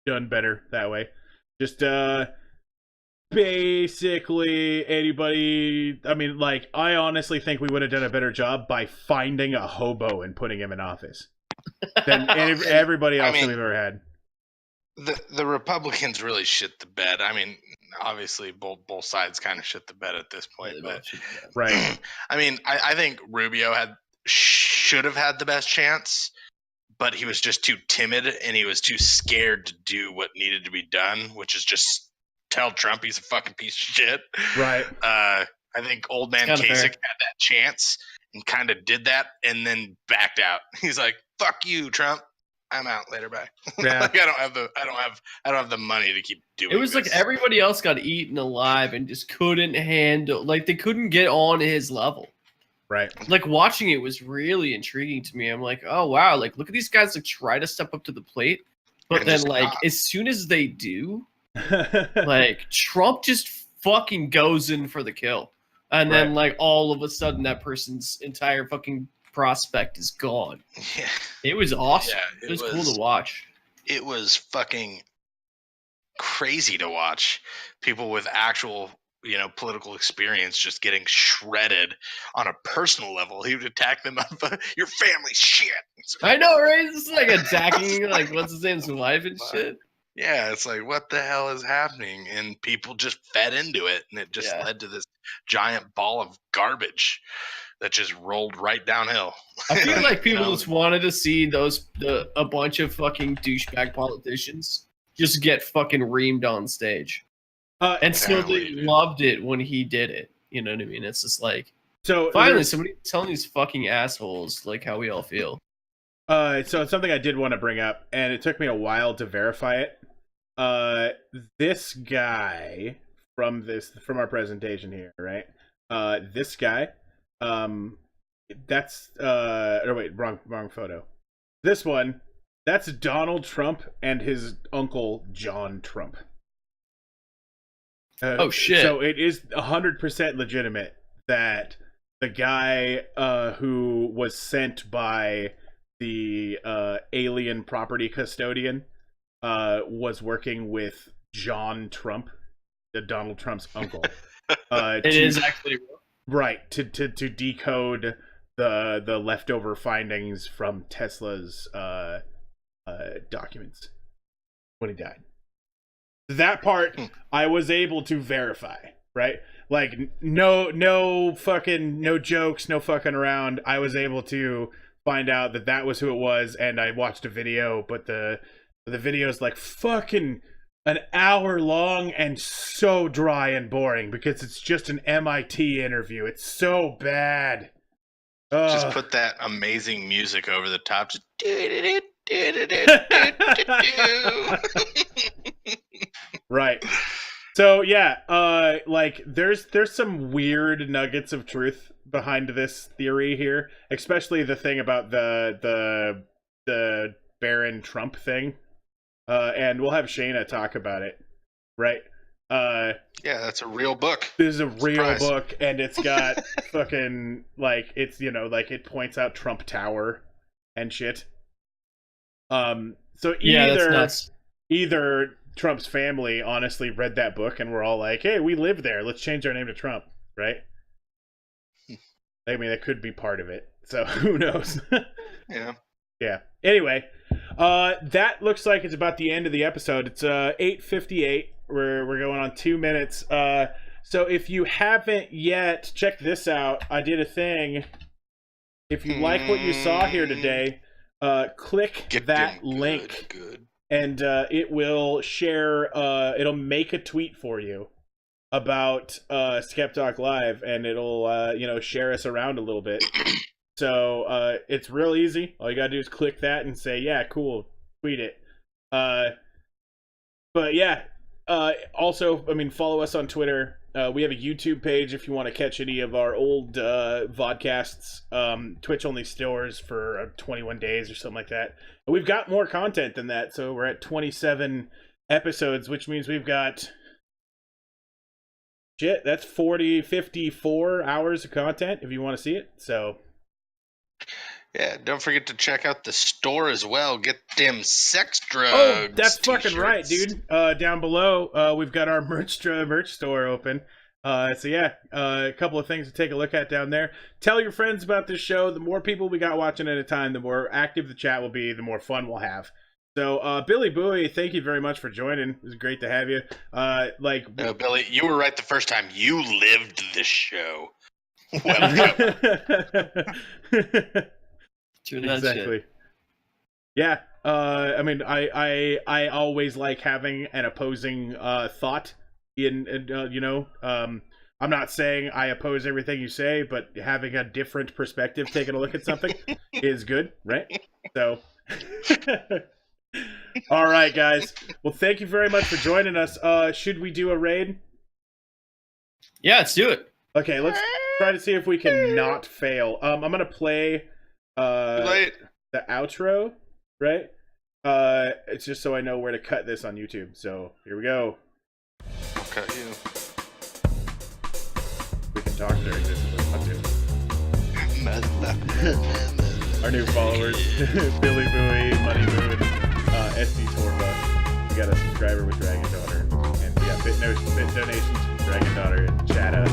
S1: done better that way. Just basically anybody. I mean, I honestly think we would have done a better job by finding a hobo and putting him in office than everybody else that we've ever had.
S2: The Republicans really shit the bed. I mean, obviously both sides kind of shit the bed at this point. But
S1: Right.
S2: I mean, I think Rubio should have had the best chance, but he was just too timid and he was too scared to do what needed to be done, which is just tell Trump he's a fucking piece of shit.
S1: Right.
S2: I think old man
S3: It's kinda
S2: Kasich
S3: fair.
S2: had that chance and kind of did that and then backed out. He's like, "Fuck you, Trump. I'm out later. Bye."
S1: Yeah.
S2: Like, I don't have the money to keep doing.
S3: It was like
S2: this.
S3: everybody else got eaten alive and just couldn't handle, they couldn't get on his level.
S1: Right.
S3: Like watching it was really intriguing to me. I'm like, oh wow, look at these guys try to step up to the plate, but
S2: And
S3: then
S2: just not.
S3: as soon as they do, Trump just fucking goes in for the kill, and then all of a sudden that person's entire fucking prospect is gone.
S2: Yeah.
S3: It was awesome.
S2: Yeah,
S3: it was cool to watch.
S2: It was fucking crazy to watch people with actual, political experience just getting shredded on a personal level. He would attack them on your family's shit.
S3: I know, right? It's like attacking what's his name's wife and shit.
S2: Yeah, it's like, what the hell is happening? And people just fed into it, and it just led to this giant ball of garbage that just rolled right downhill.
S3: I feel like people just wanted to see a bunch of fucking douchebag politicians just get fucking reamed on stage. And so they
S2: Apparently, dude.
S3: loved it when he did it. You know what I mean? It's just like,
S1: So
S3: finally,
S1: there's-
S3: somebody telling these fucking assholes like how we all feel.
S1: so it's something I did want to bring up, and it took me a while to verify it. This guy from our presentation here, right? This guy, that's or wait, wrong photo. This one, that's Donald Trump and his uncle John Trump.
S3: Oh shit!
S1: So it is 100% legitimate that the guy who was sent by the alien property custodian was working with John Trump, Donald Trump's uncle.
S3: It is actually
S1: right to decode the leftover findings from Tesla's documents when he died. That part I was able to verify, right? Like no jokes, no fucking around. I was able to find out that was who it was, and I watched a video, but the video is like fucking an hour long and so dry and boring because it's just an MIT interview. It's so bad.
S2: Just put that amazing music over the top. Just
S1: Right. So yeah, like there's some weird nuggets of truth behind this theory here, especially the thing about the Baron Trump thing. And we'll have Shayna talk about it, right?
S2: yeah, that's a real book.
S1: This is a real
S2: Surprise.
S1: book, and it's got fucking like it's like it points out Trump Tower and shit. So
S3: yeah, that's nuts.
S1: either Trump's family honestly read that book and we're all like, hey, we live there, let's change our name to Trump, right? I mean, that could be part of it, so who knows. Yeah, anyway, that looks like it's about the end of the episode. It's 8:58. We're going on 2 minutes. So if you haven't yet, check this out. I did a thing. If you like what you saw here today, click that link.
S2: Good.
S1: And it will share, it'll make a tweet for you about Skeptalk Live, and it'll, share us around a little bit. So it's real easy. All you gotta do is click that and say, yeah, cool, tweet it. But yeah, also, I mean, follow us on Twitter. We have a YouTube page if you want to catch any of our old vodcasts. Twitch only stores for 21 days or something like that. And we've got more content than that, so we're at 27 episodes, which means we've got shit, that's 54 hours of content if you want to see it. So
S2: yeah, don't forget to check out the store as well. Get them sex drugs.
S1: Oh, that's fucking
S2: t-shirts.
S1: right, dude. Down below, we've got our merch store open. So yeah, a couple of things to take a look at down there. Tell your friends about this show. The more people we got watching at a time, the more active the chat will be, the more fun we'll have. So, Billy Bowie, thank you very much for joining. It was great to have you.
S2: No, Billy, you were right the first time. You lived this show. Welcome.
S3: True that
S1: Exactly.
S3: shit.
S1: Yeah. I mean, I always like having an opposing thought in I'm not saying I oppose everything you say, but having a different perspective, taking a look at something is good, right? So all right, guys. Well, thank you very much for joining us. Should we do a raid?
S3: Yeah, let's do it.
S1: Okay, let's try to see if we can not fail. I'm gonna play
S2: Late.
S1: the outro, right? It's just so I know where to cut this on YouTube. So here we go.
S2: I'll cut you.
S1: We can talk during this if we want to. Our new followers: Billy Bowie, Money Moon, SD Torva. We got a subscriber with Dragon Daughter, and we got bit donations from Dragon Daughter and Chada.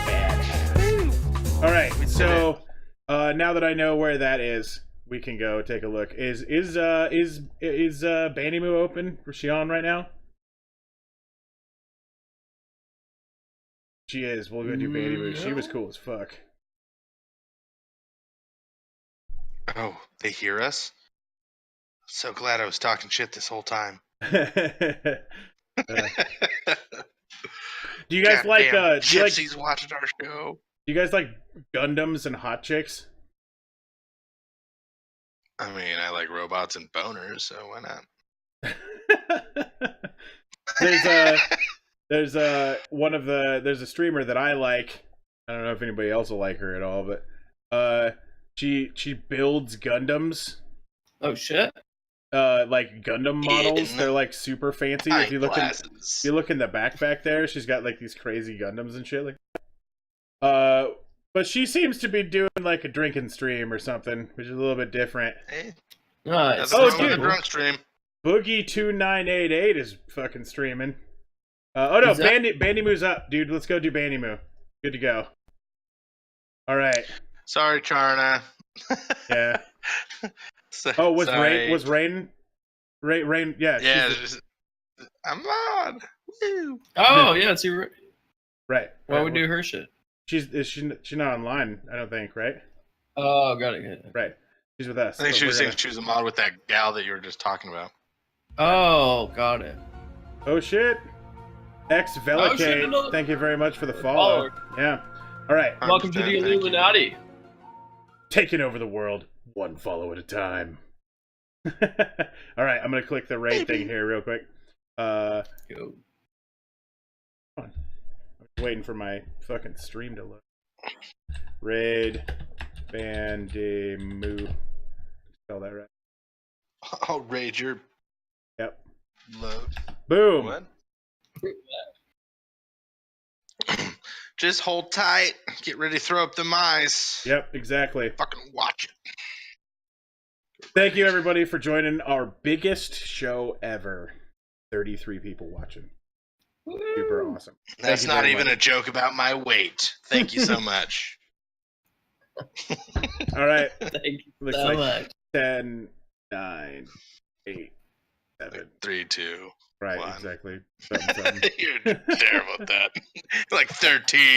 S1: Badass. All right, so now that I know where that is, we can go take a look. Is Bandy Moo open for Shion right now? She is. We'll go do Bandy Moo. She was cool as fuck.
S2: Oh, they hear us? So glad I was talking shit this whole time.
S1: Do you guys like
S2: Goddamn
S1: do you like
S2: gypsies watching our show?
S1: do you guys like Gundams and hot chicks?
S2: I mean, I like robots and boners, so why not?
S1: there's a streamer that I like. I don't know if anybody else will like her at all, but she builds Gundams.
S3: Oh shit!
S1: Like Gundam models.
S2: In
S1: They're like super fancy. If you look in the back there, she's got like these crazy Gundams and shit. But she seems to be doing like a drinking stream or something, which is a little bit different.
S2: Hey,
S3: Nice.
S2: oh,
S1: dude.
S2: the drunk stream.
S1: Boogie2988 is fucking streaming. Oh no, Bandy Moo's up, dude. Let's go do Bandy Moo. Good to go. All right.
S2: Sorry, Charna.
S1: Yeah.
S2: So,
S1: was
S2: sorry.
S1: Rain? Yeah.
S2: Yeah. I'm on. Woo.
S3: Oh yeah, it's your.
S1: Right.
S3: Why would do her shit?
S1: She's not online, I don't think, right?
S3: Oh, got it.
S1: Right. She's with us.
S2: I think
S1: so
S2: she was
S1: we're
S2: saying
S1: gonna-
S2: she was a mod with that gal that you were just talking about.
S3: Oh, got it.
S1: Oh shit. X
S3: shit,
S1: Velicade,
S3: another-
S1: thank you very much for the follow. Yeah. All right.
S3: Welcome to the
S2: Thank you.
S3: Illuminati.
S1: Taking over the world one follow at a time. All right, I'm gonna click the raid thing here real quick.
S3: Go.
S1: Hold on. I'm waiting for my fucking stream to load. Raid Bandy Moo. Spell that right.
S2: I'll raid your
S1: Yep.
S2: load.
S1: Boom.
S2: What? Just hold tight. Get ready to throw up the mice.
S1: Yep, exactly.
S2: Fucking watch it.
S1: Thank you everybody for joining our biggest show ever. 33 people watching. Super awesome.
S2: That's
S1: you
S2: not
S1: very
S2: even
S1: much.
S2: a joke about my weight. Thank you so much.
S1: All right.
S3: Thank you
S1: Looks
S3: so
S1: like
S3: much.
S1: 10, 9, 8, 7.
S2: 3, 2.
S1: Right,
S2: One.
S1: exactly. Something.
S2: You're terrible at that. Like 13.